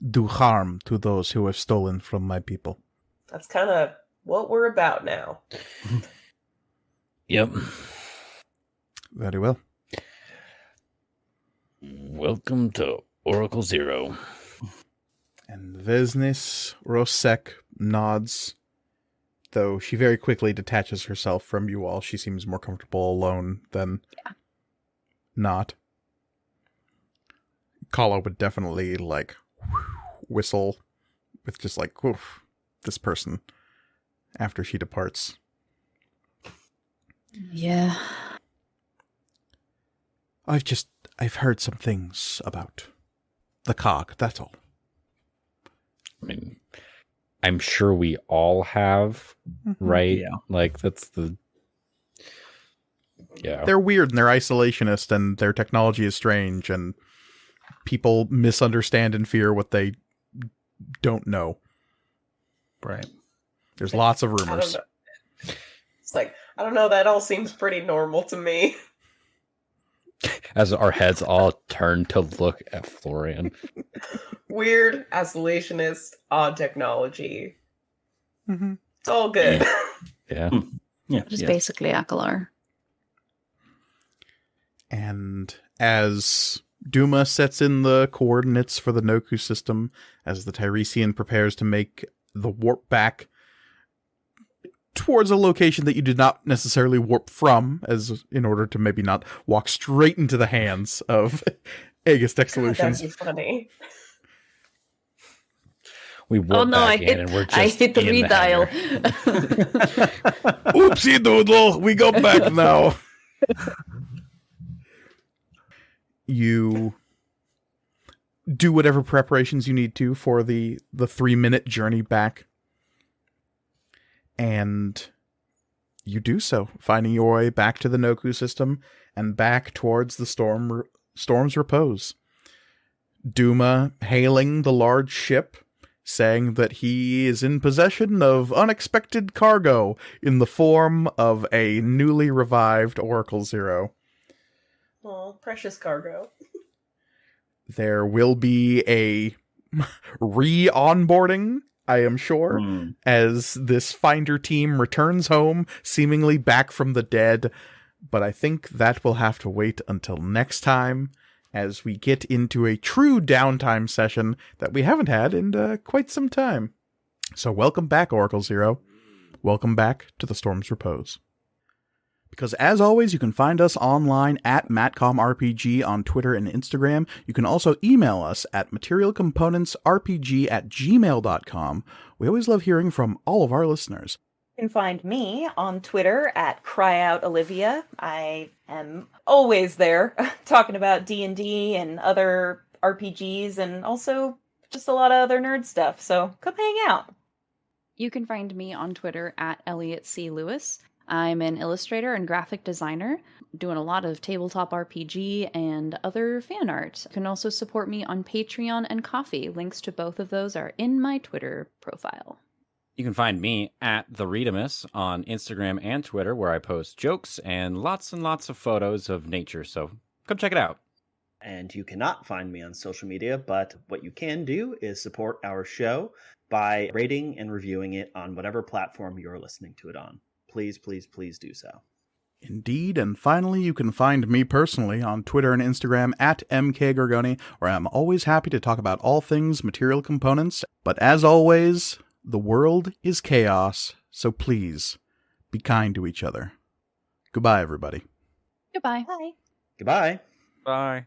S1: do harm to those who have stolen from my people.
S5: That's kind of what we're about now.
S4: Yep.
S1: Very well.
S4: Welcome to Oracle Zero.
S1: And Vesnis Rosek nods, though she very quickly detaches herself from you all. She seems more comfortable alone than not. Kala would definitely, like, whistle with just like, woof, this person after she departs.
S2: Yeah.
S1: I've heard some things about the Khag, that's all.
S4: I mean, I'm sure we all have, right?
S3: Yeah.
S4: Like, that's the... Yeah.
S1: They're weird and they're isolationist and their technology is strange and people misunderstand and fear what they don't know.
S3: Right.
S1: There's lots of
S5: I don't
S1: rumors.
S5: know. It's like, I don't know, that all seems pretty normal to me.
S4: As our heads all turn to look at Florian.
S5: Weird, isolationist, odd technology.
S1: Mm-hmm.
S5: It's all good.
S4: Yeah.
S3: Yeah.
S2: Just
S3: yes.
S2: basically Akalar.
S1: And as Duma sets in the coordinates for the Noku system, as the Tiresian prepares to make the warp back towards a location that you did not necessarily warp from, as in order to maybe not walk straight into the hands of Aegis Tech
S5: That'd
S1: Solutions.
S5: be funny.
S4: We warp back in and we're just
S2: I hit the
S4: in
S2: redial.
S1: Oopsie doodle, we go back now. You do whatever preparations you need to for the 3-minute journey back. And you do so, finding your way back to the Noku system and back towards the Storm's Repose. Duma hailing the large ship, saying that he is in possession of unexpected cargo in the form of a newly revived Oracle Zero.
S5: Oh, precious cargo.
S1: There will be a re-onboarding, I am sure, as this finder team returns home, seemingly back from the dead. But I think that will have to wait until next time, as we get into a true downtime session that we haven't had in quite some time. So welcome back, Oracle Zero. Welcome back to the Storm's Repose. Because as always, you can find us online at MatcomRPG on Twitter and Instagram. You can also email us at materialcomponentsrpg@gmail.com. We always love hearing from all of our listeners.
S6: You can find me on Twitter at CryOutOlivia. I am always there talking about D&D and other RPGs and also just a lot of other nerd stuff. So come hang out.
S2: You can find me on Twitter at Elliot C. Lewis. I'm an illustrator and graphic designer, doing a lot of tabletop RPG and other fan art. You can also support me on Patreon and Ko-fi. Links to both of those are in my Twitter profile.
S4: You can find me at The Readamus on Instagram and Twitter, where I post jokes and lots of photos of nature. So come check it out.
S3: And you cannot find me on social media, but what you can do is support our show by rating and reviewing it on whatever platform you're listening to it on. Please, please, please do so.
S1: Indeed, and finally, you can find me personally on Twitter and Instagram at MKGorgoni, where I'm always happy to talk about all things material components. But as always, the world is chaos, so please, be kind to each other. Goodbye, everybody.
S2: Goodbye.
S6: Bye.
S3: Goodbye.
S4: Bye.